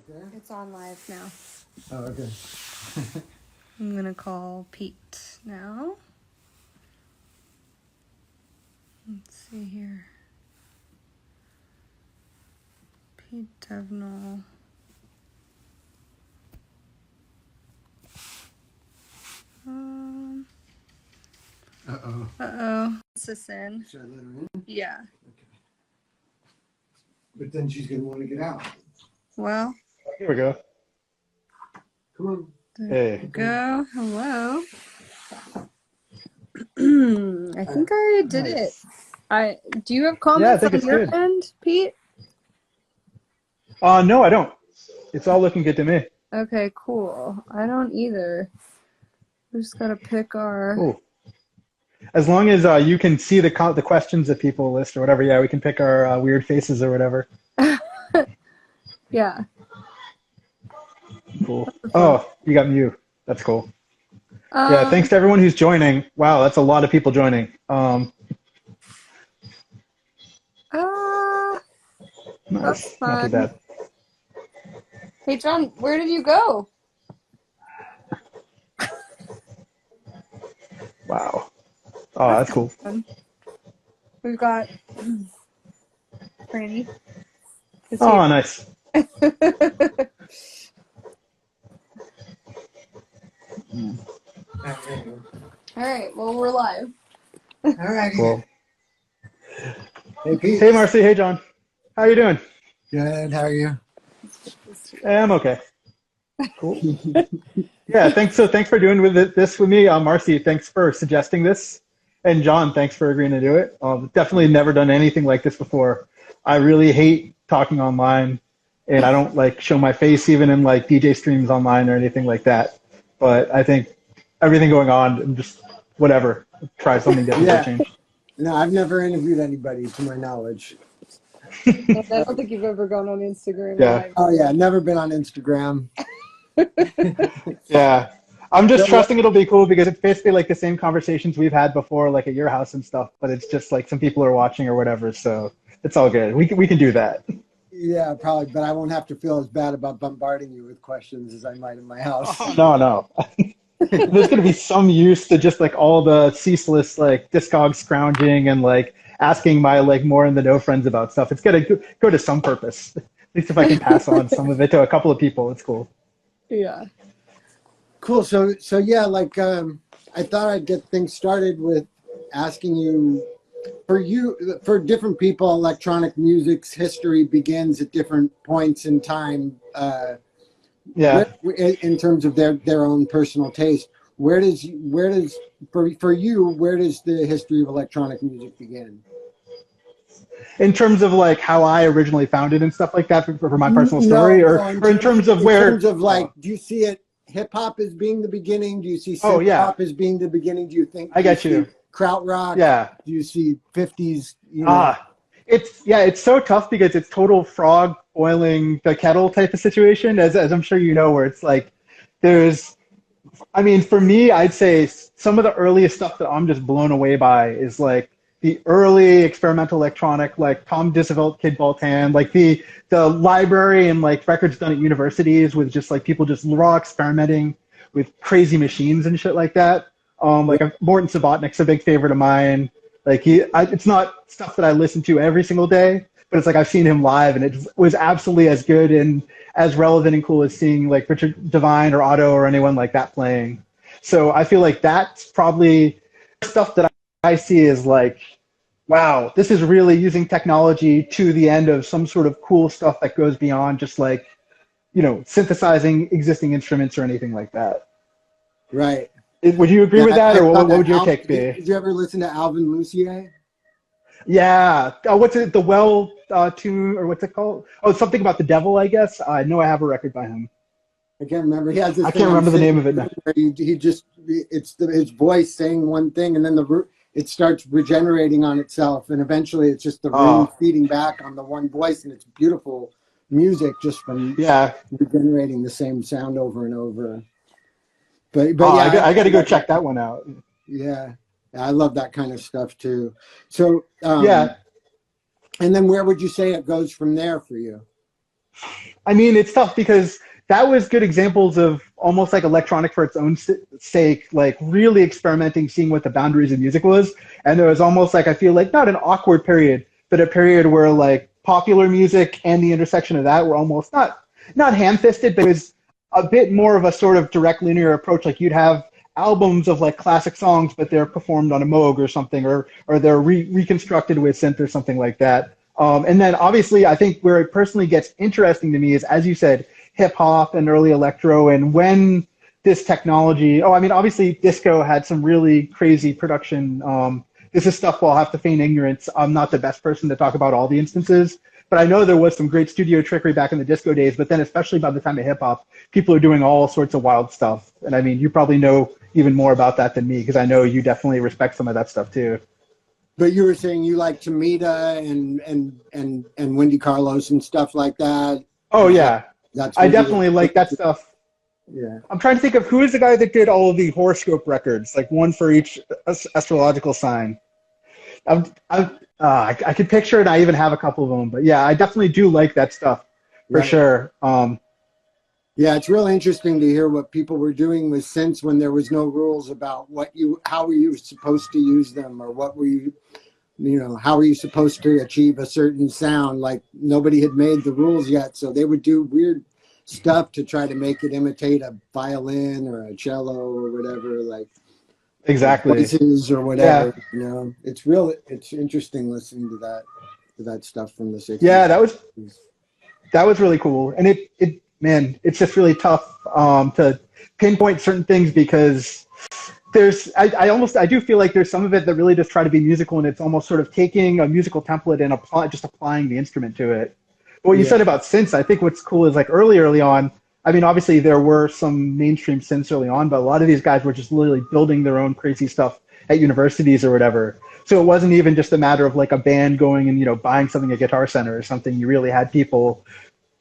Okay. It's on live now. Oh, okay. I'm gonna call Pete now. Let's see here. Petedevnull. Uh-oh. Is this in? Should I let her in? Yeah. Okay. But then she's going to want to get out. Well. Here we go. Come on. There we go. Hello. I think I did it. Do you have comments on your end, Pete? No, I don't. It's all looking good to me. Okay, cool. I don't either. We just gotta pick our. Cool. As long as you can see the questions that people list or whatever, yeah, we can pick our weird faces or whatever. Yeah. Cool. Oh, you got Mew. That's cool. Yeah, thanks to everyone who's joining. Wow, that's a lot of people joining. Nice. Not too bad. Hey, John, where did you go? Wow. Oh, that's cool. We've got Franny. Oh, nice. All right, well, we're live. All right. Cool. Hey, Pete. Hey, Marcy. Hey, John. How you doing? Good. How are you? I'm okay. Cool. Yeah, thanks for doing this with me. Marcy, thanks for suggesting this. And John, thanks for agreeing to do it. Definitely never done anything like this before. I really hate talking online, and I don't like show my face even in like DJ streams online or anything like that. But I think everything going on, I'm just whatever. Try something different to change. No, I've never interviewed anybody to my knowledge. I don't think you've ever gone on Instagram. Yeah. Live. Oh yeah, never been on Instagram. Yeah. I'm just trusting it'll be cool because it's basically like the same conversations we've had before, like at your house and stuff, but it's just like some people are watching or whatever, so it's all good. We can do that. Yeah, probably, but I won't have to feel as bad about bombarding you with questions as I might in my house. Oh, no. There's going to be some use to just like all the ceaseless like Discog scrounging and like asking my like more in the know friends about stuff. It's going to go to some purpose. At least if I can pass on some of it to a couple of people, it's cool. Yeah. Cool. So yeah, like I thought I'd get things started with asking you, for different people, electronic music's history begins at different points in time. Yeah. In terms of their own personal taste, where does for you, where does the history of electronic music begin? In terms of like how I originally found it and stuff like that for my personal story, or in terms of where? In terms of like, do you see it hip hop as being the beginning? Do you see synth pop as being the beginning? Do you think? I get you. Krautrock. Yeah. Do you see 50s? You know? It's so tough because it's total frog boiling the kettle type of situation, as I'm sure you know, where it's like for me, I'd say some of the earliest stuff that I'm just blown away by is like the early experimental electronic, like Tom Disavelt, Kid Baltan, like the library and like records done at universities with just like people just raw experimenting with crazy machines and shit like that. Like Morton Subotnick's a big favorite of mine. Like it's not stuff that I listen to every single day, but it's like I've seen him live and it was absolutely as good and as relevant and cool as seeing like Richard Devine or Otto or anyone like that playing. So I feel like that's probably stuff that I see as like, wow, this is really using technology to the end of some sort of cool stuff that goes beyond just like, synthesizing existing instruments or anything like that. Right. Would you agree with that, or what would your take be? Did you ever listen to Alvin Lucier? Yeah. What's it? The Well tune, or what's it called? Oh, it's something about the devil, I guess. I know I have a record by him. I can't remember. He has this. I can't remember the name of it now. His voice saying one thing, and then it starts regenerating on itself, and eventually it's just the room feeding back on the one voice, and it's beautiful music just from regenerating the same sound over and over. But yeah, I got to go check that one out. Yeah, I love that kind of stuff too. So and then where would you say it goes from there for you? I mean, it's tough because that was good examples of almost like electronic for its own sake, like really experimenting, seeing what the boundaries of music was. And there was almost like, I feel like not an awkward period, but a period where like popular music and the intersection of that were almost not ham-fisted, but it was a bit more of a sort of direct linear approach. Like you'd have albums of like classic songs, but they're performed on a Moog or something, or they're reconstructed with synth or something like that. And then obviously, I think where it personally gets interesting to me is, as you said, hip hop and early electro, and when this technology. Oh, I mean, obviously, disco had some really crazy production. This is stuff where I'll have to feign ignorance. I'm not the best person to talk about all the instances, but I know there was some great studio trickery back in the disco days. But then, especially by the time of hip hop, people are doing all sorts of wild stuff. And I mean, you probably know even more about that than me, because I know you definitely respect some of that stuff too. But you were saying you like Tamita and Wendy Carlos and stuff like that. Oh yeah, I definitely like that stuff. Yeah, I'm trying to think of who is the guy that did all of the horoscope records, like one for each astrological sign. I could picture it. I even have a couple of them, but yeah, I definitely do like that stuff for sure. Yeah, it's real interesting to hear what people were doing with synths when there was no rules about how were you supposed to use them, or what were you how are you supposed to achieve a certain sound. Like nobody had made the rules yet, so they would do weird stuff to try to make it imitate a violin or a cello or whatever, like exactly voices or whatever. Yeah. It's interesting listening to that stuff from the 60s. Yeah, that was really cool. And man, it's just really tough to pinpoint certain things, because I do feel like there's some of it that really just try to be musical, and it's almost sort of taking a musical template and applying the instrument to it. But what you said about synths, I think what's cool is like early on, I mean, obviously there were some mainstream synths early on, but a lot of these guys were just literally building their own crazy stuff at universities or whatever. So it wasn't even just a matter of like a band going and, buying something at Guitar Center or something. You really had people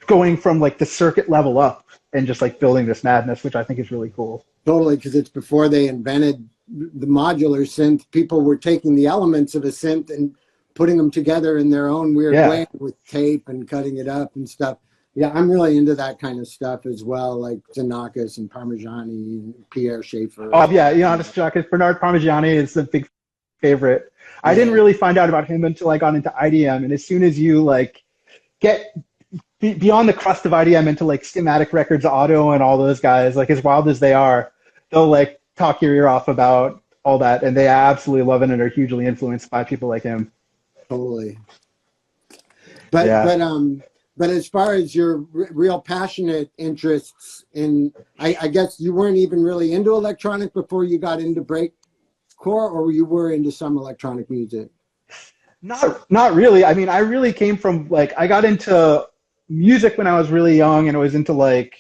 going from like the circuit level up and just like building this madness, which I think is really cool. Totally, because it's before they invented the modular synth. People were taking the elements of a synth and putting them together in their own weird way with tape and cutting it up and stuff. Yeah, I'm really into that kind of stuff as well, like Xenakis and Parmigiani and Pierre Schaeffer. Oh yeah, Bernard Parmigiani is a big favorite. I didn't really find out about him until I got into IDM, and as soon as you like get beyond the crust of IDM into like Schematic Records, Auto, and all those guys, like as wild as they are, they'll like talk your ear off about all that, and they absolutely love it and are hugely influenced by people like him. Totally. But as far as your real passionate interests in, I guess you weren't even really into electronic before you got into breakcore, or you were into some electronic music? Not really. I mean, I really came from like, I got into music when I was really young, and I was into like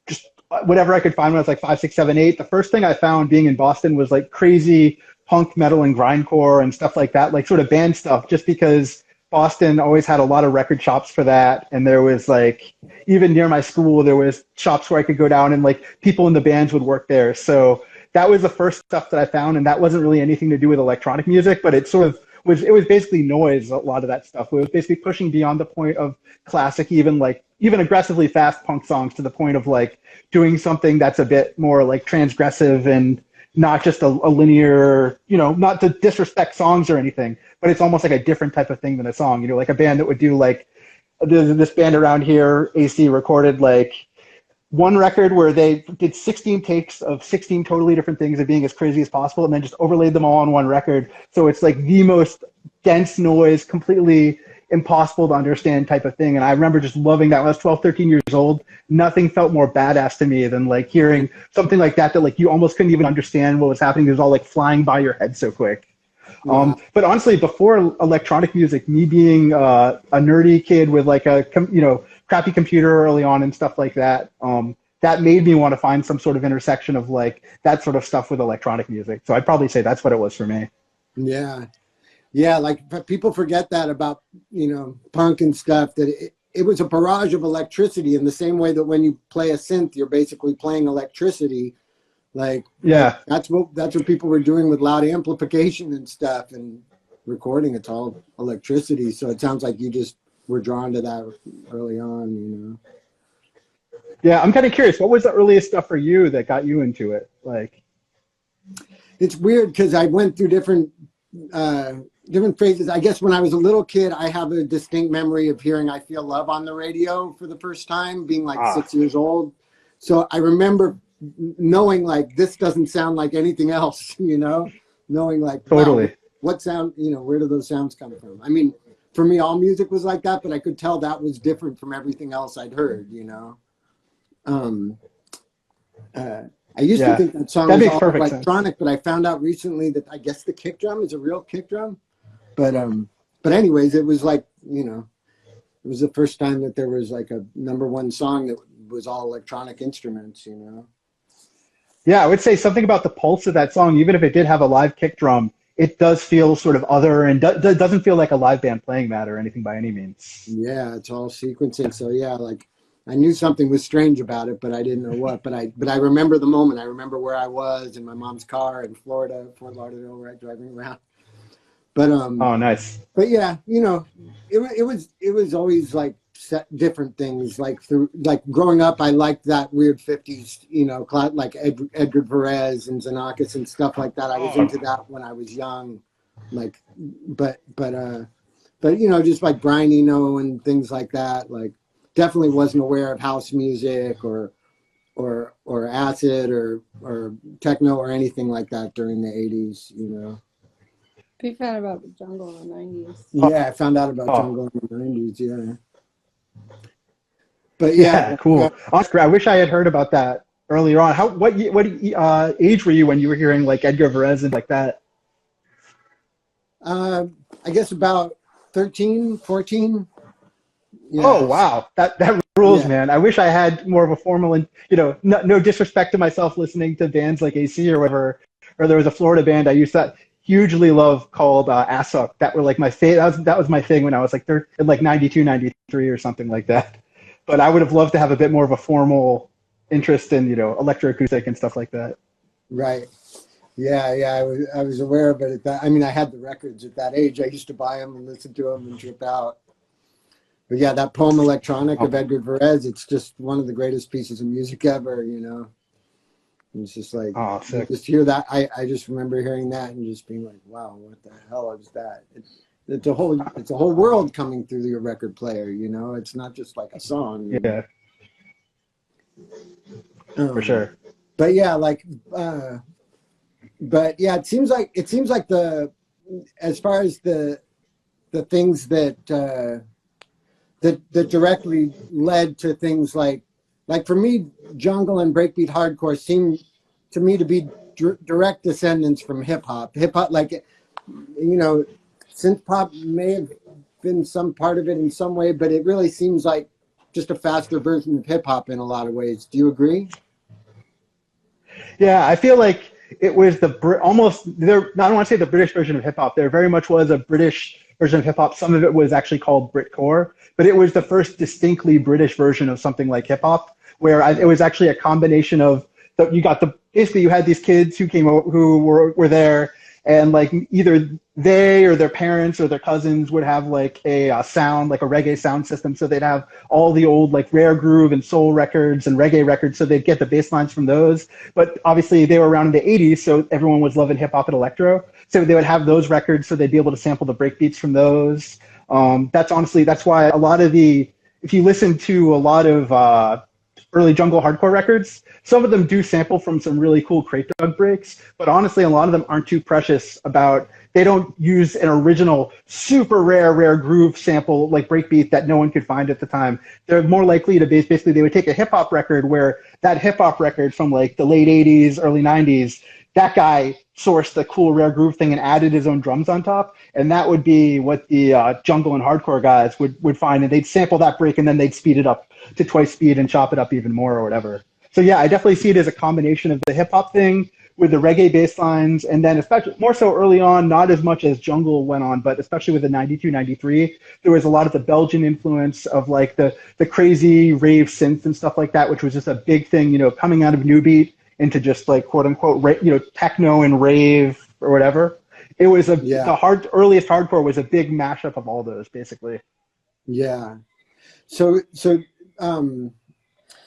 just whatever I could find when I was like 5, 6, 7, 8. The first thing I found being in Boston was like crazy punk, metal, and grindcore and stuff like that, like sort of band stuff, just because Boston always had a lot of record shops for that. And there was like, even near my school, there was shops where I could go down and like people in the bands would work there. So that was the first stuff that I found. And that wasn't really anything to do with electronic music, but it sort of was basically noise, a lot of that stuff. It was basically pushing beyond the point of classic, even aggressively fast punk songs, to the point of like doing something that's a bit more like transgressive and not just a linear, not to disrespect songs or anything, but it's almost like a different type of thing than a song. Like a band that would do like, this band around here, AC, recorded like one record where they did 16 takes of 16 totally different things and being as crazy as possible, and then just overlaid them all on one record. So it's like the most dense noise, completely impossible to understand type of thing. And I remember just loving that when I was 12, 13 years old. Nothing felt more badass to me than like hearing something like that like you almost couldn't even understand what was happening. It was all like flying by your head so quick. Yeah. But honestly, before electronic music, me being a nerdy kid with like a crappy computer early on and stuff like that, that made me want to find some sort of intersection of like that sort of stuff with electronic music. So I'd probably say that's what it was for me. Yeah. Yeah, like people forget that about, punk and stuff, that it was a barrage of electricity, in the same way that when you play a synth, you're basically playing electricity. Like, that's what people were doing with loud amplification and stuff and recording. It's all electricity. So it sounds like you just were drawn to that early on, you know. Yeah, I'm kind of curious. What was the earliest stuff for you that got you into it? Like, it's weird because I went through different phases. I guess when I was a little kid, I have a distinct memory of hearing "I Feel Love" on the radio for the first time, being like 6 years old. So I remember knowing like this doesn't sound like anything else, you know, knowing like totally. wow, what sound, you know, where do those sounds come from? I mean, for me, all music was like that, but I could tell that was different from everything else I'd heard, you know. I used to think that song was all electronic, but I found out recently that I guess the kick drum is a real kick drum. But anyways, it was like, you know, it was the first time that there was like a #1 song that was all electronic instruments, you know. Yeah, I would say something about the pulse of that song, even if it did have a live kick drum, it does feel sort of other and doesn't feel like a live band playing that or anything by any means. Yeah, it's all sequencing. So yeah, like I knew something was strange about it, but I didn't know what. But I remember the moment. I remember where I was in my mom's car in Florida, Fort Lauderdale, right, driving around. But oh, nice. But yeah, you know, it was always like different things. Like through like growing up, I liked that weird '50s, you know, like Edgar Varese and Xenakis and stuff like that. I was into that when I was young. Like, but you know, just like Brian Eno and things like that. Like, definitely wasn't aware of house music or acid or techno or anything like that during the '80s. You know. You found out about jungle in the '90s. Yeah, I found out about jungle in the '90s. Yeah. But yeah, cool. Oscar, I wish I had heard about that earlier on. What age were you when you were hearing like Edgar Varese and like that? I guess about 13, 14. Yeah. Oh wow, that rules, man. I wish I had more of a formal and, you know, no disrespect to myself listening to bands like AC or whatever. Or there was a Florida band I used to hugely love called Assuck. That were like my that was my thing when I was like in like 92, 93 or something like that. But I would have loved to have a bit more of a formal interest in, you know, electroacoustic and stuff like that. Right. Yeah. I was aware of it at that. I mean, I had the records at that age. I used to buy them and listen to them and trip out. But yeah, that Poem Electronic of Edgar Varese, it's just one of the greatest pieces of music ever, you know. It's just like, you just hear that. I just remember hearing that and just being like, wow, what the hell is that? It's a whole world coming through your record player, you know. It's not just like a song. Yeah. For sure. But yeah, like, but yeah, it seems like as far as the things that directly led to things like for me, jungle and breakbeat hardcore seem to me to be direct descendants from hip hop. Hip hop, like, you know, synth pop may have been some part of it in some way, but it really seems like just a faster version of hip hop in a lot of ways. Do you agree? Yeah, I feel like it was I don't want to say the British version of hip hop. There very much was a British version of hip hop. Some of it was actually called Britcore, but it was the first distinctly British version of something like hip hop, where it was actually a combination of basically you had these kids who came over, who were there, and like either they or their parents or their cousins would have like a sound, like a reggae sound system. So they'd have all the old like rare groove and soul records and reggae records. So they'd get the bass lines from those. But obviously they were around in the 80s, so everyone was loving hip hop and electro. So they would have those records, so they'd be able to sample the breakbeats from those. That's why a lot of if you listen to a lot of early jungle hardcore records, some of them do sample from some really cool crate dug breaks, but honestly, a lot of them aren't too precious they don't use an original super rare groove sample like breakbeat that no one could find at the time. They're more likely to basically they would take a hip hop record where that hip hop record from like the late 80s, early 90s, that guy sourced the cool rare groove thing and added his own drums on top. And that would be what the jungle and hardcore guys would find. And they'd sample that break and then they'd speed it up to twice speed and chop it up even more or whatever. So yeah, I definitely see it as a combination of the hip hop thing with the reggae bass lines, and then especially more so early on, not as much as jungle went on, but especially with the 92, 93, there was a lot of the Belgian influence of like the crazy rave synth and stuff like that, which was just a big thing, you know, coming out of New Beat into just like quote unquote, techno and rave or whatever. It was the earliest hardcore was a big mashup of all those basically. Yeah. So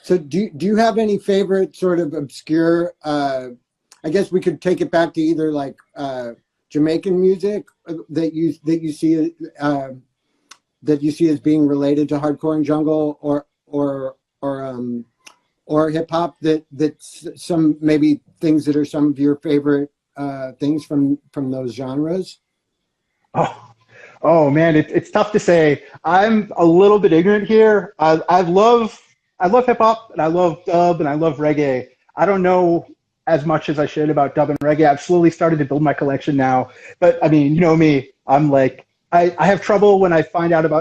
do you have any favorite sort of obscure? I guess we could take it back to either like Jamaican music that you see that you see as being related to hardcore and jungle, or hip hop that's some maybe things that are some of your favorite things from those genres. Oh man, it's tough to say. I'm a little bit ignorant here. I love hip hop, and I love dub, and I love reggae. I don't know as much as I should about dub and reggae. I've slowly started to build my collection now. But I mean, you know me, I'm like, I have trouble when I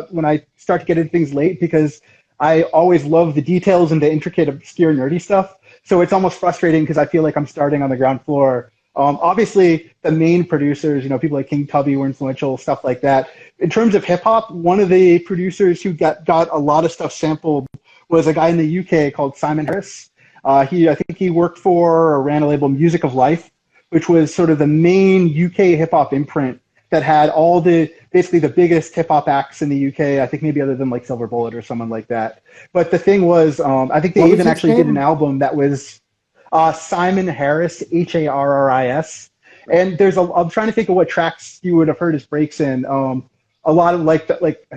when I start to get into things late, because I always love the details and the intricate, obscure, nerdy stuff. So it's almost frustrating because I feel like I'm starting on the ground floor. Obviously, the main producers, you know, people like King Tubby were influential, stuff like that. In terms of hip hop, one of the producers who got a lot of stuff sampled was a guy in the UK called Simon Harris. I think he worked for or ran a label, Music of Life, which was sort of the main UK hip hop imprint that had all basically the biggest hip hop acts in the UK. I think maybe other than like Silver Bullet or someone like that. But the thing was, I think they even actually did an album that was Simon Harris, Harris. And I'm trying to think of what tracks you would have heard his breaks in. A lot of I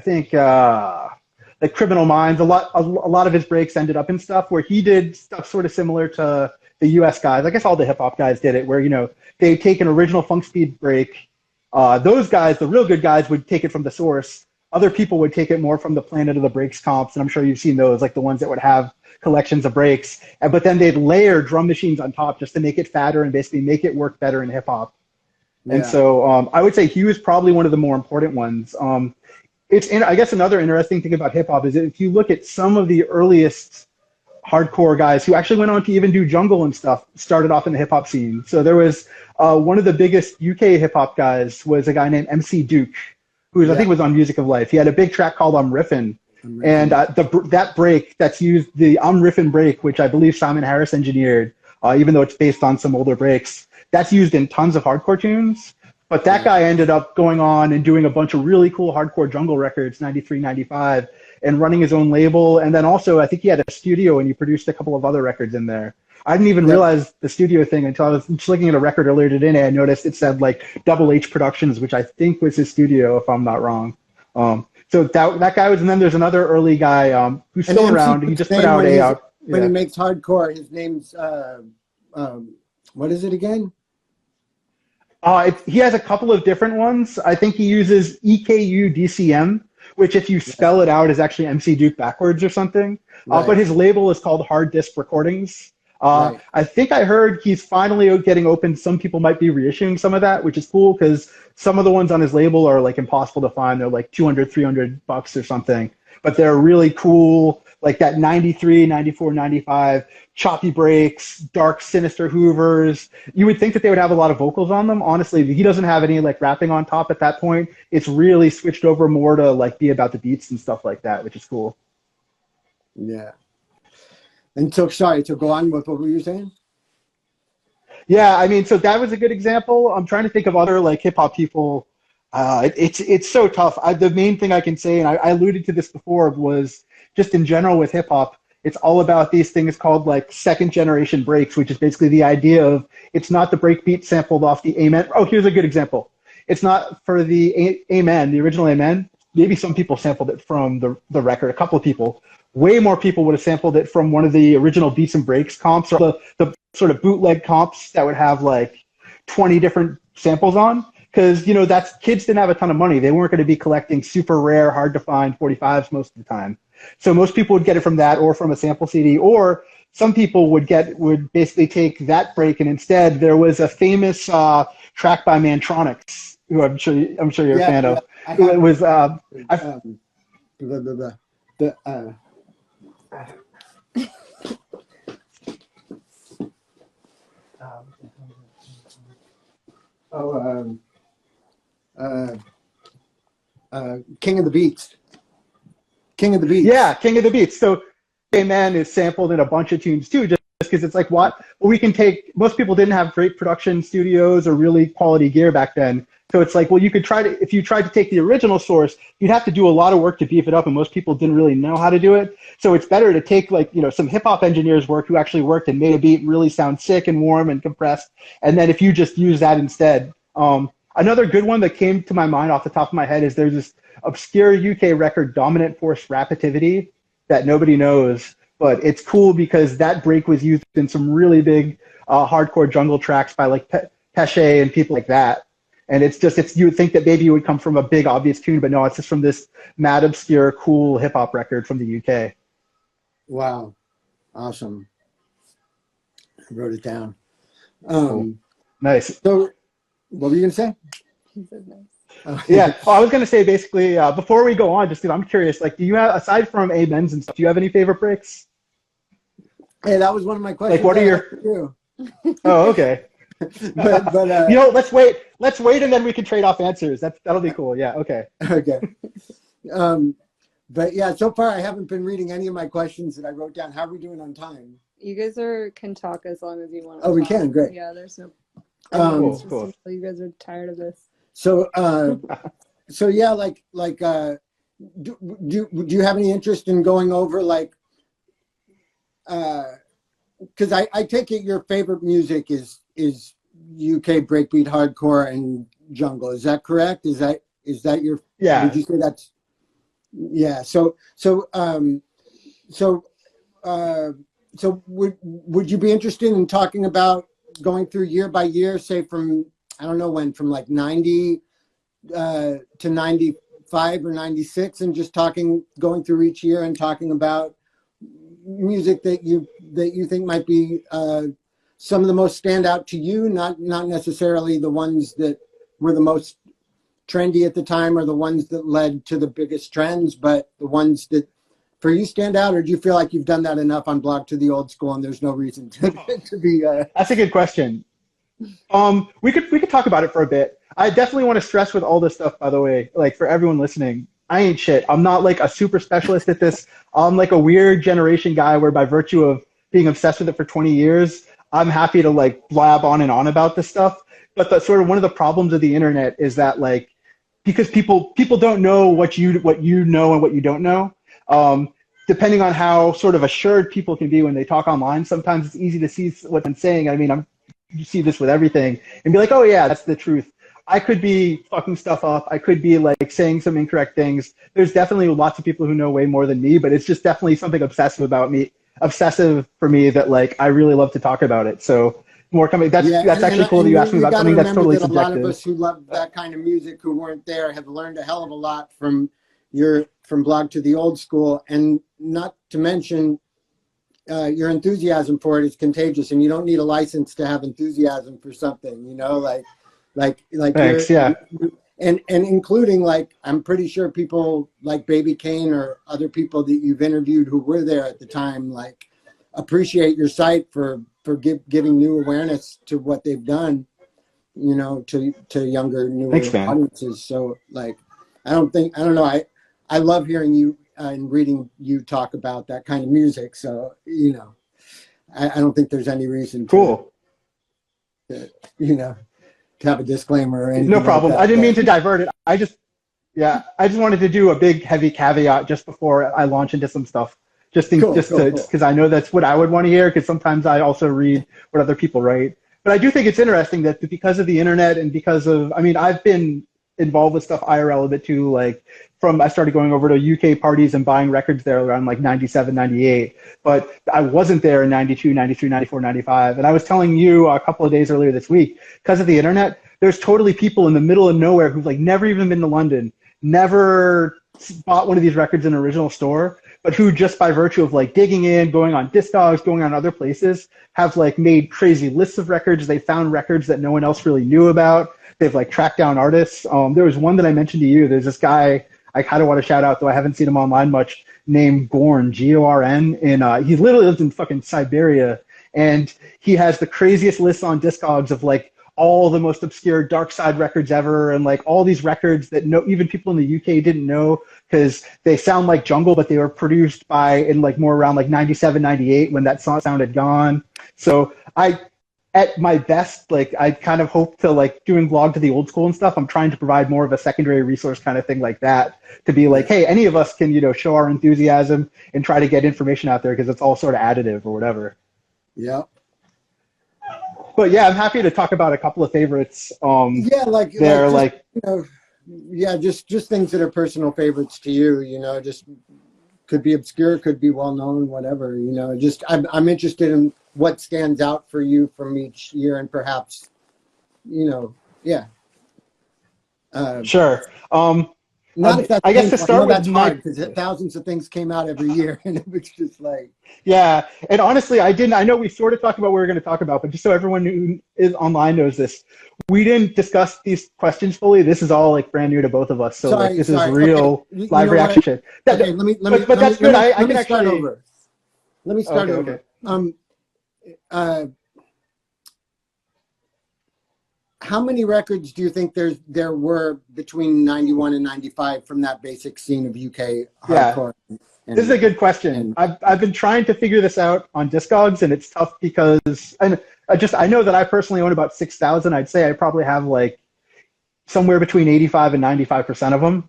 think like Criminal Minds. A lot of his breaks ended up in stuff where he did stuff sort of similar to the US guys. I guess all the hip hop guys did it, where, you know, they take an original funk speed break. Those guys, the real good guys, would take it from the source. Other people would take it more from the Planet of the Breaks comps, and I'm sure you've seen those, like the ones that would have collections of breaks. But then they'd layer drum machines on top just to make it fatter and basically make it work better in hip hop. Yeah. And so I would say he was probably one of the more important ones. I guess another interesting thing about hip hop is that if you look at some of the earliest hardcore guys who actually went on to even do jungle and stuff, started off in the hip hop scene. So there was one of the biggest UK hip hop guys was a guy named MC Duke, who I think was on Music of Life. He had a big track called I'm Riffin'. And that break that's used, the I'm Riffin' break, which I believe Simon Harris engineered, even though it's based on some older breaks, that's used in tons of hardcore tunes. But that guy ended up going on and doing a bunch of really cool hardcore jungle records, 93, 95, and running his own label. And then also, I think he had a studio and he produced a couple of other records in there. I didn't even realize the studio thing until I was just looking at a record earlier today, and I noticed it said like Double H Productions, which I think was his studio, if I'm not wrong. So that guy was, and then there's another early guy who's still around. He just put out when he makes hardcore, his name's what is it again? He has a couple of different ones. I think he uses EKUDCM, which if you spell it out is actually MC Duke backwards or something. But his label is called Hard Disk Recordings. I think I heard he's finally getting open. Some people might be reissuing some of that, which is cool because some of the ones on his label are like impossible to find. They're like $200, $300 or something, but they're really cool. Like that 93, 94, 95, choppy breaks, dark, sinister hoovers. You would think that they would have a lot of vocals on them. Honestly, he doesn't have any like rapping on top at that point. It's really switched over more to like be about the beats and stuff like that, which is cool. Yeah. And so, sorry, to go on with what were you saying? Yeah, I mean, so that was a good example. I'm trying to think of other like hip hop people. It's so tough. The main thing I can say, and I alluded to this before, was just in general with hip hop, it's all about these things called like second generation breaks, which is basically the idea of it's not the breakbeat sampled off the Amen. Oh, here's a good example. It's not for the Amen, the original Amen. Maybe some people sampled it from the record, a couple of people. Way more people would have sampled it from one of the original Beats and Breaks comps, or the sort of bootleg comps that would have like 20 different samples on. Because, you know, kids didn't have a ton of money. They weren't going to be collecting super rare, hard to find 45s most of the time. So most people would get it from that or from a sample CD, or some people would basically take that break, and instead there was a famous track by Mantronics, who I'm sure you're a fan of. It was King of the Beats. King of the Beats. Yeah, King of the Beats. So Amen is sampled in a bunch of tunes too, just because it's like what we can take. Most people didn't have great production studios or really quality gear back then. So it's like, well, you could try to, if you tried to take the original source, you'd have to do a lot of work to beef it up, and most people didn't really know how to do it. So it's better to take like, you know, some hip hop engineers' work who actually worked and made a beat really sound sick and warm and compressed. And then if you just use that instead. Another good one that came to my mind off the top of my head is there's this obscure UK record, Dominant Force Rapitivity, that nobody knows, but it's cool because that break was used in some really big hardcore jungle tracks by like Pesce and people like that. And it's just, you would think that maybe it would come from a big obvious tune, but no, it's just from this mad obscure cool hip hop record from the UK. Wow. Awesome. I wrote it down. Cool. Nice. So what were you going to say? He said nice. Yeah, well, I was going to say basically, before we go on, just I'm curious, like, do you have, aside from amens and stuff, do you have any favorite breaks? Hey, that was one of my questions. Like, what are your... Oh, okay. but you know, let's wait and then we can trade off answers. That'll be cool. Yeah, okay. Okay. But yeah, so far I haven't been reading any of my questions that I wrote down. How are we doing on time? You guys can talk as long as you want. Oh, we can, great. Yeah, there's no... Cool. You guys are tired of this. So, so yeah, do you have any interest in going over like, because I take it your favorite music is UK breakbeat, hardcore, and jungle. Is that correct? Is that your? Yeah. Would you say that's? Yeah. So would you be interested in talking about going through year by year, say from, I don't know when, from like 90 to 95 or 96, and just going through each year and talking about music that you think might be some of the most stand out to you, not necessarily the ones that were the most trendy at the time or the ones that led to the biggest trends, but the ones that for you stand out? Or do you feel like you've done that enough on Blog to the Old School and there's no reason to be That's a good question. We could talk about it for a bit. I definitely want to stress with all this stuff, by the way, like for everyone listening, I ain't shit. I'm not like a super specialist at this. I'm like a weird generation guy where by virtue of being obsessed with it for 20 years, I'm happy to like blab on and on about this stuff. But the sort of one of the problems of the internet is that like, because people don't know what you know and what you don't know. Depending on how sort of assured people can be when they talk online, sometimes it's easy to see what I'm saying. I mean, you see this with everything and be like, oh yeah, that's the truth. I could be fucking stuff up. I could be like saying some incorrect things. There's definitely lots of people who know way more than me, but it's just definitely something obsessive for me that like, I really love to talk about it. So more coming, that's actually cool that you asked me about something that's totally subjective. A lot of us who love that kind of music who weren't there have learned a hell of a lot from Blog to the Old School, and not to mention your enthusiasm for it is contagious, and you don't need a license to have enthusiasm for something, you know, like Thanks, yeah. And including like, I'm pretty sure people like Baby Kane or other people that you've interviewed who were there at the time, like appreciate your site for giving new awareness to what they've done, you know, to younger, newer audiences. So like, I don't know. I love hearing you and reading you talk about that kind of music. So, you know, I don't think there's any reason to, you know, to have a disclaimer or anything. No problem. Like that. I didn't mean to divert it. I just wanted to do a big heavy caveat just before I launch into some stuff. Because I know that's what I would want to hear, because sometimes I also read what other people write. But I do think it's interesting that because of the internet and because of, I mean, I've been involved with stuff IRL a bit too, like I started going over to UK parties and buying records there around like 97, 98, but I wasn't there in 92, 93, 94, 95. And I was telling you a couple of days earlier this week, because of the internet, there's totally people in the middle of nowhere who've like never even been to London, never bought one of these records in an original store, but who just by virtue of like digging in, going on Discogs, going on other places, have like made crazy lists of records. They found records that no one else really knew about. They've like tracked down artists. There was one that I mentioned to you. There's this guy I kind of want to shout out, though I haven't seen him online much, named Gorn, Gorn, and he literally lives in fucking Siberia, and he has the craziest lists on Discogs of like all the most obscure dark side records ever, and like all these records that even people in the UK didn't know, because they sound like jungle, but they were produced in like more around like 97, 98 when that sound had gone. So at my best, like I kind of hope to like doing vlog to the old school and stuff. I'm trying to provide more of a secondary resource kind of thing like that to be like, hey, any of us can, show our enthusiasm and try to get information out there because it's all sort of additive or whatever. Yeah. But yeah, I'm happy to talk about a couple of favorites. Just things that are personal favorites to you, just could be obscure, could be well known, whatever, just I'm interested in what stands out for you from each year and perhaps, Sure. Not if that's I guess to start with that's hard because thousands of things came out every year and it was just like. Yeah, and honestly, I know we sort of talked about what we were going to talk about, but just so everyone who is online knows this, we didn't discuss these questions fully. This is all like brand new to both of us, so this is real live reaction shit. Okay, let me start over. Let me start over. Okay. How many records do you think there were between 91 and 95 from that basic scene of UK hardcore? Yeah. This is a good question. I've been trying to figure this out on Discogs, and it's tough because I know that I personally own about 6,000. I'd say I probably have like somewhere between 85 and 95% of them.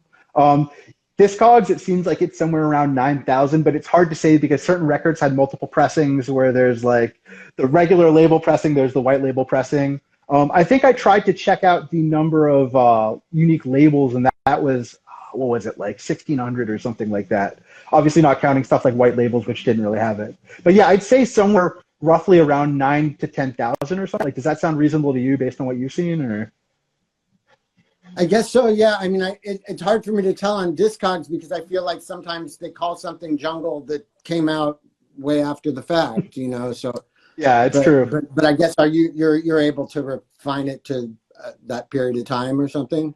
Discogs, it seems like it's somewhere around 9,000, but it's hard to say because certain records had multiple pressings where there's like the regular label pressing, there's the white label pressing. I think I tried to check out the number of unique labels, and that was, what was it, like 1,600 or something like that. Obviously not counting stuff like white labels, which didn't really have it. But yeah, I'd say somewhere roughly around 9,000 to 10,000 or something. Like, does that sound reasonable to you based on what you've seen? Or? I guess so, yeah. I mean, it's hard for me to tell on Discogs because I feel like sometimes they call something jungle that came out way after the fact, so. Yeah, it's true. But I guess you're able to refine it to that period of time or something?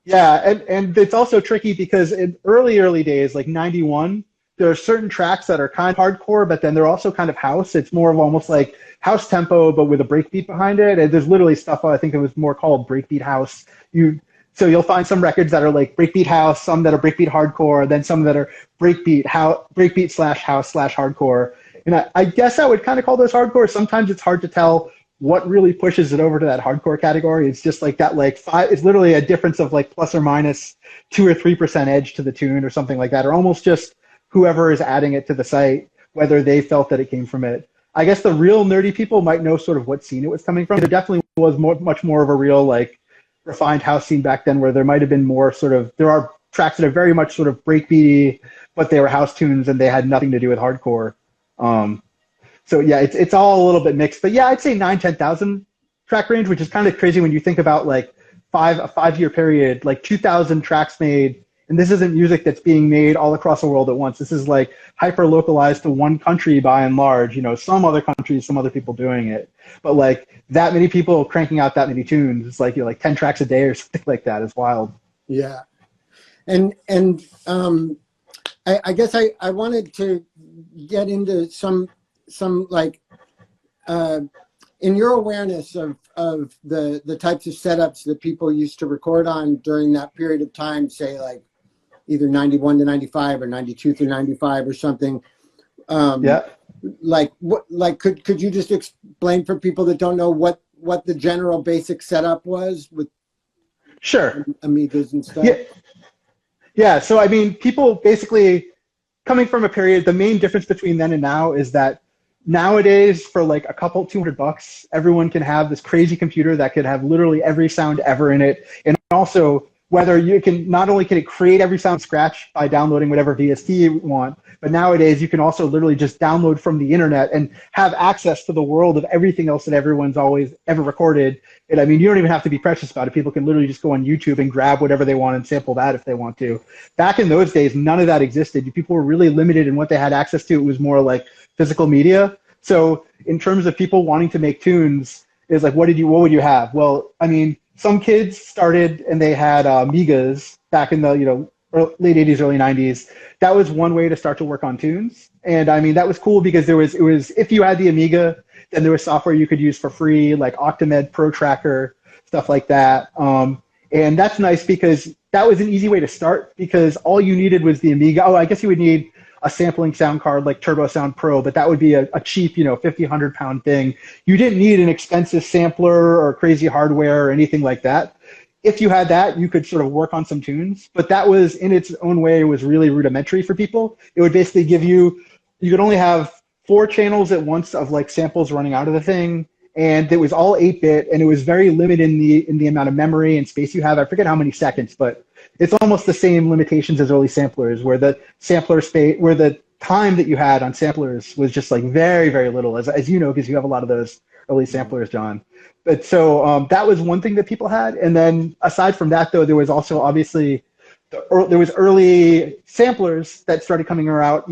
Yeah, and it's also tricky because in early days, like 91, there are certain tracks that are kind of hardcore, but then they're also kind of house. It's more of almost like house tempo, but with a breakbeat behind it. And there's literally stuff, I think it was more called breakbeat house. So you'll find some records that are like breakbeat house, some that are breakbeat hardcore, then some that are breakbeat slash house slash hardcore. And I guess I would kind of call those hardcore. Sometimes it's hard to tell what really pushes it over to that hardcore category. It's just like that, like it's literally a difference of like plus or minus 2 or 3% edge to the tune or something like that, or almost just whoever is adding it to the site, whether they felt that it came from it. I guess the real nerdy people might know sort of what scene it was coming from. There definitely was much more of a real like refined house scene back then where there might have been more sort of, there are tracks that are very much sort of breakbeaty, but they were house tunes and they had nothing to do with hardcore. So yeah, it's all a little bit mixed, but yeah, I'd say 9,000-10,000 track range, which is kind of crazy when you think about like a 5-year period, like 2,000 tracks made, and this isn't music that's being made all across the world at once. This is like hyper localized to one country by and large. Some other countries, some other people doing it, but like that many people cranking out that many tunes, it's like like 10 tracks a day or something like that. It's wild. Yeah, and I guess I wanted to get into some like in your awareness of the types of setups that people used to record on during that period of time, say like either 91 to 95 or 92 through 95 or something. Like could you just explain for people that don't know what the general basic setup was with Amigas and stuff? Yeah, so I mean, people basically coming from a period, the main difference between then and now is that nowadays for like a couple $200, everyone can have this crazy computer that could have literally every sound ever in it. And also whether you can, not only can it create every sound from scratch by downloading whatever VST you want, but nowadays you can also literally just download from the internet and have access to the world of everything else that everyone's always ever recorded. And I mean, you don't even have to be precious about it. People can literally just go on YouTube and grab whatever they want and sample that if they want to. Back in those days, none of that existed. People were really limited in what they had access to. It was more like physical media. So in terms of people wanting to make tunes, is like, what would you have? Well, I mean, some kids started and they had Amigas back in the late 80s, early 90s. That was one way to start to work on tunes. And I mean, that was cool because it was if you had the Amiga, then there was software you could use for free, like Octamed Pro Tracker, stuff like that. And that's nice because that was an easy way to start because all you needed was the Amiga. Oh, I guess you would need a sampling sound card like Turbo Sound Pro, but that would be a cheap, 50, 100-pound thing. You didn't need an expensive sampler or crazy hardware or anything like that. If you had that, you could sort of work on some tunes, but that was in its own way was really rudimentary for people. It would basically give you could only have 4 channels at once of like samples running out of the thing, and it was all 8-bit, and it was very limited in the amount of memory and space you have. I forget how many seconds, but it's almost the same limitations as early samplers, where the sampler space, where the time that you had on samplers was just like very, very little, as you know, because you have a lot of those early samplers, John. But so that was one thing that people had, and then aside from that, though, there was also obviously there was early samplers that started coming around.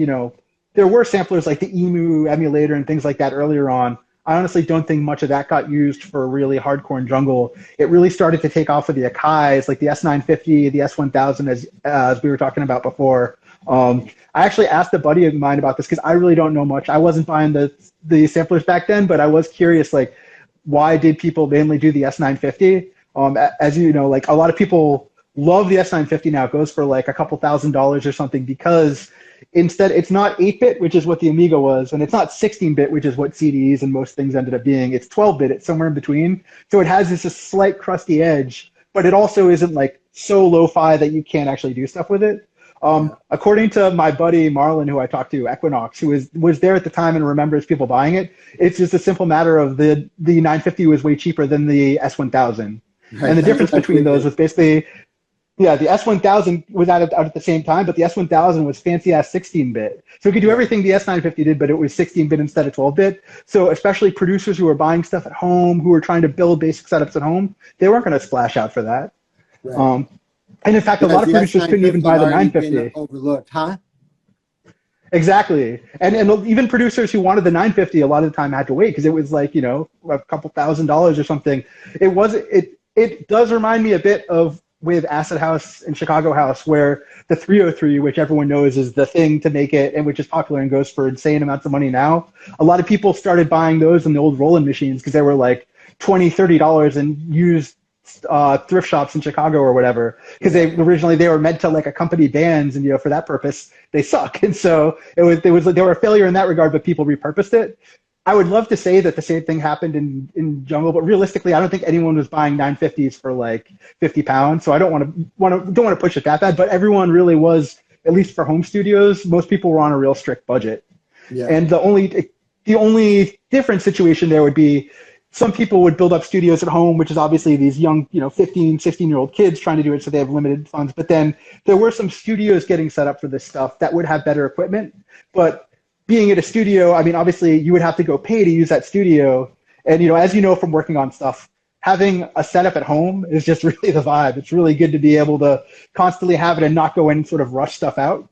There were samplers like the EMU emulator and things like that earlier on. I honestly don't think much of that got used for really hardcore and jungle. It really started to take off with the Akais, like the S950, the S1000, as we were talking about before. I actually asked a buddy of mine about this because I really don't know much. I wasn't buying the samplers back then, but I was curious, like, why did people mainly do the S950? As you know, like a lot of people love the S950 now. It goes for like a couple $1,000s or something because instead it's not 8-bit, which is what the Amiga was, and it's not 16-bit, which is what CDs and most things ended up being. It's 12-bit. It's somewhere in between. So it has this slight crusty edge, but it also isn't like so lo-fi that you can't actually do stuff with it. According to my buddy Marlon, who I talked to, Equinox, who was there at the time and remembers people buying it, it's just a simple matter of the 950 was way cheaper than the S1000. Right. And the difference between those was basically, the S1000 was out at the same time, but the S1000 was fancy-ass 16-bit. So it could do everything the S950 did, but it was 16-bit instead of 12-bit. So especially producers who were buying stuff at home, who were trying to build basic setups at home, they weren't going to splash out for that. Right. And in fact, a lot of producers couldn't even buy the 950. Overlooked, huh? Exactly. And even producers who wanted the 950 a lot of the time had to wait because it was like, a couple $1,000s or something. It does remind me a bit of with Acid House and Chicago House, where the 303, which everyone knows is the thing to make it and which is popular and goes for insane amounts of money now. A lot of people started buying those in the old roll-in machines because they were like $20, $30 and used thrift shops in Chicago or whatever, because they were meant to like accompany bands, and for that purpose they suck, and so they were a failure in that regard, but people repurposed it. I would love to say that the same thing happened in jungle, but realistically I don't think anyone was buying 950s for like 50 pounds, so I don't want to push it that bad, but everyone really was, at least for home studios, most people were on a real strict budget. And the only different situation there would be some people would build up studios at home, which is obviously these young, 15, 16-year-old kids trying to do it, so they have limited funds. But then there were some studios getting set up for this stuff that would have better equipment. But being at a studio, I mean, obviously you would have to go pay to use that studio. And, as you know from working on stuff, having a setup at home is just really the vibe. It's really good to be able to constantly have it and not go in and sort of rush stuff out.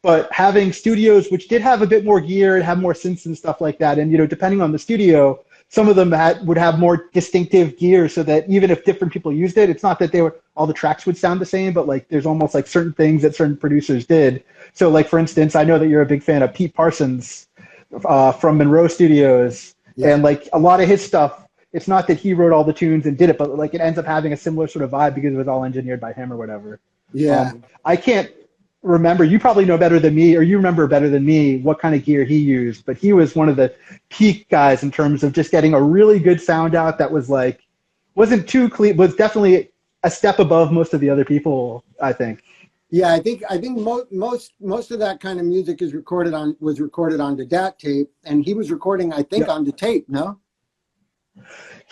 But having studios which did have a bit more gear and have more synths and stuff like that, and, depending on the studio, some of them would have more distinctive gear so that even if different people used it, it's not that all the tracks would sound the same, but like there's almost like certain things that certain producers did. So like, for instance, I know that you're a big fan of Pete Parsons from Monroe Studios. And like a lot of his stuff, it's not that he wrote all the tunes and did it, but like it ends up having a similar sort of vibe because it was all engineered by him or whatever. I can't remember, you probably know better than me, or you remember better than me what kind of gear he used, but he was one of the peak guys in terms of just getting a really good sound out that was like, wasn't too clean, was definitely a step above most of the other people, I think. I think most of that kind of music was recorded onto DAT tape, and he was recording, I think, onto tape, no?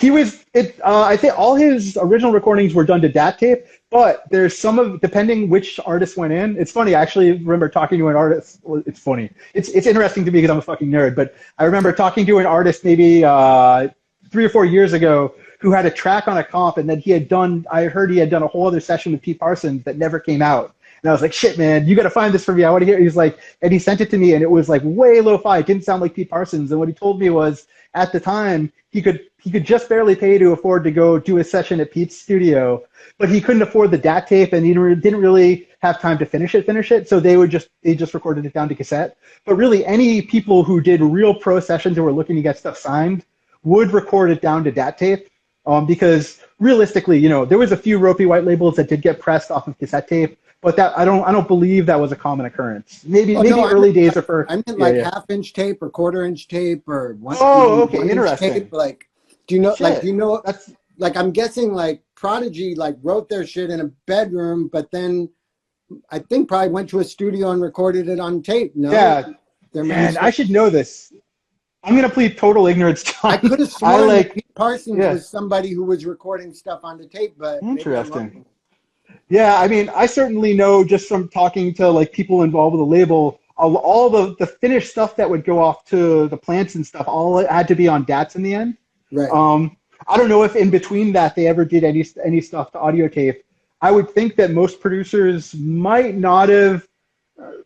I think all his original recordings were done to DAT tape, but there's depending which artist went in. It's funny, I actually remember talking to an artist. Well, it's funny. It's interesting to me because I'm a fucking nerd, but I remember talking to an artist maybe 3 or 4 years ago who had a track on a comp, and then I heard he had done a whole other session with Pete Parsons that never came out. And I was like, shit, man, you got to find this for me. I want to hear it. He's like, and he sent it to me, and it was like way lo-fi. It didn't sound like Pete Parsons. And what he told me was, at the time, he could just barely pay to afford to go do a session at Pete's studio, but he couldn't afford the DAT tape, and he didn't really have time to finish it. So they just recorded it down to cassette. But really, any people who did real pro sessions or were looking to get stuff signed would record it down to DAT tape. because realistically, there was a few ropey white labels that did get pressed off of cassette tape, but that I don't believe that was a common occurrence. Maybe early days are for. I meant like half-inch tape or quarter-inch tape or one. Oh, okay, 1 interesting. Tape. Like, do you know? Shit. Like, do you know? That's like I'm guessing like Prodigy like wrote their shit in a bedroom, but then I think probably went to a studio and recorded it on tape. No, yeah. Man, I should know this. I'm gonna plead total ignorance, John. I could have sworn that Pete Parsons was somebody who was recording stuff on the tape, but interesting. Yeah, I mean, I certainly know just from talking to like people involved with the label, all the finished stuff that would go off to the plants and stuff, all it had to be on DATs in the end. Right. I don't know if in between that they ever did any stuff to audio tape. I would think that most producers might not have,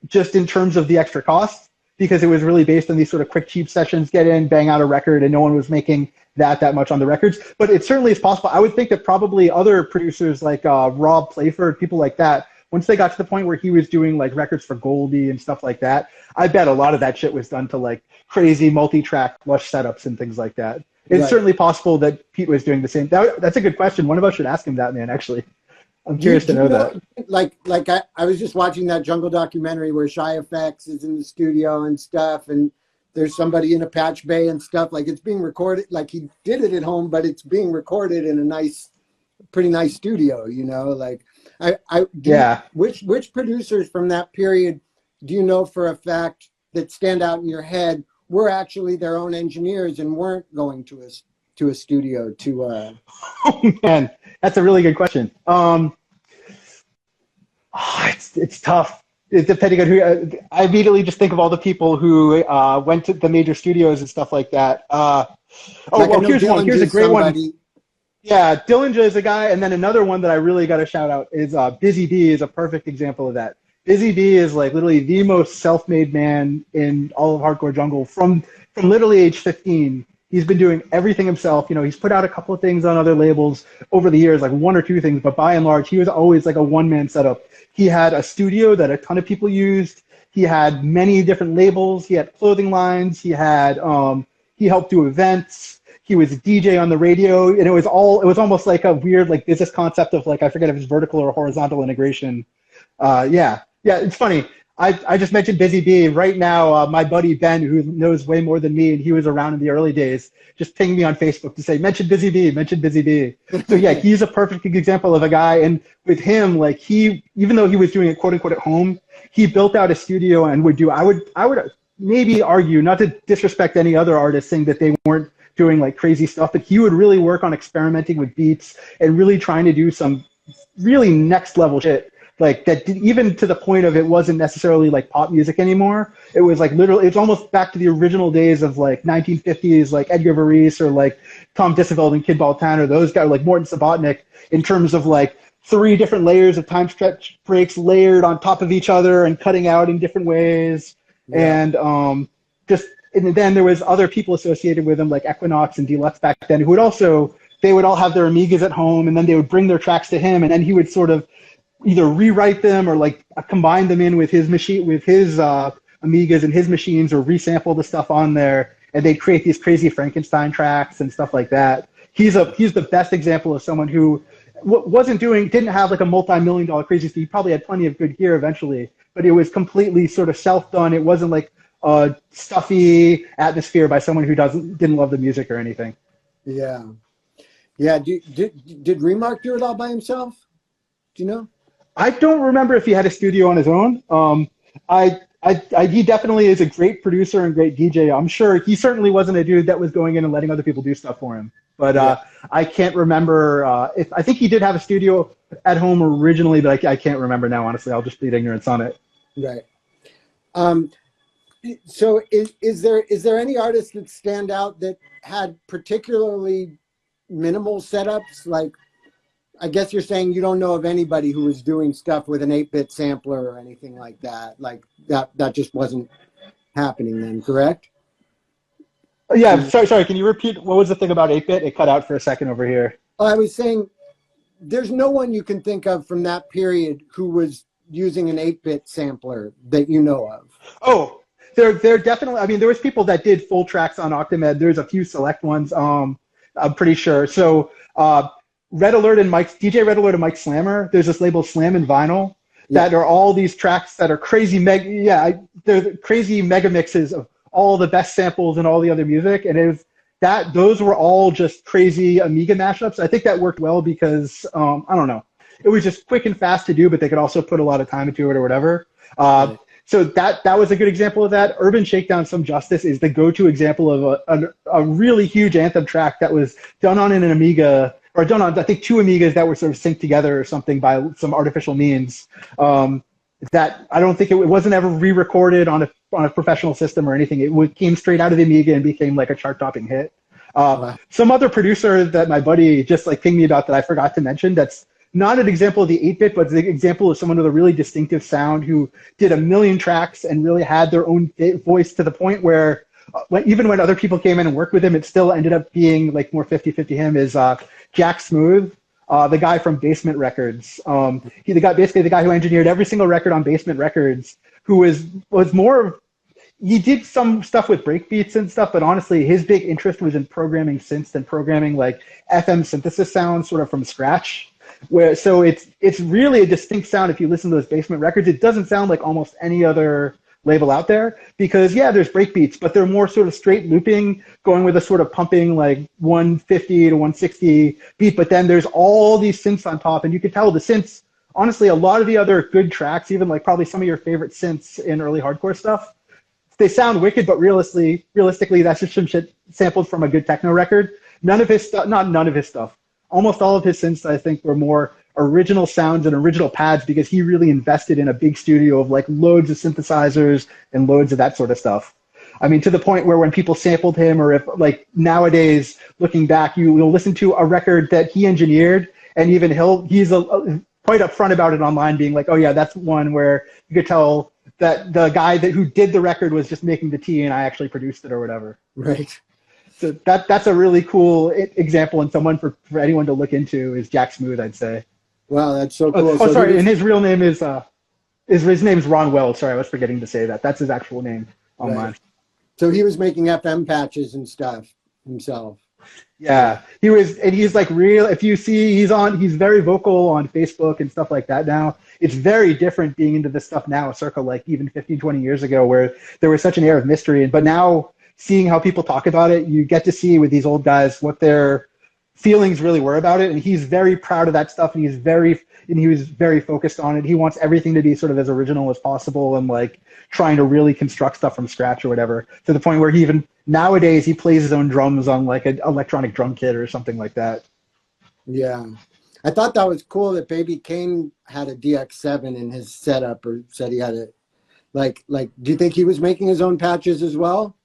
just in terms of the extra cost, because it was really based on these sort of quick, cheap sessions, get in, bang out a record, and no one was making that much on the records. But it certainly is possible. I would think that probably other producers like Rob Playford, people like that, once they got to the point where he was doing like records for Goldie and stuff like that, I bet a lot of that shit was done to like crazy multi-track lush setups and things like that. It's certainly possible that Pete was doing the same. That's a good question. One of us should ask him that, man, actually. I'm curious to know that. Like I was just watching that Jungle documentary where Shy FX is in the studio and stuff, and there's somebody in a patch bay and stuff. Like it's being recorded, like he did it at home, but it's being recorded in a pretty nice studio, like which producers from that period do you know for a fact that stand out in your head were actually their own engineers and weren't going to a studio to Oh man, that's a really good question. It's tough. Depending on who, I immediately just think of all the people who went to the major studios and stuff like that. Here's one. Here's a great one. Yeah, Dillinger is a guy, and then another one that I really got to shout out is Busy Bee is a perfect example of that. Busy Bee is like literally the most self-made man in all of hardcore jungle from literally age 15. He's been doing everything himself. He's put out a couple of things on other labels over the years, like one or two things, but by and large, he was always like a one-man setup. He had a studio that a ton of people used. He had many different labels. He had clothing lines. He helped do events. He was a DJ on the radio, and it was almost like a weird like business concept of like, I forget if it's vertical or horizontal integration. Yeah, it's funny. I just mentioned Busy Bee. Right now, my buddy Ben, who knows way more than me, and he was around in the early days, just pinged me on Facebook to say, mention Busy Bee, mention Busy Bee. So yeah, he's a perfect example of a guy. And with him, like even though he was doing it quote unquote at home, he built out a studio and I would maybe argue, not to disrespect any other artist saying that they weren't doing like crazy stuff, but he would really work on experimenting with beats and really trying to do some really next level shit. Like that, even to the point of it wasn't necessarily like pop music anymore. It was like literally, it's almost back to the original days of like 1950s, like Edgar Varese or like Tom Disselveld and Kid Baltan or those guys, like Morton Subotnick, in terms of like 3 different layers of time stretch breaks layered on top of each other and cutting out in different ways. Yeah. And then there was other people associated with them like Equinox and Deluxe back then who they would all have their Amigas at home, and then they would bring their tracks to him, and then he would sort of either rewrite them or like combine them in with his machine, with his Amigas and his machines, or resample the stuff on there, and they'd create these crazy Frankenstein tracks and stuff like that. He's the best example of someone who didn't have like a multi-million-dollar crazy stuff. He probably had plenty of good gear eventually, but it was completely sort of self-done. It wasn't like a stuffy atmosphere by someone who didn't love the music or anything. Yeah. Did Remark do it all by himself? Do you know? I don't remember if he had a studio on his own. He definitely is a great producer and great DJ. I'm sure he certainly wasn't a dude that was going in and letting other people do stuff for him. But I can't remember I think he did have a studio at home originally, but I can't remember now. Honestly, I'll just plead ignorance on it. Right. So is there any artists that stand out that had particularly minimal setups? Like, I guess you're saying you don't know of anybody who was doing stuff with an 8-bit sampler or anything like that. Like that just wasn't happening then, correct? Yeah, sorry. Can you repeat? What was the thing about 8-bit? It cut out for a second over here. I was saying there's no one you can think of from that period who was using an 8-bit sampler that you know of. Oh, there definitely, I mean, there was people that did full tracks on Octamed. There's a few select ones, I'm pretty sure. So Red Alert and DJ Red Alert and Mike Slammer. There's this label Slam and Vinyl that are all these tracks that are crazy they're crazy mega mixes of all the best samples and all the other music, and those were all just crazy Amiga mashups. I think that worked well because I don't know, it was just quick and fast to do, but they could also put a lot of time into it or whatever. So that was a good example of that. Urban Shakedown Some Justice is the go-to example of a really huge anthem track that was done on an Amiga, or done on, I think, 2 Amigas that were sort of synced together or something by some artificial means. That I don't think it wasn't ever re-recorded on a professional system or anything. It came straight out of the Amiga and became like a chart-topping hit. Some other producer that my buddy just like pinged me about that I forgot to mention, that's not an example of the 8-bit, but the example of someone with a really distinctive sound who did a million tracks and really had their own voice to the point where even when other people came in and worked with him, it still ended up being like more 50-50 him, is Jack Smooth, the guy from Basement Records. Basically the guy who engineered every single record on Basement Records, who was more, he did some stuff with breakbeats and stuff, but honestly, his big interest was in programming synths and programming like FM synthesis sounds sort of from scratch. So it's really a distinct sound if you listen to those Basement Records. It doesn't sound like almost any other label out there because, there's breakbeats, but they're more sort of straight looping, going with a sort of pumping like 150 to 160 beat, but then there's all these synths on top, and you can tell the synths, honestly, a lot of the other good tracks, even like probably some of your favorite synths in early hardcore stuff, they sound wicked, but realistically, that's just some shit sampled from a good techno record. None of his stuff. Almost all of his synths, I think, were more original sounds and original pads because he really invested in a big studio of like loads of synthesizers and loads of that sort of stuff. I mean, to the point where when people sampled him, or if like nowadays looking back, you'll listen to a record that he engineered, and even he's quite upfront about it online, being like, oh yeah, that's one where you could tell that the guy who did the record was just making the tea and I actually produced it or whatever. Right. So that's a really cool example, and someone for anyone to look into is Jack Smooth, I'd say. Wow, that's so cool. Sorry, and his real name is his name's Ron Wells. Sorry, I was forgetting to say that. That's his actual name online. Right. So he was making FM patches and stuff himself. Yeah, he was, and he's like real. If you see, he's very vocal on Facebook and stuff like that now. It's very different being into this stuff now, circa like even 15, 20 years ago, where there was such an air of mystery. But now, seeing how people talk about it, you get to see with these old guys what their feelings really were about it, and he's very proud of that stuff, and he was very focused on it. He wants everything to be sort of as original as possible, and like trying to really construct stuff from scratch or whatever, to the point where nowadays he plays his own drums on like an electronic drum kit or something like that. Yeah, I thought that was cool that Baby Kane had a DX7 in his setup, or said he had it. Like, do you think he was making his own patches as well?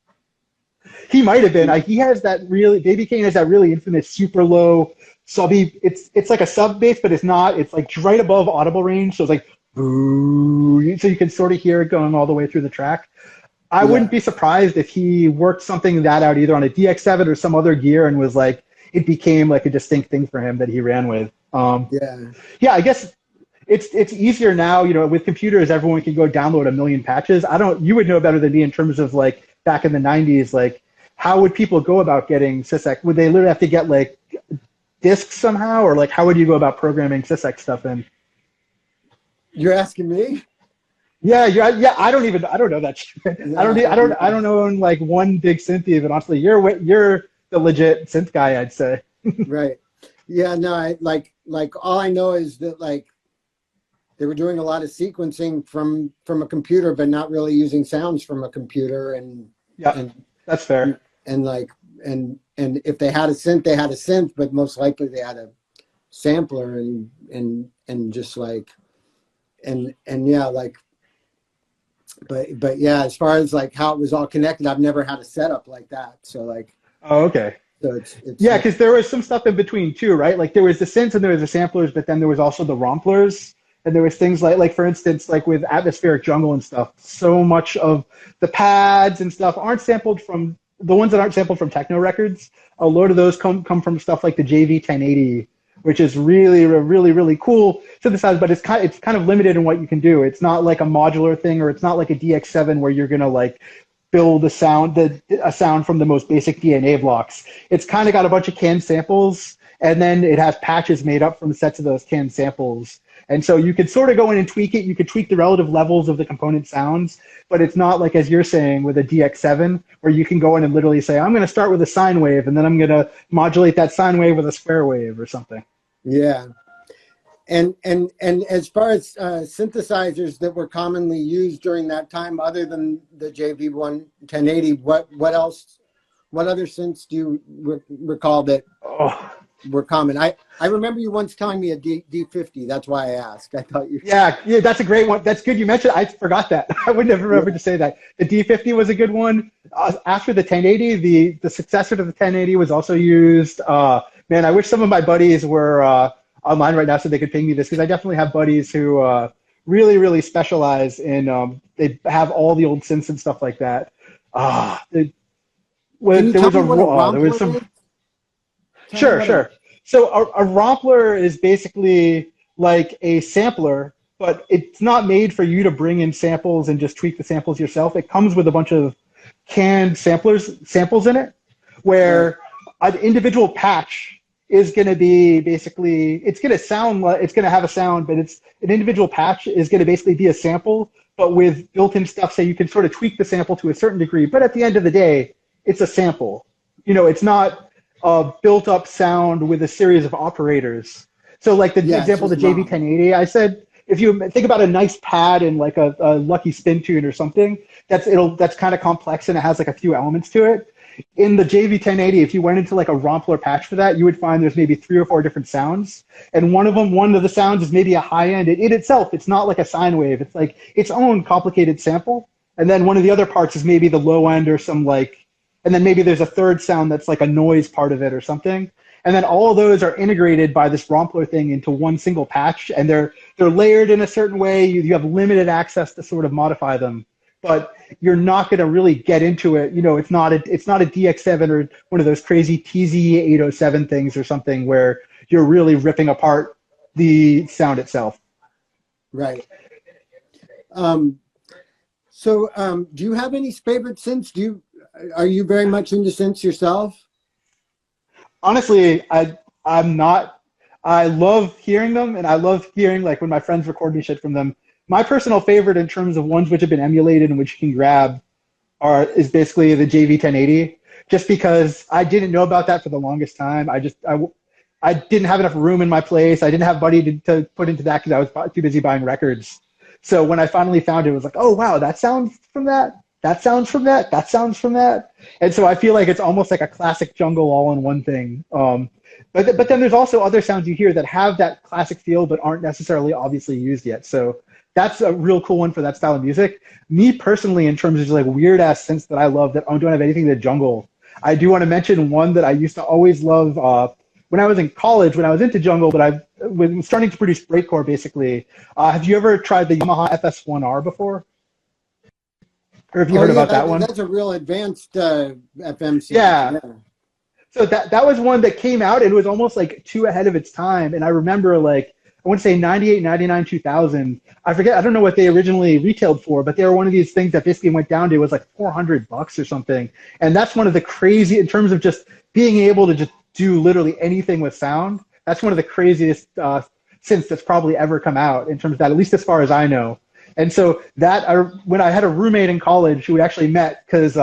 He might have been. He has that Baby Kane has that really infamous super low subby. It's like a sub bass, but it's not. It's like right above audible range, so it's like boo. So you can sort of hear it going all the way through the track. I wouldn't be surprised if he worked something that out either on a DX7 or some other gear, and was like, it became like a distinct thing for him that he ran with. Yeah, I guess it's easier now. With computers, everyone can go download a million patches. You would know better than me in terms of like back in the 90s, like how would people go about getting SysEx? Would they literally have to get like discs somehow, or like how would you go about programming SysEx stuff in? You're asking me? Yeah. I don't know that shit. No, I don't own like one big synth even. Honestly, you're the legit synth guy, I'd say. Right. Yeah. No. I like all I know is that like they were doing a lot of sequencing from a computer, but not really using sounds from a computer. And that's fair. And if they had a synth, they had a synth, but most likely they had a sampler and just like and yeah, like. But yeah, as far as like how it was all connected, I've never had a setup like that. So like. Oh, okay. So it's because there was some stuff in between too, right? Like there was the synths and there was the samplers, but then there was also the romplers, and there was things like for instance, like with Atmospheric Jungle and stuff, so much of the pads and stuff aren't sampled from the ones that aren't sampled from techno records. A load of those come from stuff like the JV 1080, which is really, really, really cool synthesizer, but it's kind of limited in what you can do. It's not like a modular thing, or it's not like a DX7 where you're gonna like build a sound from the most basic DNA blocks. It's kind of got a bunch of canned samples, and then it has patches made up from sets of those canned samples. And so you could sort of go in and tweak it. You could tweak the relative levels of the component sounds, but it's not like, as you're saying, with a DX7, where you can go in and literally say, I'm going to start with a sine wave, and then I'm going to modulate that sine wave with a square wave or something. Yeah. And as far as synthesizers that were commonly used during that time, other than the JV1 1080, what other synths do you recall that were common? I remember you once telling me a D50. That's why I asked. I thought you. Yeah, that's a great one. That's good you mentioned. I forgot that. I would never remember to say that. The D50 was a good one. After the 1080, the successor to the 1080 was also used. Man, I wish some of my buddies were online right now so they could ping me this, because I definitely have buddies who really, really specialize in. They have all the old synths and stuff like that. There was some. Sure. So a rompler is basically like a sampler, but it's not made for you to bring in samples and just tweak the samples yourself. It comes with a bunch of canned samples in it, where an individual patch is going to be basically, it's going to sound like, it's going to have a sound, but it's an individual patch is going to basically be a sample, but with built-in stuff, so you can sort of tweak the sample to a certain degree. But at the end of the day, it's a sample. You know, it's not a built-up sound with a series of operators. So like the example, the JV1080, I said, if you think about a nice pad and like a Lucky Spin Tune or something, that's kind of complex and it has like a few elements to it. In the JV1080, if you went into like a rompler patch for that, you would find there's maybe 3 or 4 different sounds. And one of the sounds is maybe a high end. It itself, it's not like a sine wave. It's like its own complicated sample. And then one of the other parts is maybe the low end or some like, and then maybe there's a third sound that's like a noise part of it or something. And then all of those are integrated by this rompler thing into one single patch, and they're layered in a certain way. You have limited access to sort of modify them, but you're not going to really get into it. You know, it's not a DX7 or one of those crazy TZ807 things or something where you're really ripping apart the sound itself. Right. So do you have any favorite synths? Are you very much into synths yourself? Honestly, I'm not. I love hearing them, and I love hearing like when my friends record me shit from them. My personal favorite in terms of ones which have been emulated and which you can grab is basically the JV1080, just because I didn't know about that for the longest time. I didn't have enough room in my place. I didn't have money to put into that because I was too busy buying records. So when I finally found it, it was like, oh wow, that sounds from that. That sounds from that. That sounds from that. And so I feel like it's almost like a classic jungle all in one thing. But then there's also other sounds you hear that have that classic feel but aren't necessarily obviously used yet. So that's a real cool one for that style of music. Me personally, in terms of just like weird ass synths that I love that don't have anything to jungle, I do want to mention one that I used to always love when I was in college, when I was into jungle, but I was starting to produce breakcore basically. Have you ever tried the Yamaha FS1R before? Or have you heard about that one? That's a real advanced FM series. Yeah. So that was one that came out and it was almost like too ahead of its time. And I remember like, I want to say 98, 99, 2000. I forget, I don't know what they originally retailed for, but they were one of these things that basically went down to, it was like $400 or something. And that's one of the crazy, in terms of just being able to just do literally anything with sound. That's one of the craziest synths that's probably ever come out in terms of that, at least as far as I know. And so when I had a roommate in college who we actually met because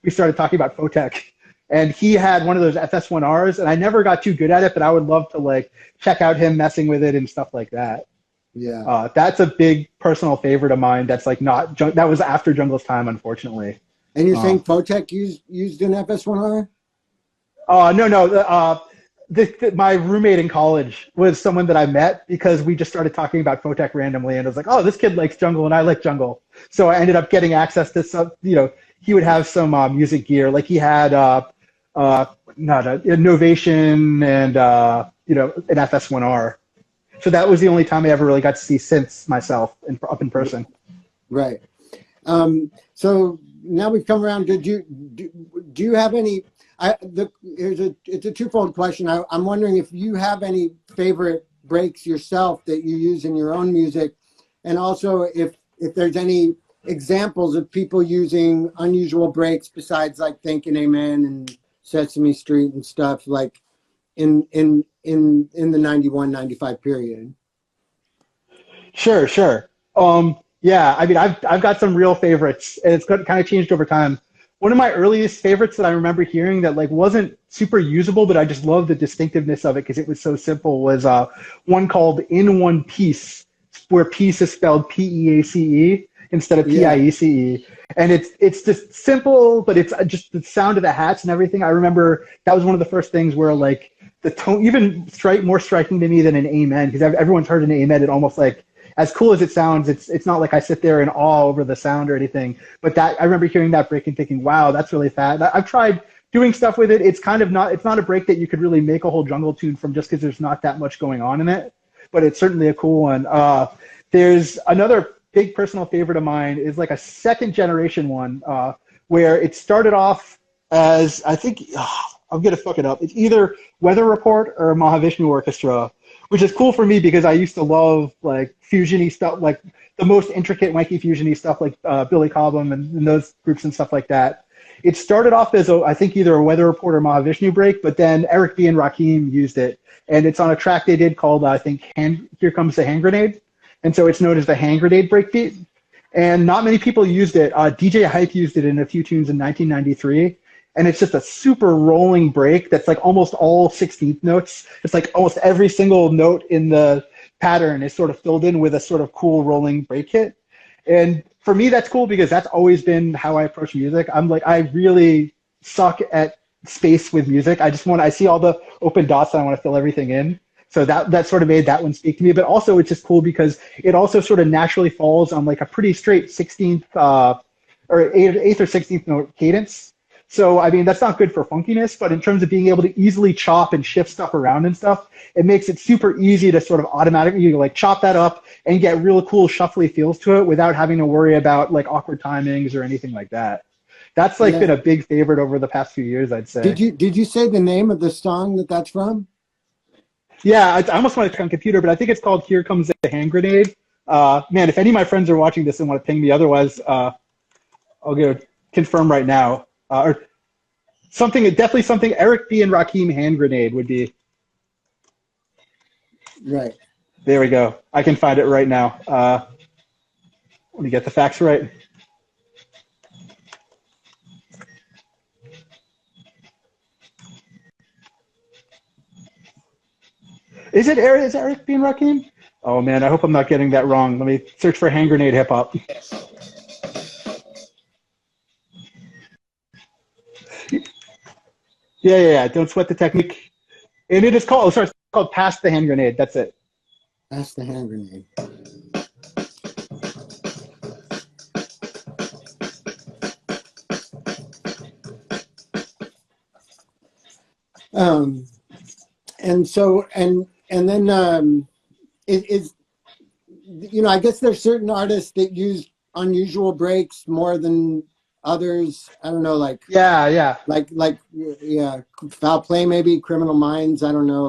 we started talking about Photech, and he had one of those FS1Rs, and I never got too good at it, but I would love to like check out him messing with it and stuff like that. Yeah. That's a big personal favorite of mine. That's like that was after Jungle's time, unfortunately. And you're saying Photech used an FS1R? No. My roommate in college was someone that I met because we just started talking about Photech randomly, and I was like, oh, this kid likes jungle and I like jungle. So I ended up getting access to some, he would have some music gear. Like he had Novation and, an FS1R. So that was the only time I ever really got to see synths myself up in person. Right. So now we've come around. Do you have any? It's a twofold question. I'm wondering if you have any favorite breaks yourself that you use in your own music, and also if there's any examples of people using unusual breaks besides like Thinking Amen and Sesame Street and stuff, like in the 91, 95 period. Sure, sure. Yeah, I mean, I've got some real favorites, and it's kind of changed over time. One of my earliest favorites that I remember hearing that like wasn't super usable, but I just loved the distinctiveness of it because it was so simple, was one called In One Piece, where piece is spelled P-E-A-C-E instead of P-I-E-C-E. And it's just simple, but it's just the sound of the hats and everything. I remember that was one of the first things where like the tone, even more striking to me than an amen, because everyone's heard an amen. It almost like, as cool as it sounds, it's not like I sit there in awe over the sound or anything. But that I remember hearing that break and thinking, wow, that's really fat. I've tried doing stuff with it. It's not a break that you could really make a whole jungle tune from just because there's not that much going on in it. But it's certainly a cool one. There's another big personal favorite of mine is like a second generation one where it started off as, I think, I'm going to fuck it up. It's either Weather Report or Mahavishnu Orchestra, which is cool for me because I used to love like fusion-y stuff, like the most intricate wanky fusion-y stuff like Billy Cobham and those groups and stuff like that. It started off as, I think, either a Weather Report or Mahavishnu break, but then Eric B. and Rakim used it. And it's on a track they did called, I think, Here Comes the Hand Grenade. And so it's known as the Hand Grenade breakbeat. And not many people used it. DJ Hype used it in a few tunes in 1993. And it's just a super rolling break that's like almost all 16th notes. It's like almost every single note in the pattern is sort of filled in with a sort of cool rolling break hit. And for me, that's cool because that's always been how I approach music. I'm like, I really suck at space with music. I see all the open dots and I want to fill everything in. So that sort of made that one speak to me. But also it's just cool because it also sort of naturally falls on like a pretty straight 16th or 8th or 16th note cadence. So, I mean, that's not good for funkiness, but in terms of being able to easily chop and shift stuff around and stuff, it makes it super easy to sort of automatically like chop that up and get real cool shuffly feels to it without having to worry about like awkward timings or anything like that. That's like been a big favorite over the past few years, I'd say. Did you say the name of the song that's from? Yeah, I almost want to check on computer, but I think it's called Here Comes the Hand Grenade. Man, if any of my friends are watching this and want to ping me, otherwise, I'll go confirm right now. Or something, definitely something Eric B. and Rakim Hand Grenade would be. Right. There we go. I can find it right now. Let me get the facts right. Is Eric B. and Rakim? Oh man, I hope I'm not getting that wrong. Let me search for Hand Grenade Hip Hop. Yeah. Don't sweat the technique. And it is called, it's called Pass the Hand Grenade. That's it. Pass the Hand Grenade. And then it is, you know, I guess there's certain artists that use unusual breaks more than others. I don't know, like like Foul Play, maybe Criminal Minds. I don't know,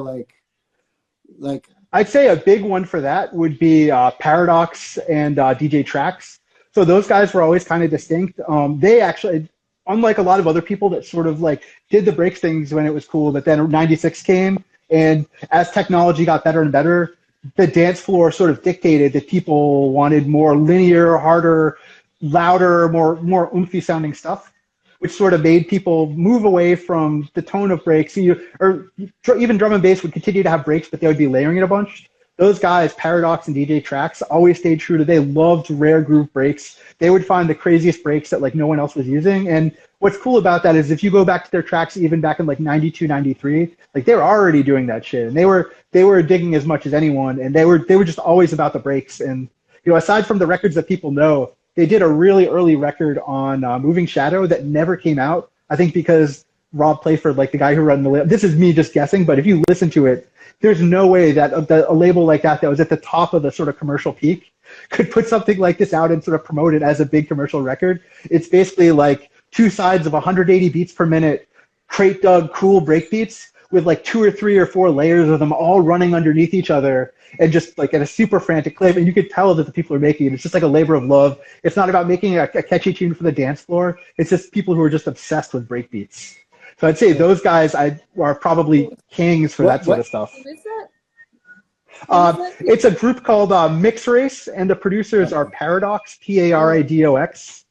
like I'd say a big one for that would be Paradox and DJ Trax. So those guys were always kind of distinct. They actually, unlike a lot of other people that sort of like did the breaks things when it was cool, but then 96 came, and as technology got better and better, the dance floor sort of dictated that people wanted more linear, harder, louder, more oomphy sounding stuff, which sort of made people move away from the tone of breaks. Or even drum and bass would continue to have breaks, but they would be layering it a bunch. Those guys, Paradox and DJ Trax, always stayed true to, they loved rare groove breaks. They would find the craziest breaks that like no one else was using. And what's cool about that is if you go back to their tracks, even back in like 92, 93, like they were already doing that shit. And they were digging as much as anyone. And they were just always about the breaks. And, you know, aside from the records that people know, they did a really early record on Moving Shadow that never came out. I think because Rob Playford, like the guy who ran the label, this is me just guessing, but if you listen to it, there's no way that a label like that was at the top of the sort of commercial peak could put something like this out and sort of promote it as a big commercial record. It's basically like two sides of 180 beats per minute, crate dug cool breakbeats with like 2 or 3 or 4 layers of them all running underneath each other and just like at a super frantic clip. And you could tell that the people are making it. It's just like a labor of love. It's not about making a catchy tune for the dance floor. It's just people who are just obsessed with breakbeats. So I'd say those guys are probably kings for that sort of stuff. Who is that? It's a group called Mix Race, and the producers are Paradox, Paradox,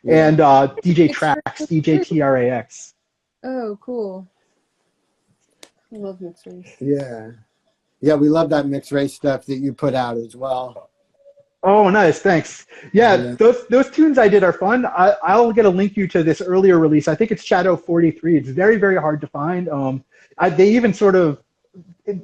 and DJ Trax, DJTRAX. Oh, cool. I love Mix Race. Yeah. Yeah, we love that mixed race stuff that you put out as well. Oh, nice. Thanks. Yeah, those tunes I did are fun. I'll get a link you to this earlier release. I think it's Shadow 43. It's very, very hard to find. They even sort of,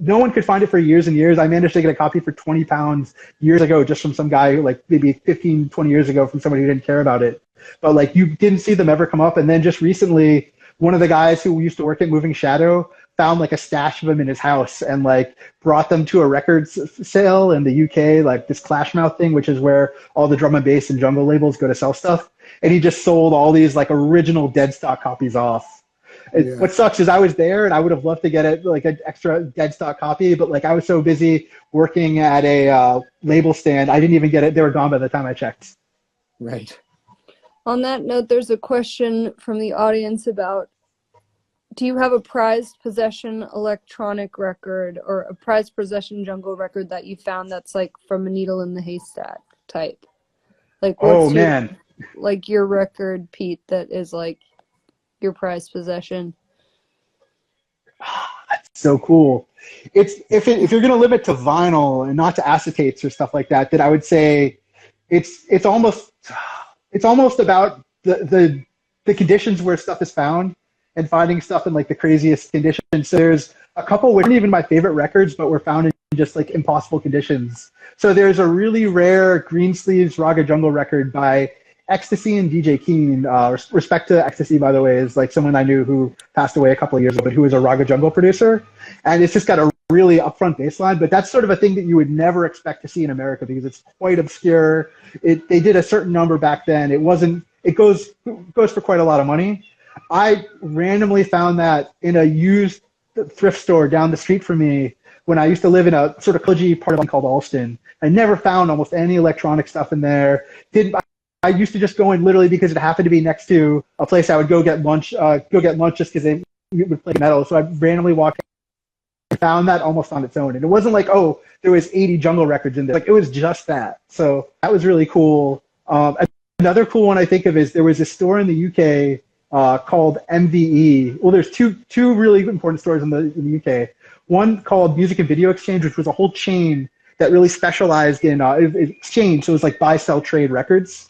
no one could find it for years and years. I managed to get a copy for £20 years ago just from some guy who, like, maybe 15, 20 years ago from somebody who didn't care about it. But, like, you didn't see them ever come up. And then just recently, one of the guys who used to work at Moving Shadow found like a stash of them in his house and like brought them to a records sale in the UK, like this Clashmouth thing, which is where all the drum and bass and jungle labels go to sell stuff. And he just sold all these like original dead stock copies off. What sucks is I was there and I would have loved to get it like an extra dead stock copy, but like I was so busy working at a label stand, I didn't even get it. They were gone by the time I checked. Right. On that note, there's a question from the audience about, do you have a prized possession electronic record or a prized possession jungle record that you found that's like from a needle in the haystack type? Like, what's like your record, Pete, that is like your prized possession? That's so cool. It's if you're going to limit to vinyl and not to acetates or stuff like that, then I would say it's almost about the conditions where stuff is found and finding stuff in like the craziest conditions. So there's a couple which aren't even my favorite records, but were found in just like impossible conditions. So there's a really rare Greensleeves Raga Jungle record by Ecstasy and DJ Keen. Respect to Ecstasy, by the way, is like someone I knew who passed away a couple of years ago, but who was a Raga Jungle producer. And it's just got a really upfront bass line, but that's sort of a thing that you would never expect to see in America because it's quite obscure. They did a certain number back then. It goes for quite a lot of money. I randomly found that in a used thrift store down the street from me when I used to live in a sort of kludgy part of called Alston. I never found almost any electronic stuff in there. I used to just go in literally because it happened to be next to a place I would go get lunch just because they would play metal. So I randomly walked in and found that almost on its own. And it wasn't like, oh, there was 80 jungle records in there. Like, it was just that. So that was really cool. Another cool one I think of is there was a store in the UK called MVE. Well, there's two really important stores in the UK. One called Music and Video Exchange, which was a whole chain that really specialized in exchange. So it was like buy, sell, trade records.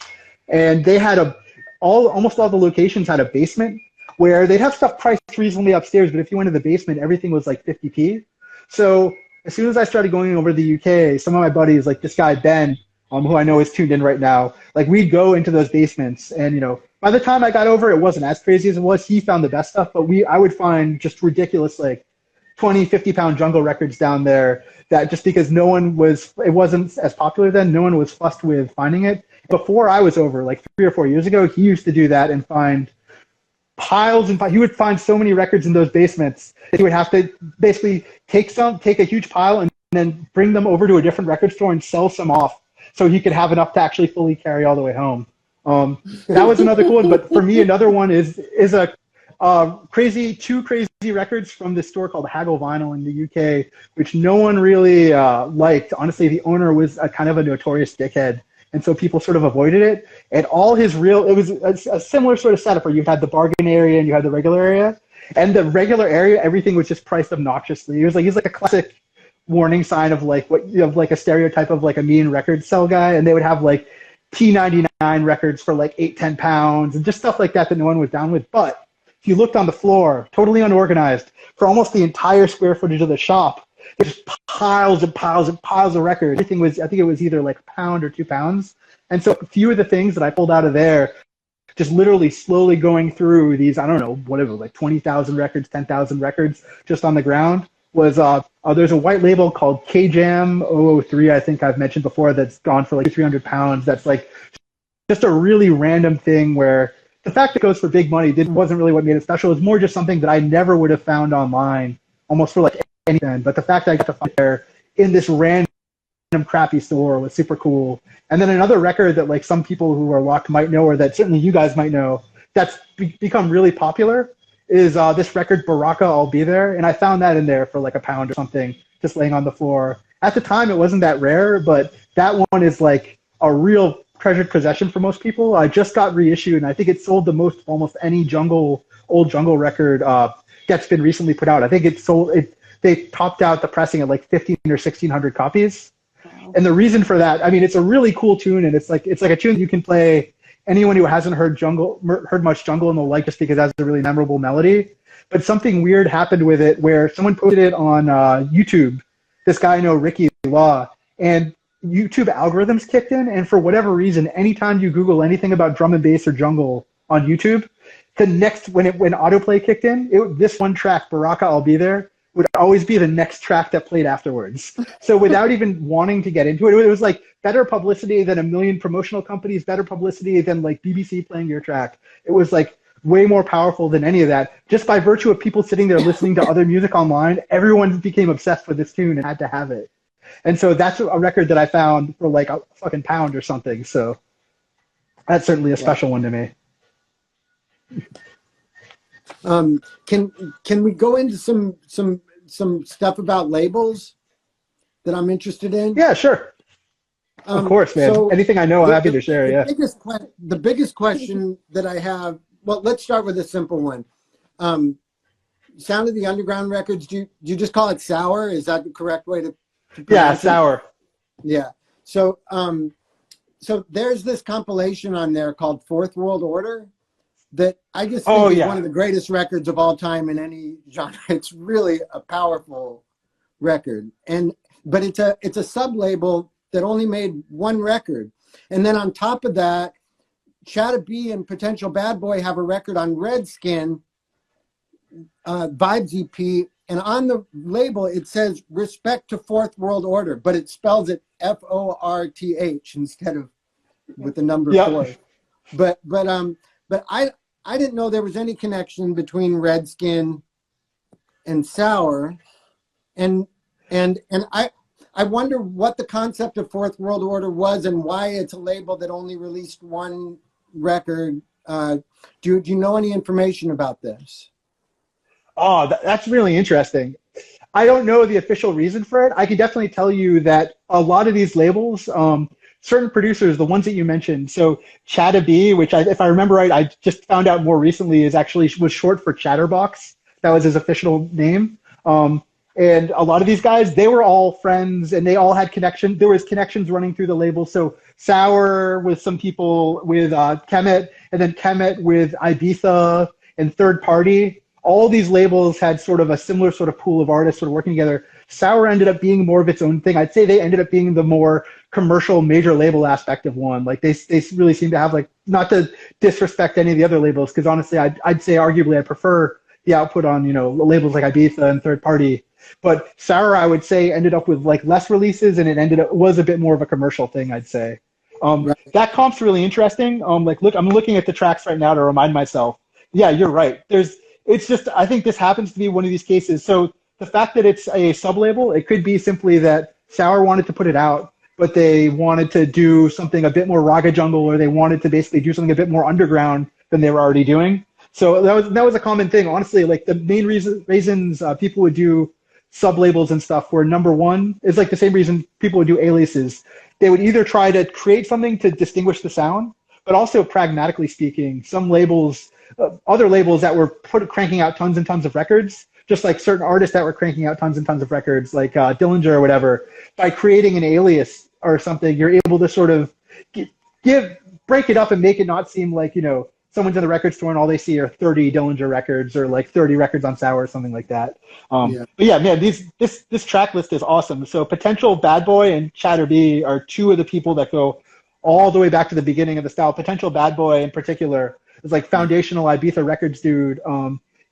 And they had almost all the locations had a basement where they'd have stuff priced reasonably upstairs, but if you went to the basement, everything was like 50p. So as soon as I started going over to the UK, some of my buddies, like this guy Ben, who I know is tuned in right now, like we'd go into those basements and, you know, by the time I got over, it wasn't as crazy as it was. He found the best stuff, but I would find just ridiculous, like 20, 50-pound jungle records down there that just because it wasn't as popular then, no one was fussed with finding it. Before I was over, like 3 or 4 years ago, he used to do that and find piles and piles. He would find so many records in those basements that he would have to basically take a huge pile and then bring them over to a different record store and sell some off so he could have enough to actually fully carry all the way home. That was another cool one, but for me, another one is a two crazy records from this store called Haggle Vinyl in the UK, which no one really liked. Honestly, the owner was kind of a notorious dickhead, and so people sort of avoided it. And it was a similar sort of setup where you had the bargain area and you had the regular area. And the regular area, everything was just priced obnoxiously. He's like a classic warning sign of like like a stereotype of like a mean record sell guy, and they would have like P99 records for like 8-10 pounds and just stuff like that no one was down with. But if you looked on the floor, totally unorganized, for almost the entire square footage of the shop, there's piles and piles and piles of records. Everything was, I think it was either like a pound or 2 pounds. And so a few of the things that I pulled out of there, just literally slowly going through these, I don't know, whatever, like 20,000 records, 10,000 records just on the ground, was there's a white label called KJAM 003, I think I've mentioned before, that's gone for like 300 pounds. That's like just a really random thing where the fact that it goes for big money wasn't really what made it special. It was more just something that I never would have found online, almost for like anything. But the fact that I got to find it there in this random crappy store was super cool. And then another record that like some people who are locked might know, or that certainly you guys might know, that's become really popular, is this record Baraka, I'll Be There, and I found that in there for like £1 or something, just laying on the floor. At the time, it wasn't that rare, but that one is like a real treasured possession for most people. I just got reissued, and I think it sold the most of almost any old jungle record that's been recently put out. I think they topped out the pressing at like 15 or 1600 copies. Wow. And the reason for that, I mean, it's a really cool tune, and it's like a tune that you can play. Anyone who hasn't heard much jungle and will like, just because it has a really memorable melody. But something weird happened with it where someone posted it on YouTube. This guy I know, Ricky Law, and YouTube algorithms kicked in, and for whatever reason, anytime you Google anything about drum and bass or jungle on YouTube, the next when autoplay kicked in, this one track, Baraka, I'll Be There, would always be the next track that played afterwards. So without even wanting to get into it, it was like better publicity than a million promotional companies, better publicity than like BBC playing your track. It was like way more powerful than any of that. Just by virtue of people sitting there listening to other music online, everyone became obsessed with this tune and had to have it. And so that's a record that I found for like a fucking £1 or something. So that's certainly a special one to me. Can we go into some stuff about labels that I'm interested in? Yeah, sure. Of course, man. So anything I know, I'm happy to share. Yeah. The biggest question that I have. Well, let's start with a simple one. Sound of the Underground records. Do you just call it Sour? Is that the correct way to yeah, Sour. Yeah. So so there's this compilation on there called Fourth World Order that I just think is one of the greatest records of all time in any genre. It's really a powerful record, but it's a sub label that only made one record, and then on top of that, Chatta B and Potential Bad Boy have a record on Redskin Vibes EP, and on the label it says Respect to Fourth World Order, but it spells it FORTH instead of with the number 4. But I didn't know there was any connection between Redskin and Sour, and I wonder what the concept of Fourth World Order was and why it's a label that only released one record. Do you know any information about this? Oh, that's really interesting. I don't know the official reason for it. I can definitely tell you that a lot of these labels, certain producers, the ones that you mentioned, so Chatta B, which if I remember right, I just found out more recently was short for Chatterbox. That was his official name. And a lot of these guys, they were all friends and they all had connections. There was connections running through the label. So Sour with some people with Kemet, and then Kemet with Ibiza and Third Party. All these labels had sort of a similar sort of pool of artists sort of working together. Sour ended up being more of its own thing. I'd say they ended up being the more commercial major label aspect of one. Like they really seem to have, like, not to disrespect any of the other labels, because honestly I'd say arguably I prefer the output on, you know, labels like Ibiza and Third Party. But Sour, I would say, ended up with like less releases, and it was a bit more of a commercial thing, I'd say. Right. That comp's really interesting. Like, look, I'm looking at the tracks right now to remind myself. Yeah, you're right. It's just, I think this happens to be one of these cases. So the fact that it's a sub-label, it could be simply that Sour wanted to put it out, but they wanted to do something a bit more raga jungle, or they wanted to basically do something a bit more underground than they were already doing. So that was a common thing. Honestly, like the main reasons people would do sub-labels and stuff were, number one, is like the same reason people would do aliases. They would either try to create something to distinguish the sound, but also pragmatically speaking, some labels, other labels that were cranking out tons and tons of records, just like certain artists that were cranking out tons and tons of records, like Dillinger or whatever, by creating an alias or something, you're able to sort of break it up and make it not seem like, you know, someone's in the record store and all they see are 30 Dillinger records or like 30 records on Sour or something like that. But yeah, man, this track list is awesome. So Potential Bad Boy and Chatter B are two of the people that go all the way back to the beginning of the style. Potential Bad Boy in particular is like foundational Ibiza Records dude.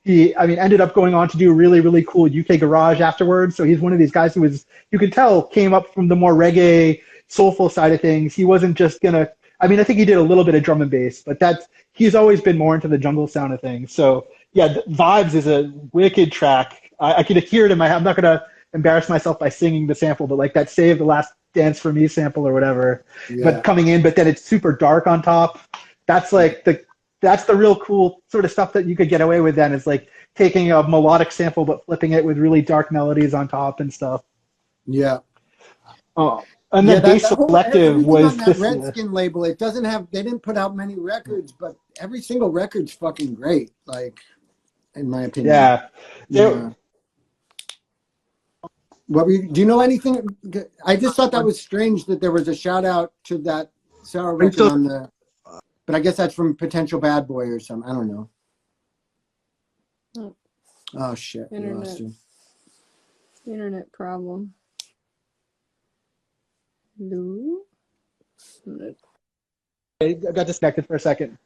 He ended up going on to do really, really cool UK garage afterwards. So he's one of these guys who was, you could tell, came up from the more reggae, soulful side of things. He wasn't just gonna, I think he did a little bit of drum and bass, but he's always been more into the jungle sound of things. So yeah, Vibes is a wicked track. I could hear it in my head. I'm not gonna embarrass myself by singing the sample, but like that Save the Last Dance for Me sample or whatever, but coming in, but then it's super dark on top. That's like that's the real cool sort of stuff that you could get away with then, is like taking a melodic sample but flipping it with really dark melodies on top and stuff. Yeah. And Yeah, then Bass that whole Selective everything was on that this. Redskin label. It doesn't have. They didn't put out many records, but every single record's fucking great. Like, in my opinion. Yeah. Yeah. Do you know anything? I just thought that was strange that there was a shout out to that Sarah record on the. But I guess that's from Potential Bad Boy or something. I don't know. Oh shit! Internet problem. Hello? I got disconnected for a second.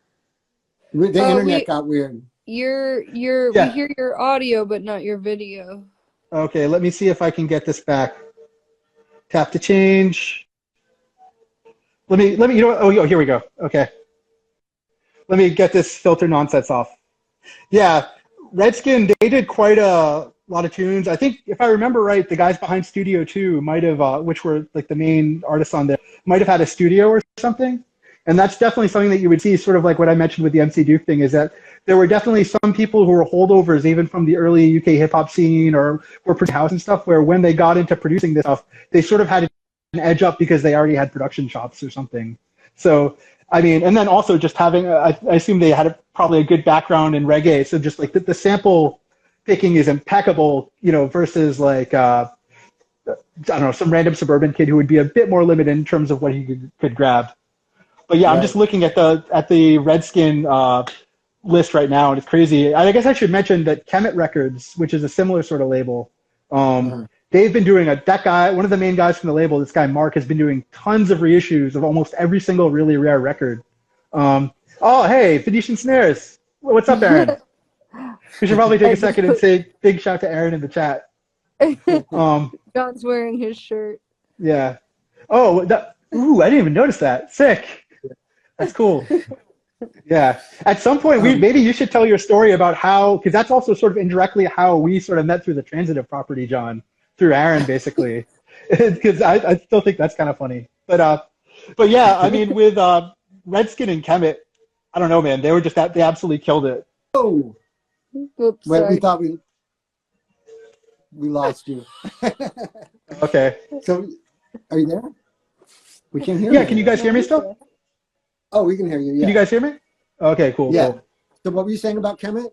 The internet got weird. We hear your audio but not your video. Okay, let me see if I can get this back. Tap to change. Let me, you know what? Oh, here we go. Okay. Let me get this filter nonsense off. Yeah, Redskin, they did quite a lot of tunes. I think, if I remember right, the guys behind Studio 2 might have, which were like the main artists on there, might have had a studio or something. And that's definitely something that you would see, sort of like what I mentioned with the MC Duke thing, is that there were definitely some people who were holdovers, even from the early UK hip-hop scene or were producing house and stuff, where when they got into producing this stuff, they sort of had an edge up because they already had production chops or something. So, I mean, and then also just having, I assume they had probably a good background in reggae, so just like the sample picking is impeccable, you know, versus like, I don't know, some random suburban kid who would be a bit more limited in terms of what he could grab. But yeah, right. I'm just looking at the Redskin list right now, and it's crazy. I guess I should mention that Kemet Records, which is a similar sort of label, they've been doing that guy, one of the main guys from the label, this guy Mark, has been doing tons of reissues of almost every single really rare record. Oh, hey, Phoenician Snares. What's up, Aaron? We should probably take a second and say big shout to Aaron in the chat. John's wearing his shirt. Yeah. Oh, ooh, I didn't even notice that. Sick. That's cool. Yeah. At some point, maybe you should tell your story about how, because that's also sort of indirectly how we sort of met through the transitive property, John, through Aaron, basically. Because I still think that's kind of funny. But yeah, I mean, with Redskin and Kemet, I don't know, man. They were just they absolutely killed it. Oh. Oops, wait, we thought we lost you. Okay. So, are you there? We can hear you. Yeah, can you guys hear me still? Oh, we can hear you, yeah. Can you guys hear me? Okay, cool. Yeah. Cool. So what were you saying about Kemet?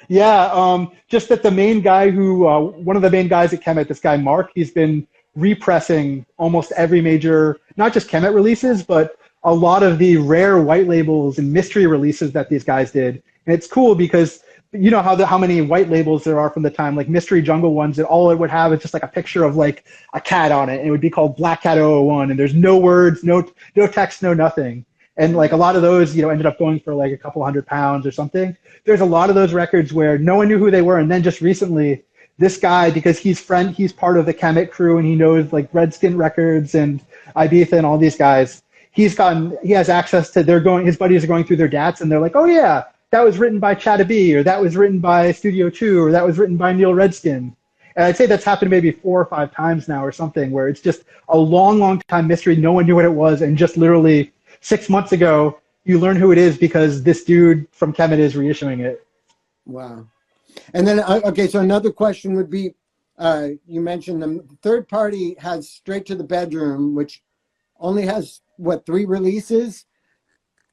Yeah, just that the main guy who, one of the main guys at Kemet, this guy Mark, he's been repressing almost every major, not just Kemet releases, but a lot of the rare white labels and mystery releases that these guys did. And it's cool because you know how many white labels there are from the time, like Mystery Jungle ones, that all it would have is just like a picture of like a cat on it, and it would be called Black Cat 001, and there's no words, no text, no nothing. And like a lot of those, you know, ended up going for like a couple £100 or something. There's a lot of those records where no one knew who they were, and then just recently, this guy, because he's part of the Kemet crew, and he knows like Redskin Records and Ibiza and all these guys. He has access to his buddies are going through their DATs, and they're like, oh yeah, that was written by Chata B, or that was written by Studio 2, or that was written by Neil Redskin. And I'd say that's happened maybe 4 or 5 times now or something, where it's just a long, long time mystery. No one knew what it was, and just literally 6 months ago, you learn who it is because this dude from Kemet is reissuing it. Wow. And then, okay, so another question would be, you mentioned the third party has Straight to the Bedroom, which only has, 3 releases?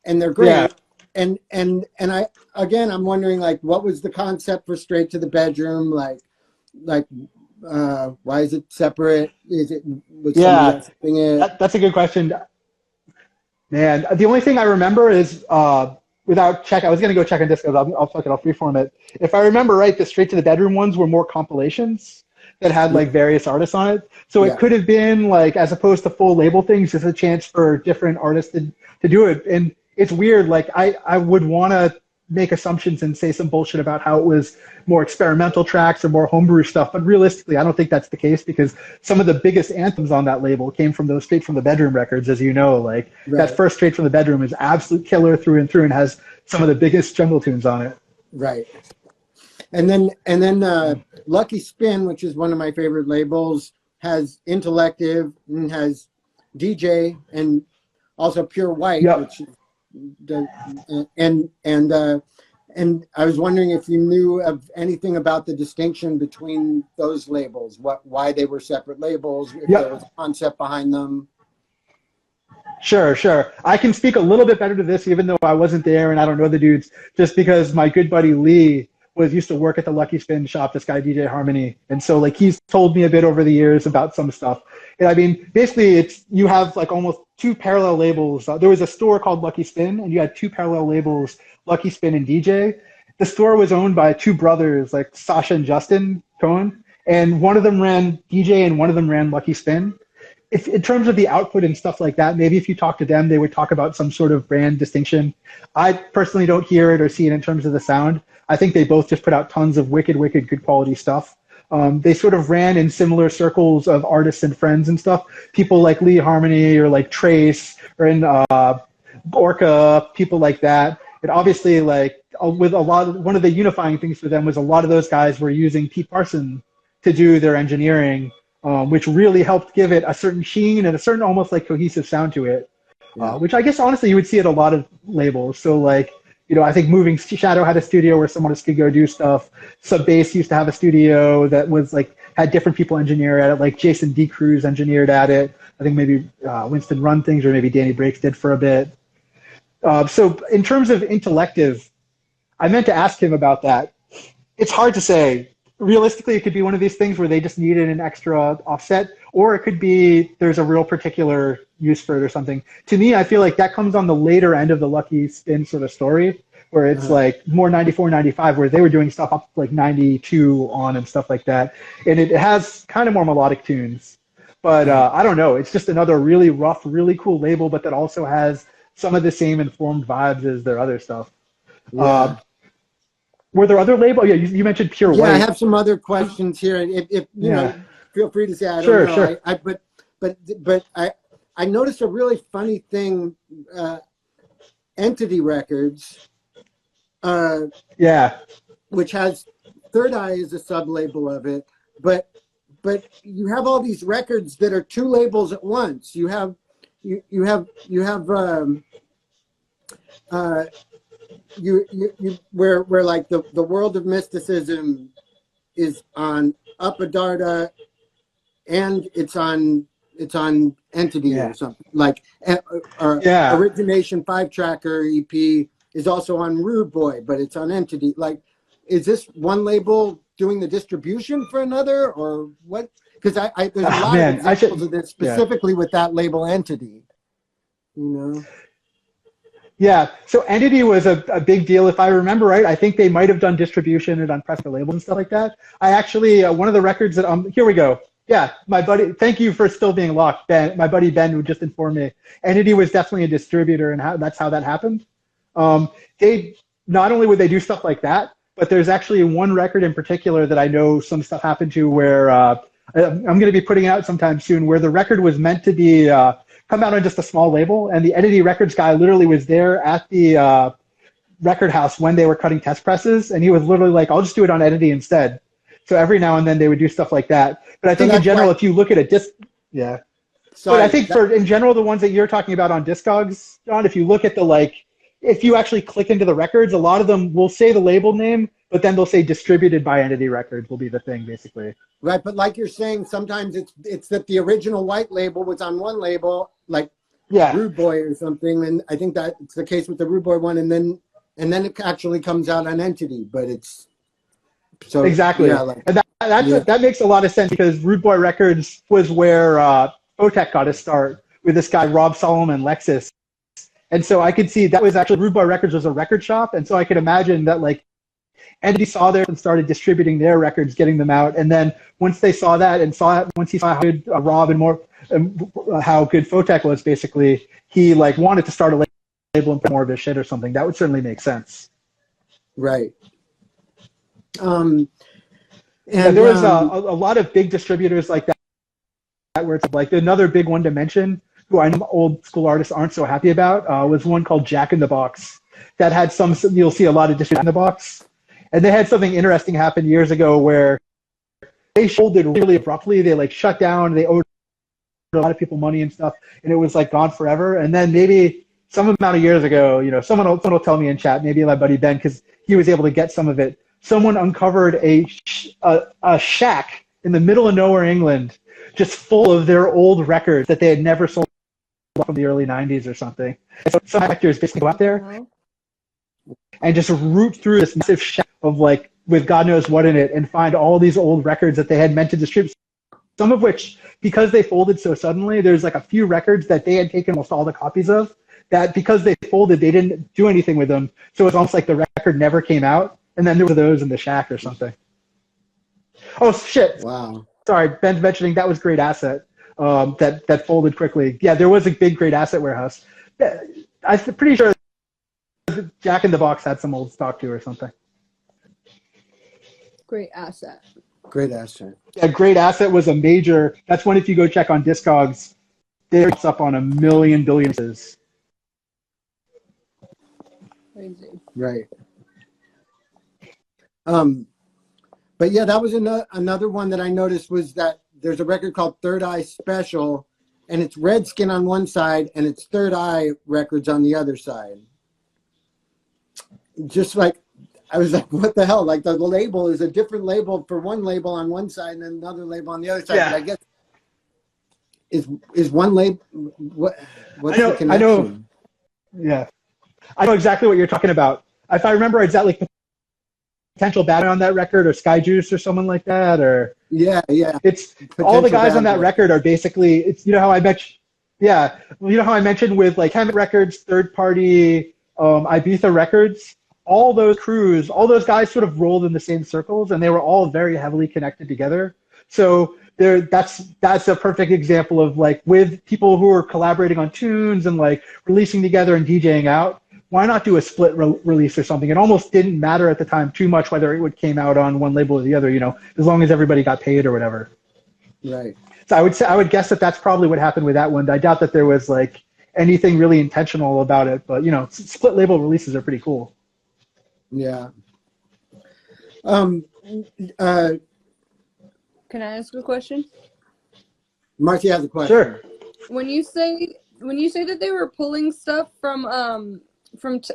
And they're great. Yeah. And I'm wondering, like, what was the concept for Straight to the Bedroom? Like, why is it separate? Was somebody else doing it? That's a good question. Man, the only thing I remember is I was going to go check on Discord. I'll freeform it. If I remember right, the Straight to the Bedroom ones were more compilations that had like various artists on it. So it could have been like, as opposed to full label things, just a chance for different artists to do it. And it's weird. Like I would want to make assumptions and say some bullshit about how it was more experimental tracks or more homebrew stuff. But realistically, I don't think that's the case, because some of the biggest anthems on that label came from those Straight from the Bedroom records, as you know. Like that first Straight from the Bedroom is absolute killer through and through, and has some of the biggest jungle tunes on it. Right. And then Lucky Spin, which is one of my favorite labels, has Intellective and has DJ and also Pure White, which is and I was wondering if you knew of anything about the distinction between those labels, why they were separate labels, if there was a concept behind them. Sure, sure. I can speak a little bit better to this, even though I wasn't there and I don't know the dudes, just because my good buddy Lee used to work at the Lucky Spin shop, this guy DJ Harmony, and so like he's told me a bit over the years about some stuff. And I mean, basically, you have like almost two parallel labels. There was a store called Lucky Spin, and you had two parallel labels, Lucky Spin and DJ. The store was owned by two brothers, like Sasha and Justin Cohen, and one of them ran DJ and one of them ran Lucky Spin. If, in terms of the output and stuff like that, maybe if you talk to them, they would talk about some sort of brand distinction. I personally don't hear it or see it in terms of the sound. I think they both just put out tons of wicked good quality stuff. They sort of ran in similar circles of artists and friends and stuff. People like Lee Harmony or like Trace or in Orca, people like that. And obviously, like with one of the unifying things for them was a lot of those guys were using Pete Parson to do their engineering, which really helped give it a certain sheen and a certain almost like cohesive sound to it, which I guess honestly you would see at a lot of labels. So like, you know, I think Moving Shadow had a studio where someone could go do stuff. Subbase used to have a studio that was like, had different people engineer at it, like Jason D. Cruz engineered at it. I think maybe Winston Run Things or maybe Danny Breaks did for a bit. So in terms of intellective, I meant to ask him about that. It's hard to say. Realistically, it could be one of these things where they just needed an extra offset, or it could be there's a real particular use for it or something. To me, I feel like that comes on the later end of the Lucky Spin sort of story, where it's like more 94, 95, where they were doing stuff up like 92 on and stuff like that. And it has kind of more melodic tunes. But I don't know. It's just another really rough, really cool label, but that also has some of the same informed vibes as their other stuff. Yeah. Were there other labels? Yeah, you mentioned Pure White. Yeah, I have some other questions here. If you know, feel free to say I don't know. Sure. But I noticed a really funny thing. Entity Records, which has Third Eye as a sub-label of it, but you have all these records that are two labels at once. You have where like the World of Mysticism is on Upadarta and it's on Entity or something like Origination 5-tracker EP is also on Rude Boy, but it's on Entity. Like, is this one label doing the distribution for another, or what? Because there's a lot of examples of this specifically with that label Entity, you know. Yeah, so Entity was a big deal. If I remember right, I think they might have done distribution and done press for labels and stuff like that. I actually, one of the records that, here we go. Yeah, my buddy, thank you for still being locked, Ben. My buddy Ben, who just informed me. Entity was definitely a distributor, and that's how that happened. They, not only would they do stuff like that, but there's actually one record in particular that I know some stuff happened to where, I'm going to be putting out sometime soon, where the record was meant to be, come out on just a small label, and the Entity Records guy literally was there at the record house when they were cutting test presses, and he was literally like, I'll just do it on Entity instead. So every now and then they would do stuff like that. But I think in general, if you look at a disc, But I think in general, the ones that you're talking about on Discogs, John, if you look at if you actually click into the records, a lot of them will say the label name, but then they'll say distributed by Entity Records will be the thing, basically. Right, but like you're saying, sometimes it's that the original white label was on one label, like Rude Boy or something, and I think that it's the case with the Rude Boy one, and then it actually comes out on Entity, but it's so exactly. Yeah, like, and that makes a lot of sense because Rude Boy Records was where Photech got his start with this guy Rob Solomon Lexus, and so I could see that was actually Rude Boy Records was a record shop, and so I could imagine that like Entity saw there and started distributing their records, getting them out, and then once they saw that and once he saw how good Rob and how good Photech was, basically he like wanted to start a label and put more of his shit or something. That would certainly make sense. Right. And there was a lot of big distributors like that where it's like another big one to mention, who I know old school artists aren't so happy about, was one called Jack in the Box that had you'll see a lot of distribution in the box. And they had something interesting happen years ago where they folded really abruptly. They like shut down. They owed a lot of people money and stuff, and it was like gone forever. And then maybe some amount of years ago, someone will tell me in chat, maybe my buddy Ben, because he was able to get some of it. Someone uncovered a shack in the middle of nowhere, England, just full of their old records that they had never sold from the early 90s or something. And so some actors basically go out there and just root through this massive shack of like, with God knows what in it, and find all these old records that they had meant to distribute. Some of which, because they folded so suddenly, there's like a few records that they had taken almost all the copies of, that because they folded, they didn't do anything with them. So it's almost like the record never came out. And then there were those in the shack or something. Oh, shit. Wow. Sorry, Ben's mentioning that was Great Asset that folded quickly. Yeah, there was a big Great Asset warehouse. I'm pretty sure Jack in the Box had some old stock too or something. Great Asset. Great Asset. Yeah, Great Asset was a major. That's one if you go check on Discogs, they're up on 1 million billion. Crazy. Right. But yeah, that was another one that I noticed was that there's a record called Third Eye Special, and it's Redskin on one side and it's Third Eye Records on the other side. Just like, I was like, what the hell? Like the label is a different label for one label on one side and another label on the other side. Yeah. But I guess is one label, what's the connection? I know. Yeah. I know exactly what you're talking about. If I remember exactly, Potential Bad Boy on that record, or Sky Juice or someone like that, or yeah. It's Potential all the guys Bad on that Boy. record are basically, it's how I mentioned. Yeah, how I mentioned with like Hammett Records, third party, Ibiza Records. All those crews, all those guys sort of rolled in the same circles, and they were all very heavily connected together. So that's a perfect example of like, with people who are collaborating on tunes and like releasing together and DJing out, why not do a split release or something? It almost didn't matter at the time too much whether it came out on one label or the other, as long as everybody got paid or whatever. Right. So I would guess that that's probably what happened with that one. I doubt that there was like anything really intentional about it, but split label releases are pretty cool. Yeah. Can I ask a question? Marcy has a question. Sure. When you say that they were pulling stuff from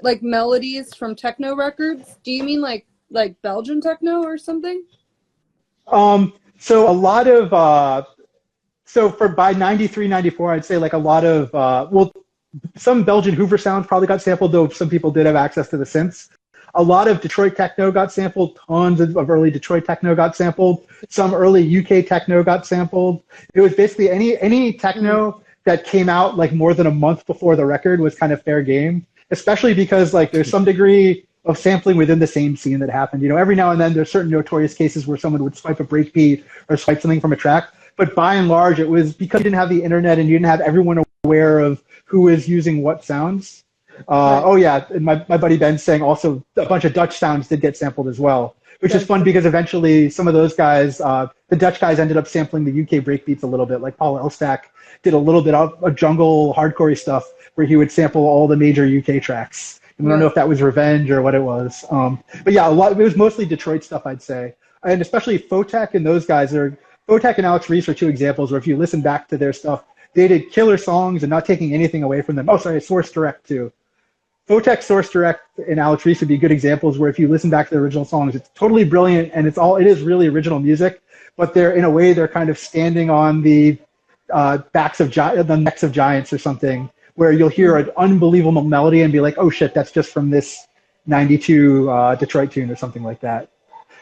like melodies from techno records, do you mean like Belgian techno or something? So a lot of by 93, 94, I'd say like a lot of some Belgian Hoover sounds probably got sampled, though some people did have access to the synths. A lot of Detroit techno got sampled. Tons of early Detroit techno got sampled. Some early UK techno got sampled. It was basically any techno that came out like more than a month before the record was kind of fair game, especially because like there's some degree of sampling within the same scene that happened. Every now and then there's certain notorious cases where someone would swipe a breakbeat or swipe something from a track. But by and large, it was because you didn't have the internet and you didn't have everyone aware of who is using what sounds. Right. Oh yeah, and my buddy Ben's saying also a bunch of Dutch sounds did get sampled as well, which is fun because eventually some of those guys, the Dutch guys ended up sampling the UK breakbeats a little bit. Like Paul Elstak did a little bit of jungle hardcore stuff where he would sample all the major UK tracks. And I don't know if that was Revenge or what it was. But yeah, it was mostly Detroit stuff, I'd say. And especially Photek and those guys Photek and Alex Reese are two examples where if you listen back to their stuff, they did killer songs and not taking anything away from them. Oh, sorry, Source Direct too. Photek, Source Direct, and Alex Reese would be good examples where if you listen back to the original songs, it's totally brilliant and it is really original music, but they're kind of standing on the necks of giants or something, where you'll hear an unbelievable melody and be like, oh shit, that's just from this 92 Detroit tune or something like that.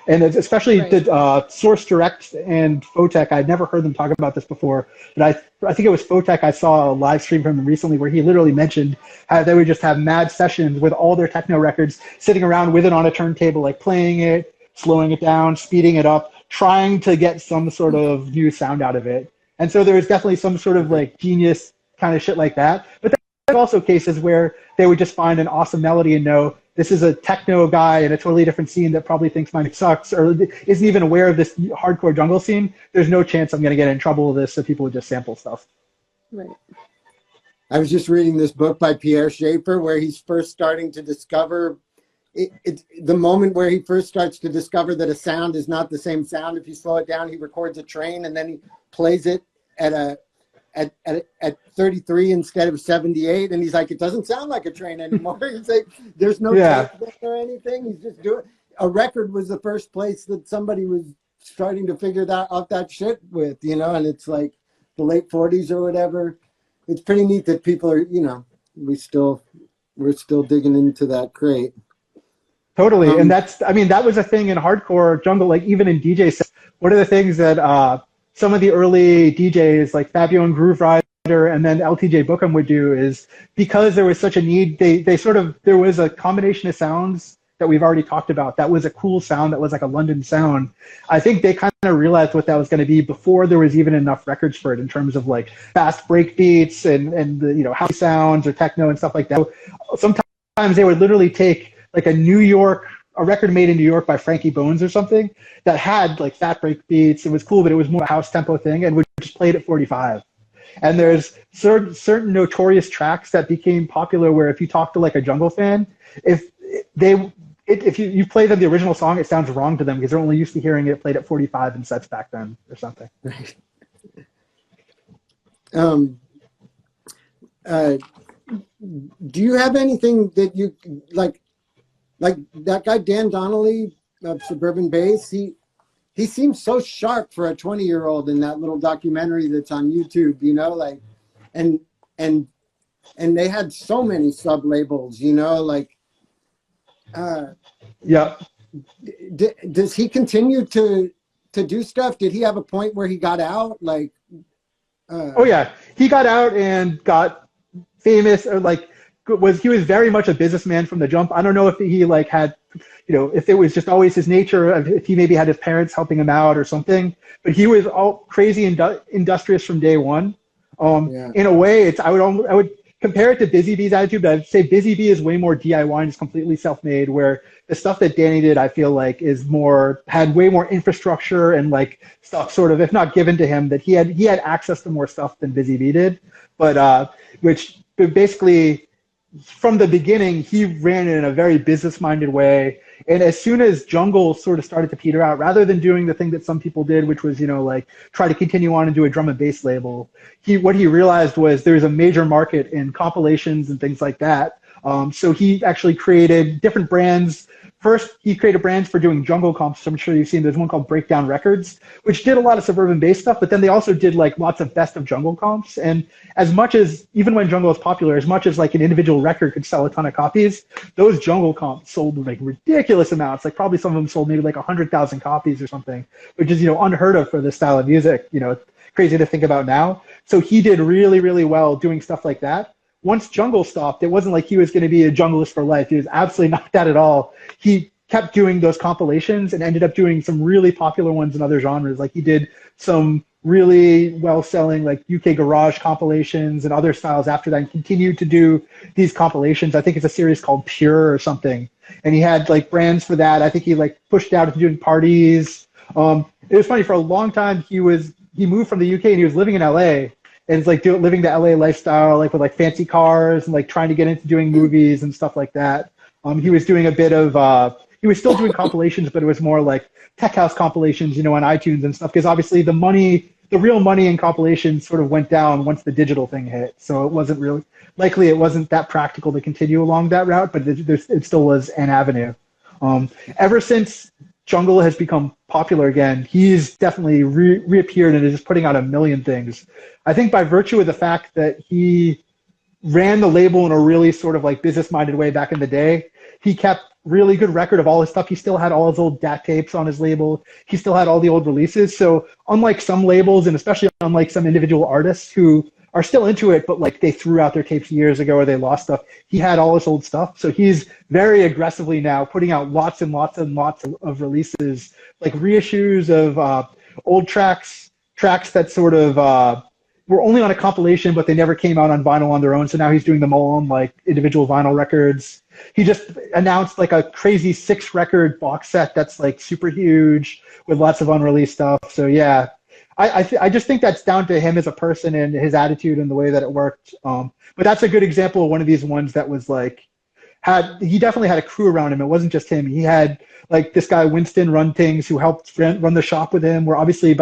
And it's especially the Source Direct and Photek, I'd never heard them talk about this before, but I think it was Photek, I saw a live stream from him recently where he literally mentioned how they would just have mad sessions with all their techno records, sitting around with it on a turntable, like playing it, slowing it down, speeding it up, trying to get some sort of new sound out of it. And so there was definitely some sort of like genius kind of shit like that. But there are also cases where they would just find an awesome melody and know, this is a techno guy in a totally different scene that probably thinks mine sucks or isn't even aware of this hardcore jungle scene. There's no chance I'm going to get in trouble with this, so people would just sample stuff. Right. I was just reading this book by Pierre Schaeffer where he's first starting to discover the moment where he first starts to discover that a sound is not the same sound. If you slow it down, he records a train and then he plays it at at 33 instead of 78, and he's like, it doesn't sound like a train anymore. He's like, there's no Yeah. tape or anything. He's just doing. A record was the first place that somebody was starting to figure that shit with, you know, and it's like the late 40s or whatever. It's pretty neat that people are, you know, we're still digging into that crate. Totally. And that's, I mean, that was a thing in hardcore jungle, like even in DJ sets. One of the things that some of the early DJs like Fabio and Groove Rider and then LTJ Bookham would do is because there was such a need, they sort of, there was a combination of sounds that we've already talked about. That was a cool sound that was like a London sound. I think they kind of realized what that was going to be before there was even enough records for it in terms of like fast breakbeats and the, you know, house sounds or techno and stuff like that. So sometimes they would literally take like a record made in New York by Frankie Bones or something that had like fat breakbeats. It was cool, but it was more a house tempo thing, and would just play it at 45. And there's certain notorious tracks that became popular where if you talk to like a jungle fan, if you play them the original song, it sounds wrong to them because they're only used to hearing it played at 45 in sets back then or something. Do you have anything that you like that guy Dan Donnelly of Suburban Bass? He seems so sharp for a 20-year-old in that little documentary that's on YouTube, you know, like, and they had so many sub labels, you know, like. Yeah. Does he continue to do stuff? Did he have a point where he got out? Like, oh yeah, he got out and got famous, or like he was very much a businessman from the jump. I don't know if he like had, you know, if it was just always his nature, if he maybe had his parents helping him out or something. But he was all crazy industrious from day one. In a way, I would compare it to Busy Bee's attitude, but I'd say Busy Bee is way more DIY and is completely self-made, where the stuff that Danny did, I feel like, had way more infrastructure and like stuff sort of, if not given to him, that he had access to more stuff than Busy Bee did. But which basically from the beginning, he ran in a very business-minded way. And as soon as jungle sort of started to peter out, rather than doing the thing that some people did, which was, you know, like try to continue on and do a drum and bass label, what he realized was there's a major market in compilations and things like that. So he actually created different brands. First, he created brands for doing jungle comps. I'm sure you've seen, there's one called Breakdown Records, which did a lot of suburban bass stuff, but then they also did like lots of best of jungle comps. And as much as, even when jungle was popular, as much as like an individual record could sell a ton of copies, those jungle comps sold like ridiculous amounts. Like probably some of them sold maybe like 100,000 copies or something, which is, you know, unheard of for this style of music, you know, crazy to think about now. So he did really, really well doing stuff like that. Once jungle stopped, it wasn't like he was going to be a junglist for life. He was absolutely not that at all. He kept doing those compilations and ended up doing some really popular ones in other genres. Like he did some really well-selling like UK garage compilations and other styles after that, and continued to do these compilations. I think it's a series called Pure or something. And he had like brands for that. I think he like pushed out into doing parties. It was funny, for a long time he moved from the UK and he was living in LA. And it's like living the LA lifestyle, like with like fancy cars and like trying to get into doing movies and stuff like that. He was doing a bit of, he was still doing compilations, but it was more like tech house compilations, you know, on iTunes and stuff. Because obviously the real money in compilations sort of went down once the digital thing hit. So it wasn't really, likely it wasn't that practical to continue along that route, but it still was an avenue. Ever since jungle has become popular again, he's definitely reappeared and is just putting out a million things. I think by virtue of the fact that he ran the label in a really sort of like business-minded way back in the day, he kept really good record of all his stuff. He still had all his old DAT tapes on his label. He still had all the old releases. So unlike some labels, and especially unlike some individual artists who are still into it, but like they threw out their tapes years ago or they lost stuff, he had all his old stuff. So he's very aggressively now putting out lots and lots and lots of releases, like reissues of old tracks that sort of were only on a compilation, but they never came out on vinyl on their own. So now he's doing them all on like individual vinyl records. He just announced like a crazy 6-record box set that's like super huge with lots of unreleased stuff. So yeah, I just think that's down to him as a person and his attitude and the way that it worked. But that's a good example of one of these ones that was like, he definitely had a crew around him. It wasn't just him. He had like this guy Winston Run Things who helped run the shop with him, where obviously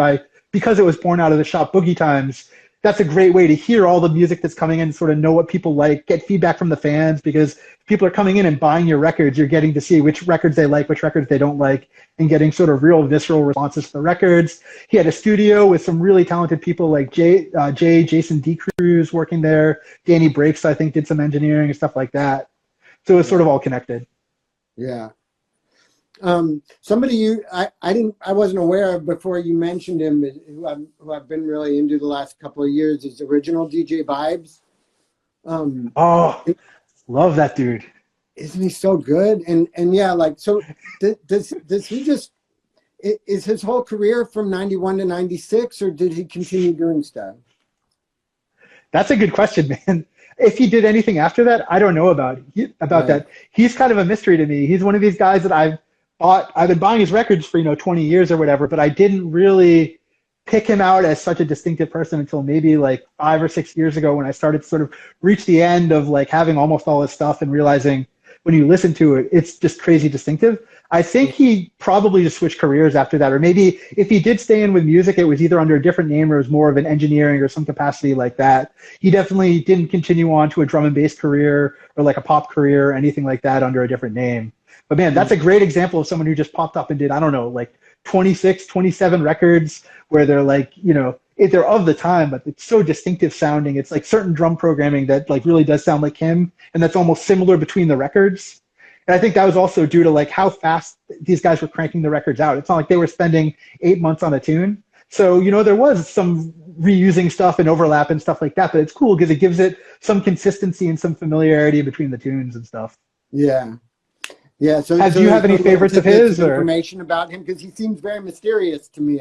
because it was born out of the shop Boogie Times, that's a great way to hear all the music that's coming in, sort of know what people like, get feedback from the fans, because people are coming in and buying your records. You're getting to see which records they like, which records they don't like, and getting sort of real visceral responses to the records. He had a studio with some really talented people like Jason D. Cruz working there. Danny Breaks, I think, did some engineering and stuff like that. So it was sort of all connected. Yeah. Somebody I wasn't aware of before you mentioned him, who I've been really into the last couple of years, is Original DJ Vibes. Love that dude. Isn't he so good? And yeah, like, so does he just, is his whole career from 91 to 96, or did he continue doing stuff? That's a good question, man. If he did anything after that, I don't know about that. He's kind of a mystery to me. He's one of these guys that I've been buying his records for 20 years or whatever, but I didn't really pick him out as such a distinctive person until maybe like 5 or 6 years ago, when I started to sort of reach the end of like having almost all his stuff and realizing when you listen to it, it's just crazy distinctive. I think he probably just switched careers after that, or maybe if he did stay in with music, it was either under a different name or it was more of an engineering or some capacity like that. He definitely didn't continue on to a drum and bass career or like a pop career or anything like that under a different name. But man, that's a great example of someone who just popped up and did, I don't know, like 26, 27 records where they're like, they're of the time, but it's so distinctive sounding. It's like certain drum programming that like really does sound like him, and that's almost similar between the records. And I think that was also due to like how fast these guys were cranking the records out. It's not like they were spending 8 months on a tune. So, there was some reusing stuff and overlap and stuff like that, but it's cool because it gives it some consistency and some familiarity between the tunes and stuff. Yeah. Yeah. So do you have any favorites of his or information about him? Because he seems very mysterious to me.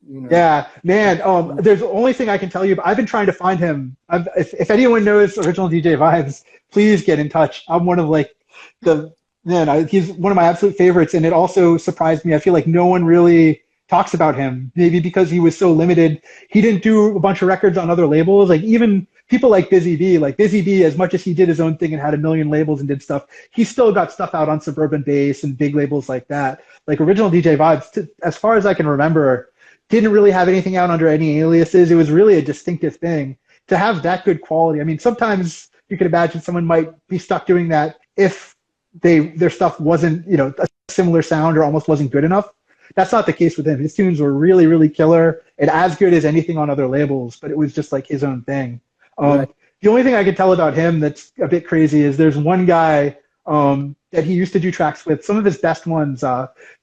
Yeah, man. There's the only thing I can tell you. I've been trying to find him. If anyone knows Original DJ Vibes, please get in touch. I'm one of like he's one of my absolute favorites, and it also surprised me. I feel like no one really talks about him, maybe because he was so limited. He didn't do a bunch of records on other labels. Like even people like Busy B, as much as he did his own thing and had a million labels and did stuff, he still got stuff out on Suburban Bass and big labels like that. Like Original DJ Vibes, as far as I can remember, didn't really have anything out under any aliases. It was really a distinctive thing to have that good quality. I mean, sometimes you could imagine someone might be stuck doing that if their stuff wasn't, a similar sound or almost wasn't good enough. That's not the case with him. His tunes were really, really killer and as good as anything on other labels, but it was just like his own thing. Right. The only thing I can tell about him that's a bit crazy is there's one guy that he used to do tracks with, some of his best ones,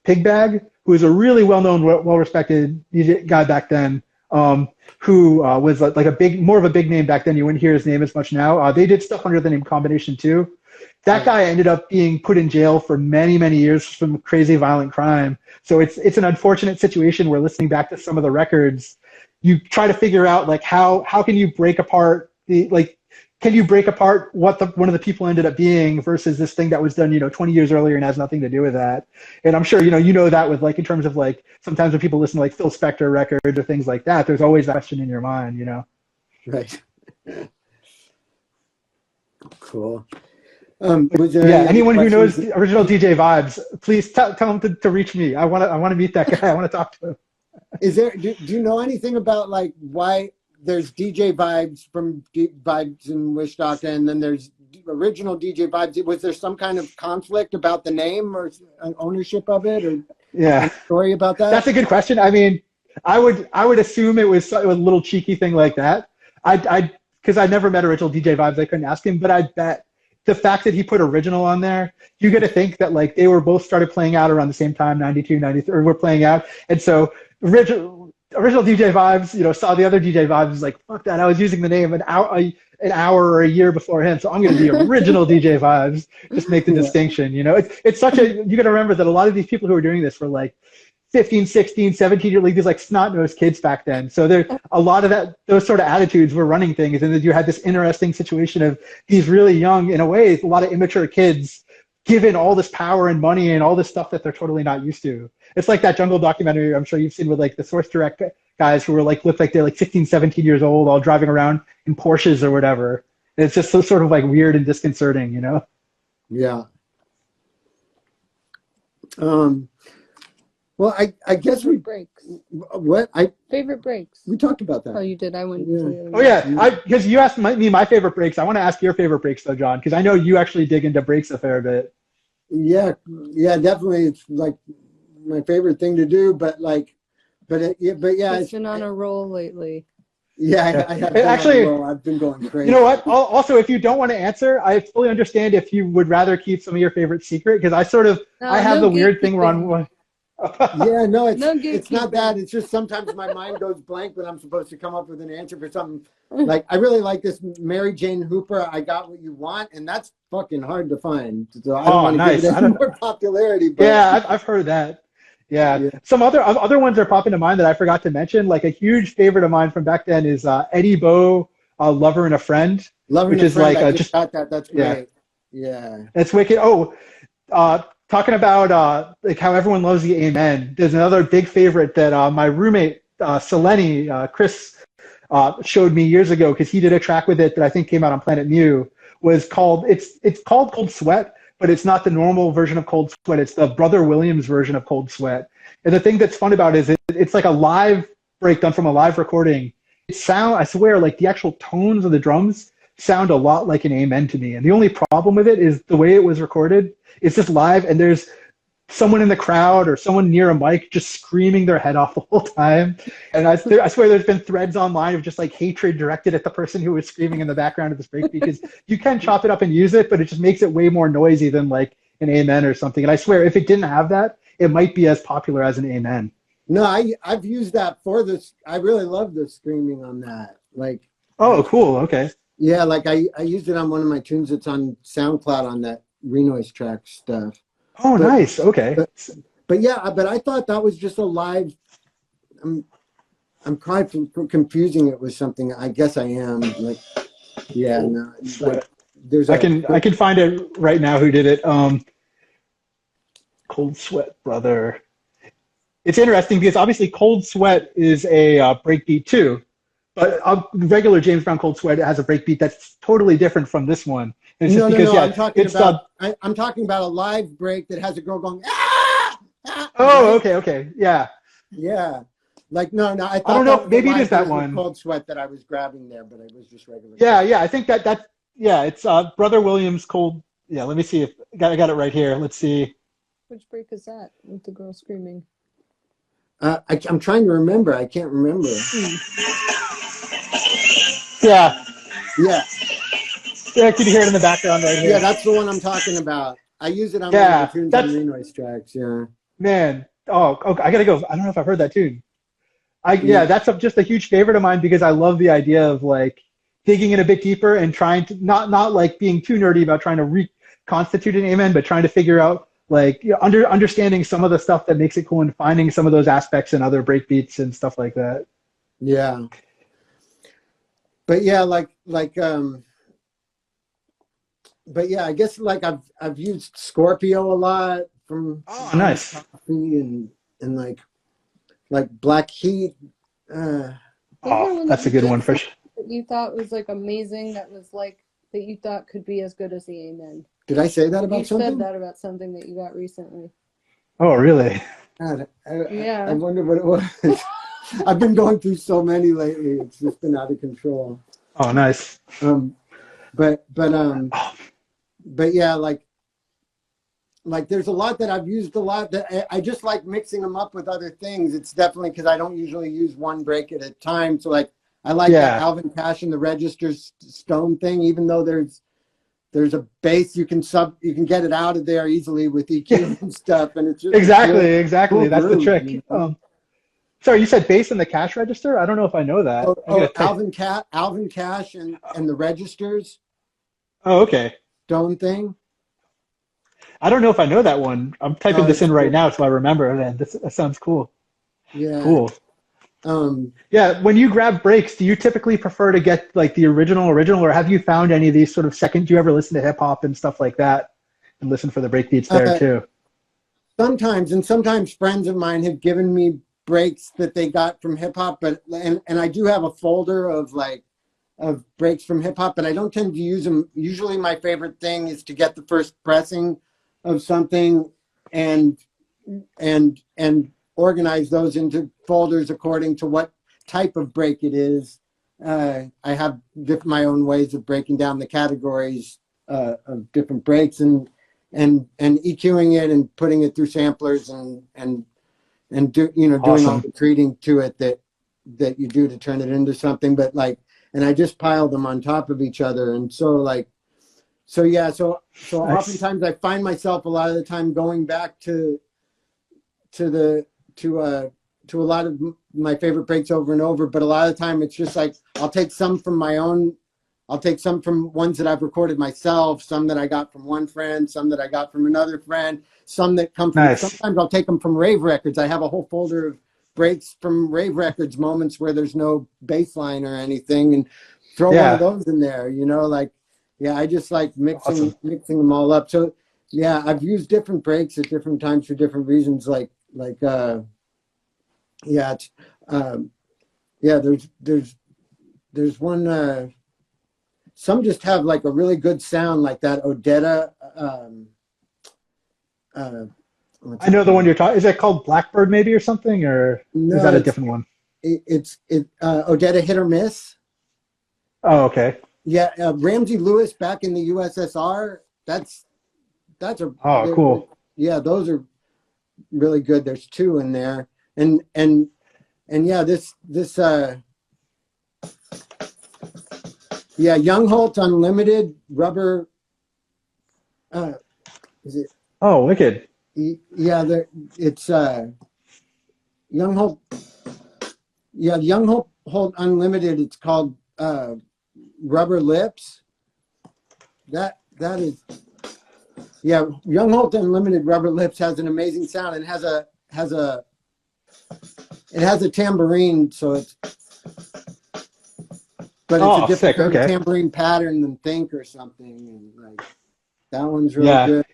Pigbag, who is a really well-known, well-respected DJ guy back then, who was like more of a big name back then. You wouldn't hear his name as much now. They did stuff under the name Combination 2. That guy ended up being put in jail for many, many years from crazy violent crime. So it's an unfortunate situation where listening back to some of the records, you try to figure out like how can you break apart can you break apart what one of the people ended up being versus this thing that was done 20 years earlier and has nothing to do with that. And I'm sure you know that with like in terms of like sometimes when people listen to like Phil Spector records or things like that, there's always that question in your mind. Right. Cool. Anyone who knows the Original DJ Vibes, please tell them to reach me. I want to meet that guy. I want to talk to him. Do you know anything about like why there's DJ Vibes from Vibes in Wishdaka, and then there's Original DJ Vibes? Was there some kind of conflict about the name or ownership of it, or a story about that? That's a good question. I mean, I would assume it was a little cheeky thing like that. Because I never met Original DJ Vibes, I couldn't ask him, but I bet the fact that he put Original on there, you got to think that like they were both started playing out around the same time, 92, 93, or were playing out. And so original DJ Vibes, saw the other DJ Vibes, was like, fuck that, I was using the name an hour or a year before him, so I'm going to be Original DJ Vibes, just make the distinction, It's such you got to remember that a lot of these people who are doing this were like 15, 16, 17-year these like snot-nosed kids back then. So there, a lot of those sort of attitudes were running things, and then you had this interesting situation of these really young, in a way, a lot of immature kids given all this power and money and all this stuff that they're totally not used to. It's like that Jungle documentary I'm sure you've seen with like the Source Direct guys who were like looked like they're like 16, 17 years old, all driving around in Porsches or whatever. And it's just so sort of like weird and disconcerting, Yeah. Well, I guess we breaks. what I Favorite breaks. we talked about that. Oh, you did. I went. Yeah. To the other Oh yeah, because you asked me my favorite breaks. I want to ask your favorite breaks though, John, because I know you actually dig into breaks a fair bit. Yeah, definitely. It's like my favorite thing to do, but like, but yeah, It's been on a roll lately. Yeah, I have been Actually, on a roll. I've been going crazy. You know what? Also, if you don't want to answer, I fully understand if you would rather keep some of your favorite secret, because I have the weird thing where on. Yeah, no, No it's not that. It's just sometimes my mind goes blank when I'm supposed to come up with an answer for something. Like I really like this Mary Jane Hooper, "I Got What You Want," and that's fucking hard to find. So I don't want to give it any more popularity. But yeah, I've heard that. Yeah. Some other ones are popping to mind that I forgot to mention. Like a huge favorite of mine from back then is Eddie Bo, "Lover and a Friend," Lover which and a Friend, is like I just got that. That's great. Yeah. It's wicked. Oh, talking about like how everyone loves the Amen. There's another big favorite that my roommate Selene, Chris, showed me years ago because he did a track with it that I think came out on Planet Mu. Was called it's called Cold Sweat, but it's not the normal version of Cold Sweat. It's the Brother Williams version of Cold Sweat. And the thing that's fun about it is it's like a live break done from a live recording. I swear, like the actual tones of the drums sound a lot like an Amen to me. And the only problem with it is the way it was recorded. It's just live, and there's someone in the crowd or someone near a mic just screaming their head off the whole time. And I swear there's been threads online of just like hatred directed at the person who was screaming in the background of this break, because you can chop it up and use it, but it just makes it way more noisy than like an Amen or something. And I swear if it didn't have that, it might be as popular as an Amen. No, I've used that for this. I really love the screaming on that. Like, oh, cool. Okay. Yeah, like I used it on one of my tunes that's on SoundCloud on that Renoise track stuff. Oh, nice. Okay. But yeah, but I thought that was just a live. I'm kind of confusing it with something. I guess I am. Like, yeah, no. Like, I can find it right now. Who did it? Cold Sweat, brother. It's interesting because obviously Cold Sweat is a breakbeat too, but regular James Brown Cold Sweat has a breakbeat that's totally different from this one. And it's no. Yeah, I'm talking about a live break that has a girl going. Ah! Ah! Oh, okay, yeah. Yeah, like no. I thought I don't know. Maybe it is that one. Cold Sweat that I was grabbing there, but it was just regular. Yeah. I think it's Brother Williams Cold. Yeah, let me see if I got it right here. Let's see. Which break is that with the girl screaming? I'm trying to remember. I can't remember. Yeah. Yeah, can you hear it in the background right here? Yeah, that's the one I'm talking about. I use it on one of the tunes on Renoise tracks. Yeah. Man, I gotta go. I don't know if I've heard that tune. That's just a huge favorite of mine because I love the idea of like digging in a bit deeper and trying to not like being too nerdy about trying to reconstitute an Amen, but trying to figure out like understanding some of the stuff that makes it cool and finding some of those aspects in other breakbeats and stuff like that. Yeah. But yeah, but yeah, I guess like I've used Scorpio a lot from nice and like Black Heat. That's a good one for sure. That you thought was like amazing. That was like that you thought could be as good as the Amen. Did I say that about something? You said that about something that you got recently. Oh, really? God, yeah. I wonder what it was. I've been going through so many lately. It's just been out of control. Oh, nice. But yeah, like there's a lot that I've used a lot that I just like mixing them up with other things. It's definitely because I don't usually use one break at a time. So like I like that Alvin Cash and the Register Stone thing, even though there's a bass you can get it out of there easily with EQ and stuff, and it's just exactly cool that's groove, the trick. You know? Sorry, you said bass in the cash register? I don't know if I know that. Alvin Cash and the Registers. Oh, okay. Stone thing. I don't know if I know that one. I'm typing this in right now so I remember. Man, that sounds cool. Yeah. Cool. When you grab breaks, do you typically prefer to get like the original, or have you found any of these sort of second? Do you ever listen to hip hop and stuff like that, and listen for the breakbeats there too? Sometimes friends of mine have given me breaks that they got from hip hop, and I do have a folder of breaks from hip hop, but I don't tend to use them. Usually, my favorite thing is to get the first pressing of something, organize those into folders according to what type of break it is. I have my own ways of breaking down the categories of different breaks and EQing it and putting it through samplers and doing all the treating to it that you do to turn it into something. But like, and I just pile them on top of each other, and so Nice. oftentimes I find myself a lot of the time going back to a lot of my favorite breaks over and over, but a lot of the time it's just like I'll take some from ones that I've recorded myself, some that I got from one friend, some that I got from another friend, some that come from sometimes I'll take them from rave records. I have a whole folder of breaks from rave records, moments where there's no bass line or anything, and throw one of those in there, I just like mixing them all up. So yeah, I've used different breaks at different times for different reasons. There's one. Some just have like a really good sound, like that Odetta. I know the one you're talking. Is it called Blackbird maybe or something, or is that a different one? It's Odetta Hit or Miss. Oh, okay. Yeah, Ramsey Lewis back in the USSR. That's cool. Yeah, those are really good. There's two in there, and yeah, this Young Holt Unlimited Rubber. Is it? Oh, wicked. Yeah, it's Young Holt. Yeah, Young Holt Unlimited. It's called Rubber Lips. That is. Yeah, Young Holt Unlimited Rubber Lips has an amazing sound and has a tambourine, so it's. But it's a different tambourine pattern than Think or something. And like that one's really good.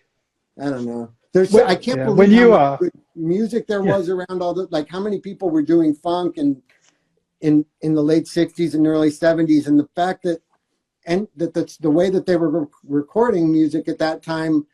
I don't know. I can't believe how much good music there was around all the, like how many people were doing funk and in the late 60s and early 70s, and the fact that's the way that they were recording music at that time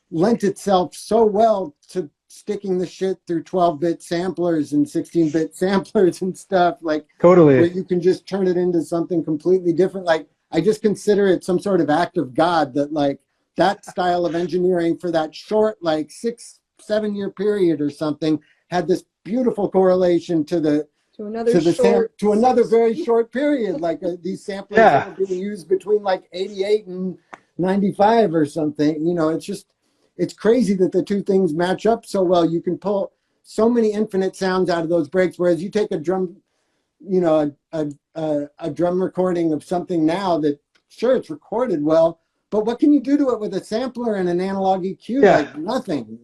lent itself so well to sticking the shit through 12-bit samplers and 16-bit samplers and stuff, like totally, where you can just turn it into something completely different. Like I just consider it some sort of act of God that like that style of engineering for that short, like 6-7 year period or something, had this beautiful correlation to another very short period. Like these samplers that were being used between like 88 and 95 or something. It's crazy that the two things match up so well. You can pull so many infinite sounds out of those breaks, whereas you take a drum, a drum recording of something now that, sure, it's recorded well, but what can you do to it with a sampler and an analog EQ? Like nothing,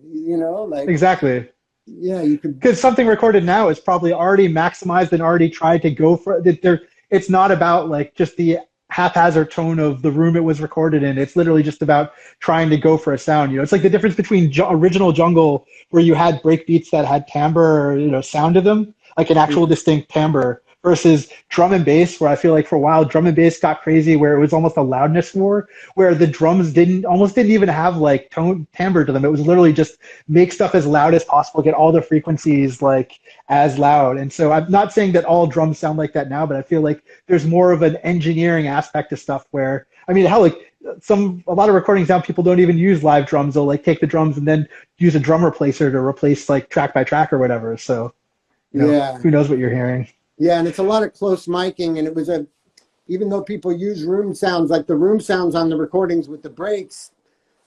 Exactly. Yeah, you could. Because something recorded now is probably already maximized and already tried to go for it. It's not about like just the haphazard tone of the room it was recorded in. It's literally just about trying to go for a sound. It's like the difference between original jungle, where you had breakbeats that had timbre or sound to them, like an actual distinct timbre, versus drum and bass, where I feel like for a while drum and bass got crazy, where it was almost a loudness war, where the drums almost didn't even have like tone timbre to them. It was literally just make stuff as loud as possible, get all the frequencies like as loud. And so I'm not saying that all drums sound like that now, but I feel like there's more of an engineering aspect to stuff where, I mean, hell, like a lot of recordings now, people don't even use live drums. They'll like take the drums and then use a drum replacer to replace like track by track or whatever. So who knows what you're hearing. Yeah, and it's a lot of close miking, and it was even though people use room sounds, like the room sounds on the recordings with the breaks,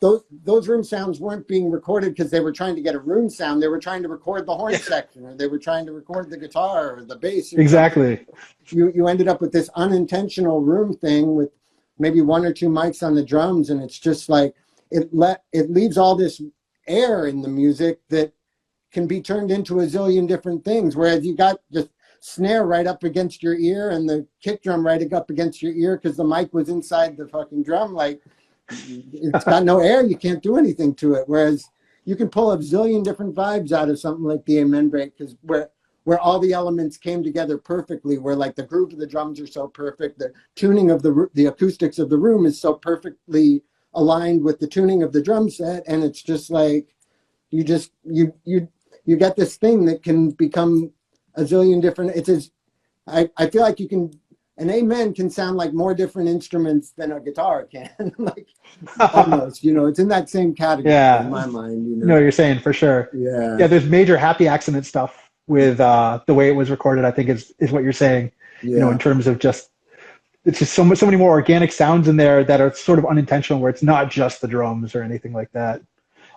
those room sounds weren't being recorded because they were trying to get a room sound. They were trying to record the horn section, or they were trying to record the guitar or the bass. Exactly. You ended up with this unintentional room thing with maybe one or two mics on the drums, and it's just like it leaves all this air in the music that can be turned into a zillion different things, whereas you got just snare right up against your ear and the kick drum right up against your ear because the mic was inside the fucking drum. Like it's got no air, you can't do anything to it. Whereas you can pull a zillion different vibes out of something like the Amen break, because where all the elements came together perfectly, where like the groove of the drums are so perfect, the tuning of the acoustics of the room is so perfectly aligned with the tuning of the drum set, and it's just like you you get this thing that can become a zillion different. I feel like you can, an amen can sound like more different instruments than a guitar can. Like almost, you know, it's in that same category in my mind, you know. No, you're saying for sure. Yeah. There's major happy accident stuff with the way it was recorded, I think is what you're saying. Yeah. You know, in terms of just, it's just so many more organic sounds in there that are sort of unintentional, where it's not just the drums or anything like that.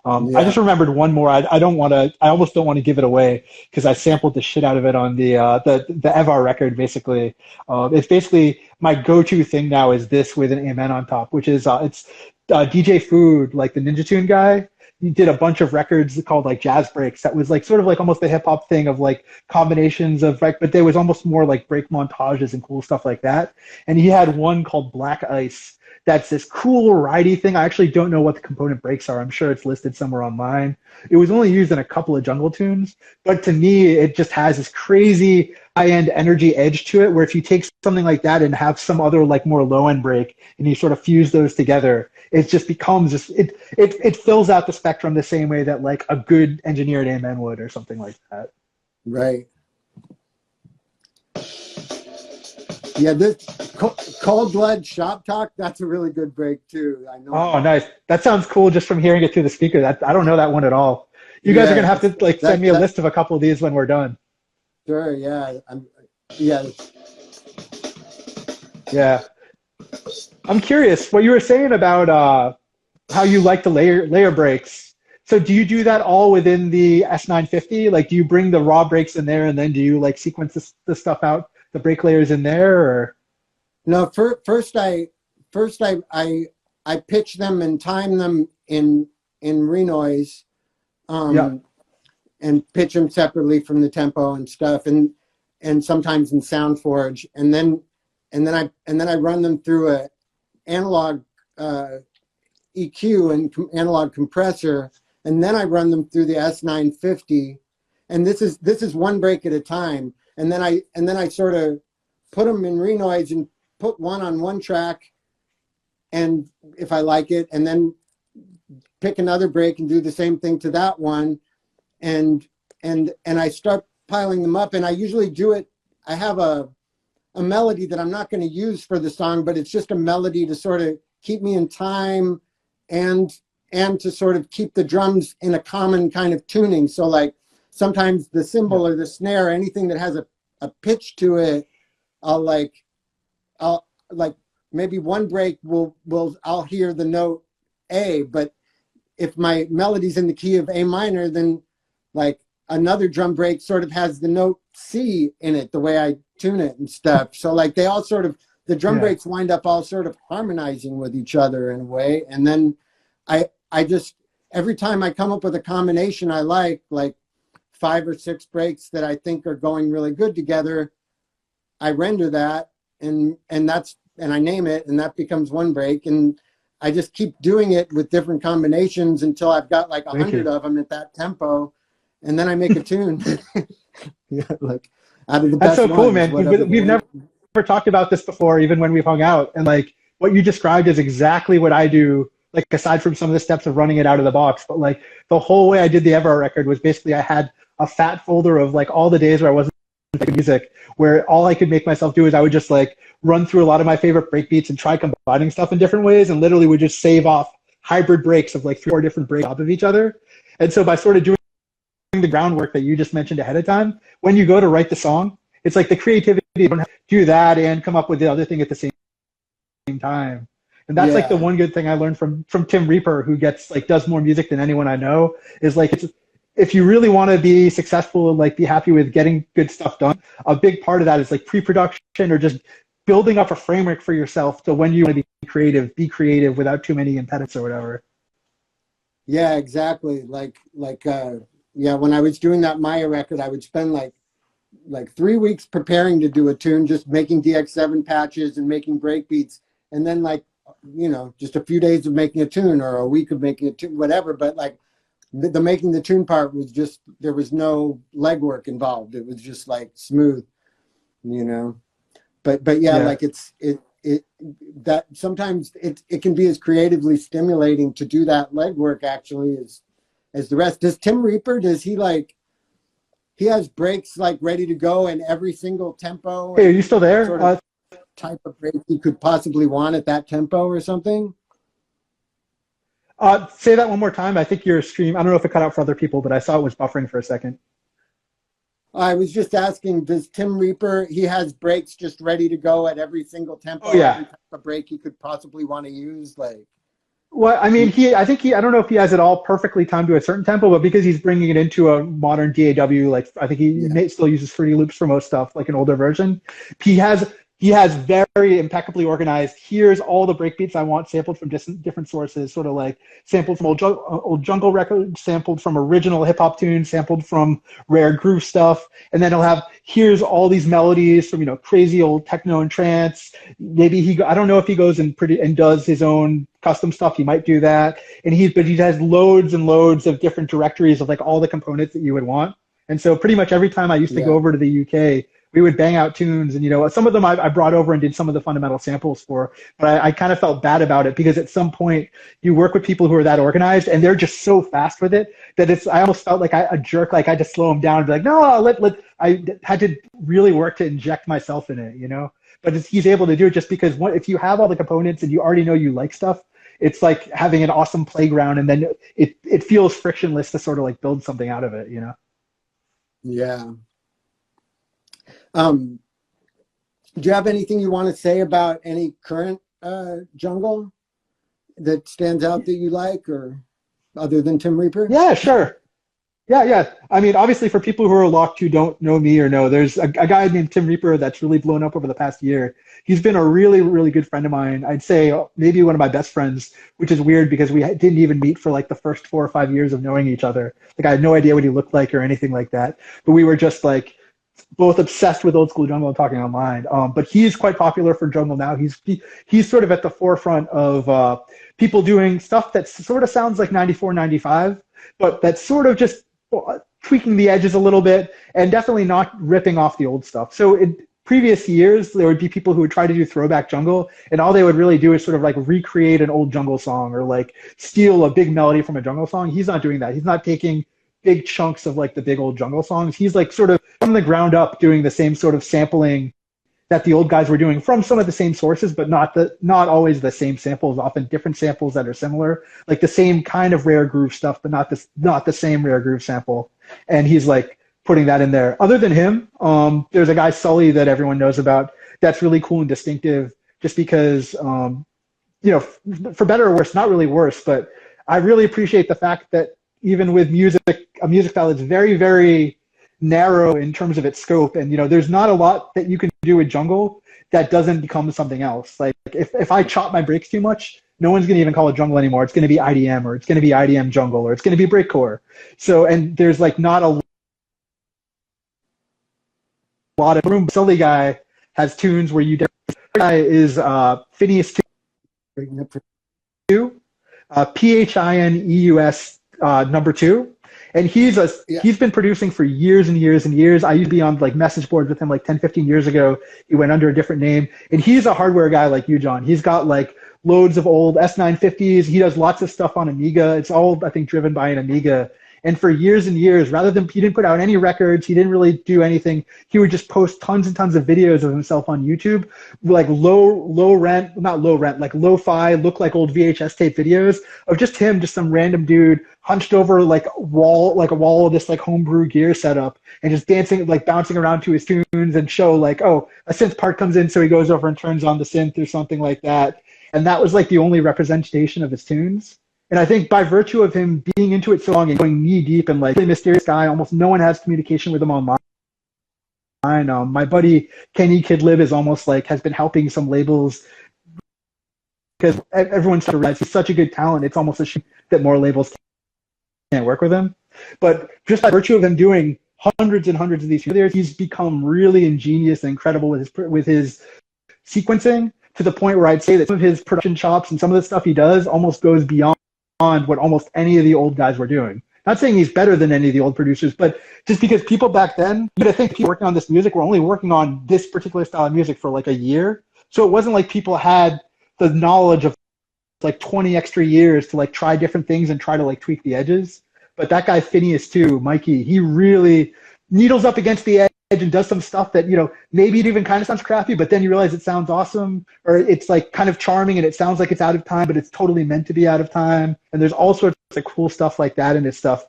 I just remembered one more. I almost don't want to give it away because I sampled the shit out of it on the Evar record. Basically, it's basically my go-to thing now is this with an amen on top, which is it's DJ Food, like the Ninja Tune guy. He did a bunch of records called like jazz breaks. That was like sort of like almost the hip hop thing of like combinations of like, but there was almost more like break montages and cool stuff like that. And he had one called Black Ice. That's this cool ridey thing. I actually don't know what the component breaks are. I'm sure it's listed somewhere online. It was only used in a couple of jungle tunes, but to me, it just has this crazy high-end energy edge to it, where if you take something like that and have some other like more low-end break, and you sort of fuse those together, it just becomes this, it fills out the spectrum the same way that like a good engineered amen would, or something like that. Right. Yeah, this Cold Blood Shop Talk, that's a really good break too. I know. Oh, nice. That sounds cool just from hearing it through the speaker. I don't know that one at all. You guys are gonna have to like send me a list of a couple of these when we're done. Sure. Yeah. Yeah. I'm curious what you were saying about how you like the layer breaks. So do you do that all within the S950? Like, do you bring the raw breaks in there, and then do you like sequence the stuff out, the break layers in there, or? No, first I pitch them and time them in Renoise, and pitch them separately from the tempo and stuff, and sometimes in SoundForge, and then I run them through a analog EQ and analog compressor, and then I run them through the S950, and this is one break at a time, and then I sort of put them in Renoise and put one on one track, and if I like it, and then pick another break and do the same thing to that one, and I start piling them up, and I usually do it. I have a melody that I'm not going to use for the song, but it's just a melody to sort of keep me in time, and to sort of keep the drums in a common kind of tuning. So like sometimes the cymbal or the snare, anything that has a pitch to it, I'll like maybe one break I'll hear the note A, but if my melody's in the key of A minor, then like another drum break sort of has the note C in it, the way I tune it and stuff. So like they all sort of, the drum breaks wind up all sort of harmonizing with each other in a way. And then I just, every time I come up with a combination I like 5 or 6 breaks that I think are going really good together, I render that and I name it, and that becomes one break. And I just keep doing it with different combinations until I've got like 100 of them at that tempo. And then I make a tune. Yeah, like out of the best. That's so cool, ones, man. We've never talked about this before, even when we've hung out. And like what you described is exactly what I do, like aside from some of the steps of running it out of the box. But like the whole way I did the Evar record was basically I had a fat folder of like all the days where I wasn't making music, where all I could make myself do is I would just like run through a lot of my favorite breakbeats and try combining stuff in different ways, and literally would just save off hybrid breaks of like 3 or 4 different breaks on top of each other. And so by sort of doing the groundwork that you just mentioned ahead of time, when you go to write the song, it's like the creativity, you don't have to do that and come up with the other thing at the same time. And that's like the one good thing I learned from Tim Reaper, who does more music than anyone I know, is like, if you really want to be successful and like be happy with getting good stuff done, a big part of that is like pre-production, or just building up a framework for yourself. So when you want to be creative without too many impediments or whatever. Yeah, exactly. When I was doing that Maya record, I would spend like 3 weeks preparing to do a tune, just making DX7 patches and making breakbeats, and then just a few days of making a tune, or a week of making a tune, whatever. But like the making the tune part was just, there was no legwork involved. It was just like smooth, But yeah, like that sometimes it can be as creatively stimulating to do that legwork actually as the rest. Does Tim Reaper, does he like he has breaks like ready to go in every single tempo. Hey, are you still there? Sort of type of break you could possibly want at that tempo or something. Say that one more time. I think your stream, I don't know if it cut out for other people, but I saw it was buffering for a second. I was just asking, does Tim Reaper, he has breaks just ready to go at every single tempo, Oh, yeah. every type of break you could possibly want to use? Like, Well, I mean, I don't know if he has it all perfectly timed to a certain tempo, but because he's bringing it into a modern DAW, like I think he still uses 3D loops for most stuff, like an older version. He has very impeccably organized. Here's all the breakbeats I want sampled from different sources, sort of like sampled from old jungle records, sampled from original hip hop tunes, sampled from rare groove stuff, and then he'll have here's all these melodies from crazy old techno and trance. Maybe I don't know if he goes and does his own custom stuff. He might do that, but he has loads and loads of different directories of like all the components that you would want. And so pretty much every time I used to go over to the UK, we would bang out tunes, and some of them I brought over and did some of the fundamental samples for, but I kind of felt bad about it because at some point you work with people who are that organized and they're just so fast with it that I almost felt like a jerk, like I had to slow them down and be like, no, I had to really work to inject myself in it, but he's able to do it just because if you have all the components and you already know you like stuff, it's like having an awesome playground, and then it feels frictionless to sort of like build something out of it, Yeah. Do you have anything you want to say about any current jungle that stands out that you like, or other than Tim Reaper? Yeah, sure. Yeah. I mean, obviously, for people who are locked who don't know me or know, there's a guy named Tim Reaper that's really blown up over the past year. He's been a really, really good friend of mine. I'd say maybe one of my best friends, which is weird because we didn't even meet for like the first 4 or 5 years of knowing each other. Like I had no idea what he looked like or anything like that. But we were just like both obsessed with old school jungle and talking online. But he's quite popular for jungle now. He's sort of at the forefront of people doing stuff that sort of sounds like 94, 95, but that's sort of just tweaking the edges a little bit and definitely not ripping off the old stuff. So in previous years, there would be people who would try to do throwback jungle, and all they would really do is sort of like recreate an old jungle song or like steal a big melody from a jungle song. He's not doing that. He's not taking big chunks of like the big old jungle songs. He's like sort of from the ground up doing the same sort of sampling that the old guys were doing from some of the same sources, but not always the same samples, often different samples that are similar, like the same kind of rare groove stuff, but not the same rare groove sample. And he's like putting that in there. Other than him, there's a guy, Sully, that everyone knows about that's really cool and distinctive just because, for better or worse, not really worse, but I really appreciate the fact that even with a music style that's very, very narrow in terms of its scope, and there's not a lot that you can do with jungle that doesn't become something else. Like if I chop my breaks too much, no one's going to even call it jungle anymore. It's going to be IDM, or it's going to be IDM jungle, or it's going to be breakcore. So, and there's like not a lot of room. Sully guy has tunes where you guy is Phineas 2, PHINEUS number 2. And he's been producing for years and years and years. I used to be on like message boards with him like 10, 15 years ago. He went under a different name. And he's a hardware guy like you, John. He's got like loads of old S950s. He does lots of stuff on Amiga. It's all, I think, driven by an Amiga. And for years and years, he didn't put out any records, he didn't really do anything. He would just post tons and tons of videos of himself on YouTube, like like lo-fi, look like old VHS tape videos of just him, just some random dude hunched over like a wall of this like homebrew gear setup and just dancing, like bouncing around to his tunes and show like, oh, a synth part comes in, so he goes over and turns on the synth or something like that. And that was like the only representation of his tunes. And I think by virtue of him being into it so long and going knee deep and like really mysterious guy, almost no one has communication with him online. My buddy Kenny Kidlib is almost like has been helping some labels because everyone's starting to realize he's such a good talent. It's almost a shame that more labels can't work with him. But just by virtue of him doing hundreds and hundreds of these videos, he's become really ingenious and incredible with his sequencing, to the point where I'd say that some of his production chops and some of the stuff he does almost goes beyond what almost any of the old guys were doing. Not saying he's better than any of the old producers, but just because people back then, you'd think people working on this music were only working on this particular style of music for like a year. So it wasn't like people had the knowledge of like 20 extra years to like try different things and try to like tweak the edges. But that guy Phineas too, Mikey, he really needles up against the edge and does some stuff that, you know, maybe it even kind of sounds crappy, but then you realize it sounds awesome, or it's like kind of charming and it sounds like it's out of time, but it's totally meant to be out of time. And there's all sorts of cool stuff like that in his stuff.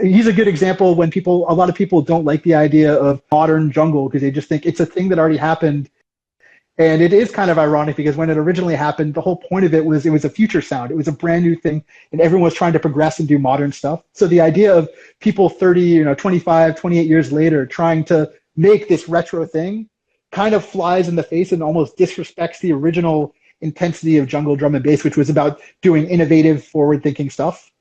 He's a good example when a lot of people don't like the idea of modern jungle because they just think it's a thing that already happened. And it is kind of ironic because when it originally happened, the whole point of it was a future sound. It was a brand new thing, and everyone was trying to progress and do modern stuff. So the idea of people 30, 25, 28 years later trying to make this retro thing kind of flies in the face and almost disrespects the original intensity of jungle drum and bass, which was about doing innovative, forward-thinking stuff.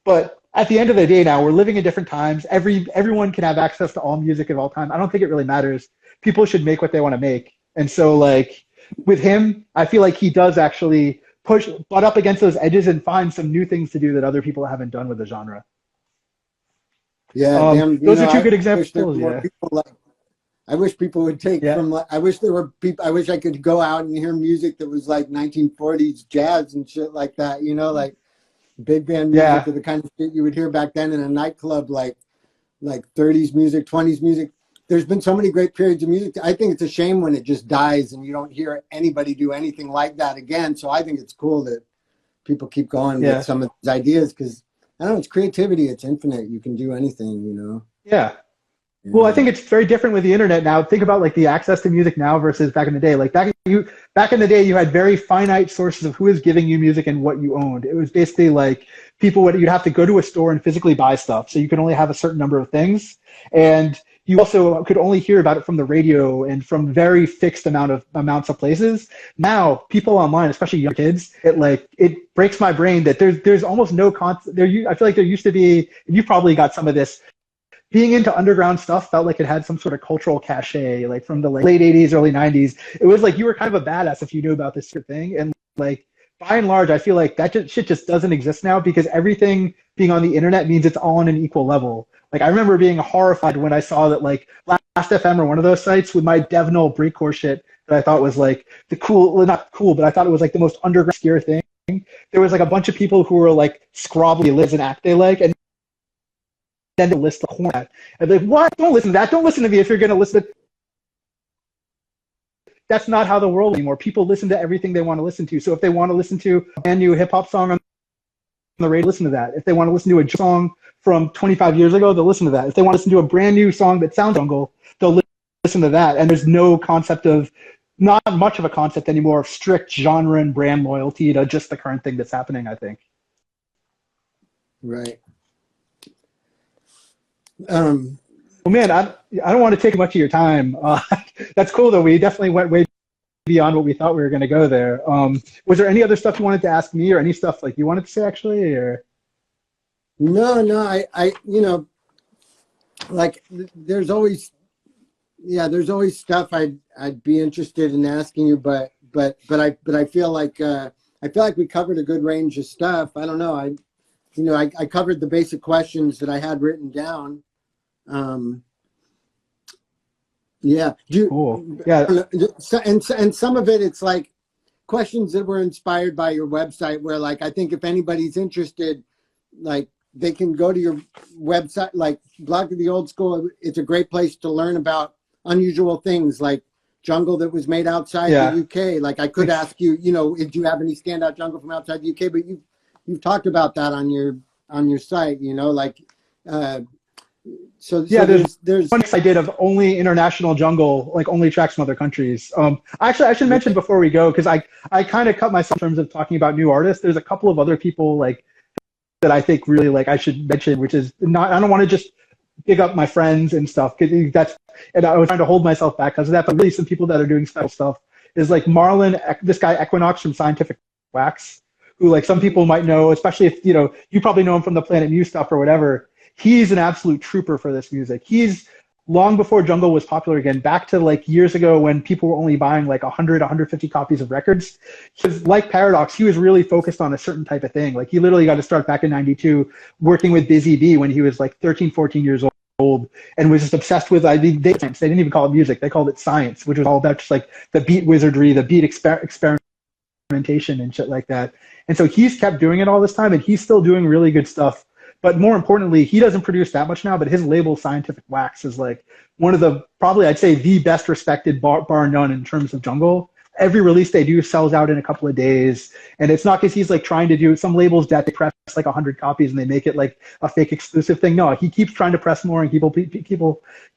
But at the end of the day now, we're living in different times. Everyone can have access to all music at all time. I don't think it really matters. People should make what they want to make. And so, like, with him, I feel like he does actually butt up against those edges and find some new things to do that other people haven't done with the genre. Yeah, those are two good examples. Yeah. I wish people would take from. I wish there were people. I wish I could go out and hear music that was like 1940s jazz and shit like that. You know, like big band music or the kind of shit you would hear back then in a nightclub, like 30s music, 20s music. There's been so many great periods of music. I think it's a shame when it just dies and you don't hear anybody do anything like that again. So I think it's cool that people keep going with some of these ideas because, I don't know, it's creativity. It's infinite. You can do anything, you know? Yeah. Well, I think it's very different with the internet now. Think about like the access to music now versus back in the day. Like back in the day, you had very finite sources of who is giving you music and what you owned. It was basically like you'd have to go to a store and physically buy stuff. So you could only have a certain number of things. And you also could only hear about it from the radio and from very fixed amounts of places. Now, people online, especially young kids, it breaks my brain that there's almost no concept. I feel like there used to be, and you probably got some of this, being into underground stuff felt like it had some sort of cultural cachet, like from the late 80s, early 90s. It was like you were kind of a badass if you knew about this sort of thing. And like, by and large, I feel like that shit just doesn't exist now because everything being on the internet means it's all on an equal level. Like I remember being horrified when I saw that like Last.fm or one of those sites with my devnull breakcore shit that I thought was like not cool, but I thought it was like the most underground obscure thing. There was like a bunch of people who were like scrobbly lives and act they like, and then they list the horn at. And like, what? Don't listen to that. Don't listen to me if you're going to listen to. That's not how the world anymore. People listen to everything they want to listen to. So if they want to listen to a brand new hip hop song on the radio, listen to that. If they want to listen to a song from 25 years ago, they'll listen to that. If they want to listen to a brand new song that sounds jungle, they'll listen to that. And there's not much of a concept anymore of strict genre and brand loyalty to just the current thing that's happening, I think. Right. Well, man, I don't want to take much of your time. That's cool, though. We definitely went way beyond what we thought we were going to go there. Was there any other stuff you wanted to ask me or any stuff like you wanted to say, actually? Or? No, I like there's always stuff I'd be interested in asking you, but I feel like we covered a good range of stuff. I don't know. I covered the basic questions that I had written down. Cool. Yeah. And some of it, it's like questions that were inspired by your website where like, I think if anybody's interested, like they can go to your website, like Blog of the Old School. It's a great place to learn about unusual things like jungle that was made outside the UK. Like I could ask you, did you have any standout jungle from outside the UK? But you've talked about that on your site, so there's one I did of only international jungle, like only tracks from other countries. Actually, I should mention before we go, because I kind of cut myself in terms of talking about new artists. There's a couple of other people like that I think really like I should mention, which is not, I don't want to just big up my friends and stuff, because and I was trying to hold myself back because of that, but really some people that are doing special stuff is like Marlon, this guy Equinox from Scientific Wax, who like some people might know, especially if, you probably know him from the Planet Mu stuff or whatever. He's an absolute trooper for this music. He's long before jungle was popular again, back to like years ago when people were only buying like 100, 150 copies of records. Because like Paradox, he was really focused on a certain type of thing. Like he literally got to start back in 92 working with Busy Bee when he was like 13, 14 years old and was just obsessed with, they didn't even call it music. They called it science, which was all about just like the beat wizardry, the beat experimentation and shit like that. And so he's kept doing it all this time, and he's still doing really good stuff But more importantly, he doesn't produce that much now, but his label Scientific Wax is like one of the, probably I'd say the best respected bar none in terms of jungle. Every release they do sells out in a couple of days. And it's not because he's like trying to do some labels that they press like 100 copies and they make it like a fake exclusive thing. No, he keeps trying to press more and people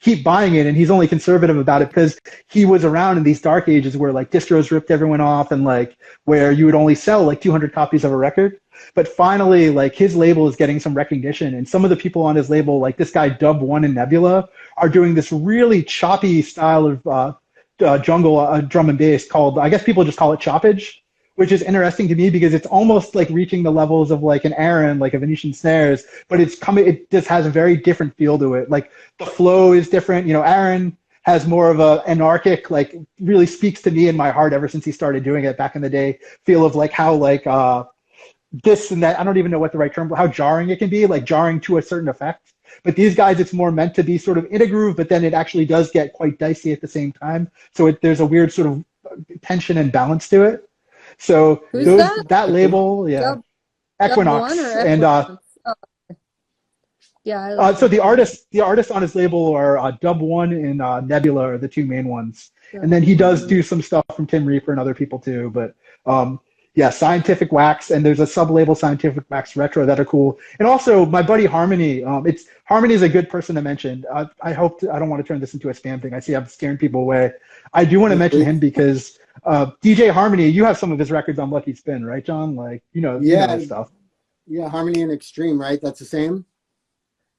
keep buying it. And he's only conservative about it because he was around in these dark ages where like distros ripped everyone off and like where you would only sell like 200 copies of a record. But finally, like his label is getting some recognition, and some of the people on his label, like this guy Dub One and Nebula, are doing this really choppy style of jungle drum and bass called, I guess people just call it choppage, which is interesting to me because it's almost like reaching the levels of like an Aaron, like a Venetian snares, but it just has a very different feel to it. Like the flow is different. You know, Aaron has more of a anarchic, like really speaks to me in my heart ever since he started doing it back in the day, feel of like how like this and that, I don't even know what the right term, how jarring it can be, like jarring to a certain effect. But these guys, it's more meant to be sort of in a groove, but then it actually does get quite dicey at the same time. So there's a weird sort of tension and balance to it. So that label, yeah, Equinox and yeah. So the artists on his label are Dub One and Nebula are the two main ones, and then he does do some stuff from Tim Reaper and other people too. But yeah, Scientific Wax, and there's a sub-label Scientific Wax Retro that are cool. And also my buddy Harmony, Harmony is a good person to mention. I don't want to turn this into a spam thing. I see I'm scaring people away. I do want to mention him because DJ Harmony, you have some of his records on Lucky Spin, right, John? Like, you know his stuff. Yeah, Harmony and Extreme, right? That's the same?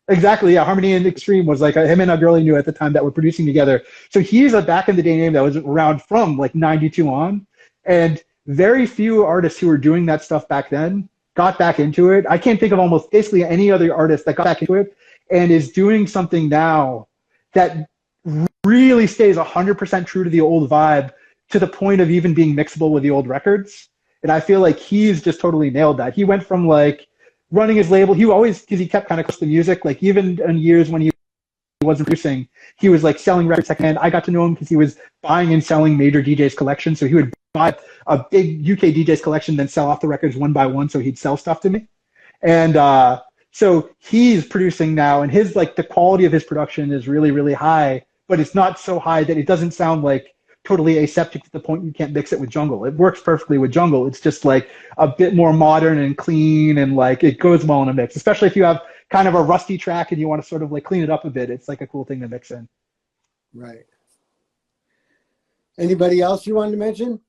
Exactly, yeah. Harmony and Extreme was like him and a girl he knew at the time that were producing together. So he's a back in the day name that was around from like 92 on. And very few artists who were doing that stuff back then got back into it. I can't think of almost basically any other artist that got back into it and is doing something now that really stays 100% true to the old vibe to the point of even being mixable with the old records. And I feel like he's just totally nailed that. He went from like running his label, because he kept kind of close to music, like even in years when he wasn't producing, he was like selling records secondhand. I got to know him because he was buying and selling major DJs collections. So he would buy a big UK DJs collection, then sell off the records one by one. So he'd sell stuff to me. And so he's producing now, and his like the quality of his production is really, really high, but it's not so high that it doesn't sound like totally aseptic to the point you can't mix it with jungle. It works perfectly with jungle. It's just like a bit more modern and clean, and like it goes well in a mix, especially if you have kind of a rusty track and you want to sort of like clean it up a bit. It's like a cool thing to mix in. Right. Anybody else you wanted to mention?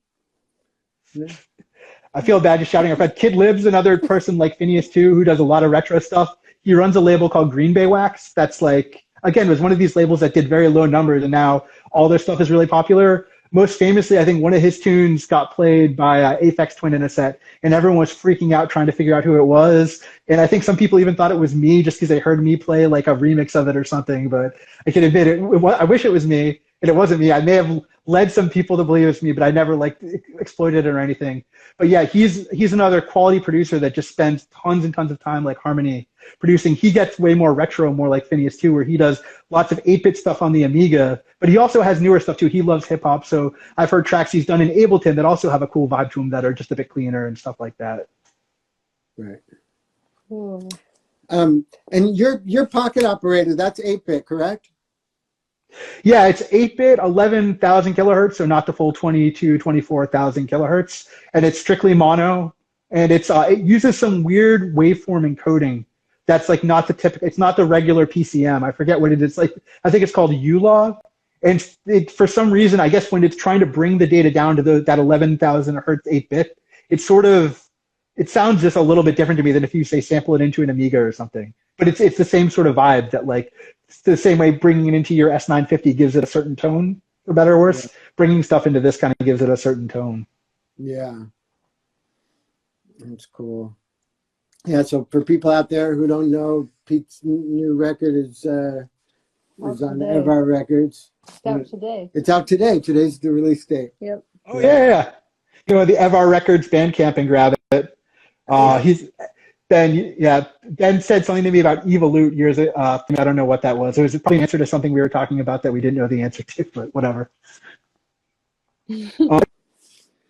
I feel bad just shouting our friend. Kid Lib's another person like Phineas too, who does a lot of retro stuff. He runs a label called Green Bay Wax. That's like, again, was one of these labels that did very low numbers, and now all their stuff is really popular. Most famously, I think one of his tunes got played by Aphex Twin in a set, and everyone was freaking out trying to figure out who it was. And I think some people even thought it was me just because they heard me play like a remix of it or something. But I can admit it. I wish it was me, and it wasn't me. I may have led some people to believe it's me, but I never like exploited it or anything. But yeah, he's another quality producer that just spends tons and tons of time like Harmony producing. He gets way more retro, more like Phineas too, where he does lots of 8-bit stuff on the Amiga, but he also has newer stuff too. He loves hip hop, so I've heard tracks he's done in Ableton that also have a cool vibe to them that are just a bit cleaner and stuff like that. Right. Cool. And your Pocket Operator, that's 8-bit, correct? Yeah, it's 8-bit, 11,000 kilohertz, so not the full 24,000 kilohertz, and it's strictly mono, and it uses some weird waveform encoding that's like not the typical, it's not the regular PCM. I forget what it is. Like, I think it's called ULOG, and for some reason, I guess when it's trying to bring the data down to that 11,000 hertz 8-bit, it sounds just a little bit different to me than if you say sample it into an Amiga or something. But it's the same sort of vibe that like, it's the same way bringing it into your S950 gives it a certain tone, for better or worse. Yeah. Bringing stuff into this kind of gives it a certain tone. Yeah. That's cool. Yeah, so for people out there who don't know, Pete's new record is on Evar Records. It's out today. It's out today. Today's the release date. Yep. Oh, yeah. You know, the Evar Records Bandcamp and grab it. Ben said something to me about Evolute years ago. I don't know what that was. It was probably an answer to something we were talking about that we didn't know the answer to, but whatever. Anyway,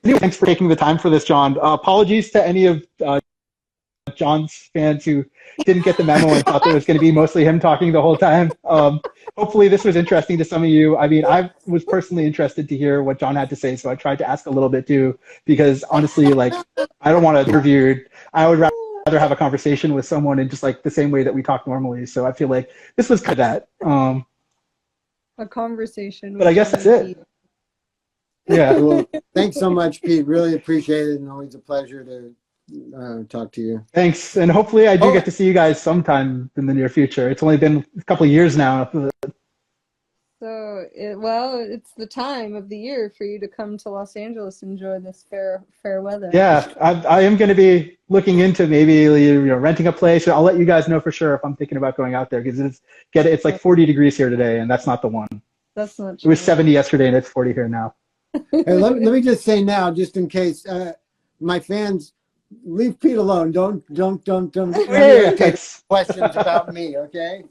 thanks for taking the time for this, John. Apologies to any of John's fans who didn't get the memo and thought that it was going to be mostly him talking the whole time. Hopefully this was interesting to some of you. I mean, I was personally interested to hear what John had to say, so I tried to ask a little bit too, because honestly, like, I don't want to interview. I would rather have a conversation with someone in just like the same way that we talk normally. So I feel like this was kind of that. A conversation. But I guess that's it. Yeah. Well, thanks so much, Pete. Really appreciate it, and always a pleasure to talk to you. Thanks, and hopefully I do get to see you guys sometime in the near future. It's only been a couple of years now. So, well, it's the time of the year for you to come to Los Angeles and enjoy this fair weather. Yeah, I am going to be looking into maybe renting a place. I'll let you guys know for sure if I'm thinking about going out there, because it's like 40 degrees here today, and that's not the one. That's not true. It was 70 yesterday, and it's 40 here now. Hey, let me just say now, just in case my fans, leave Pete alone. Don't take questions about me, okay?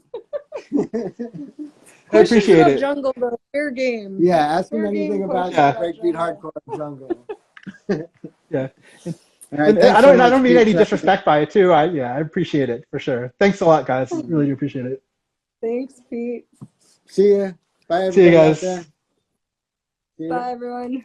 I appreciate it. Jungle, though. Fair game. Yeah, ask him Fair anything about Breakbeat Hardcore Jungle. Yeah. Right, I don't mean any disrespect by it too. I appreciate it for sure. Thanks a lot, guys. Really do appreciate it. Thanks, Pete. See ya. Bye, everybody. See you guys. Out there. See ya. Bye, everyone.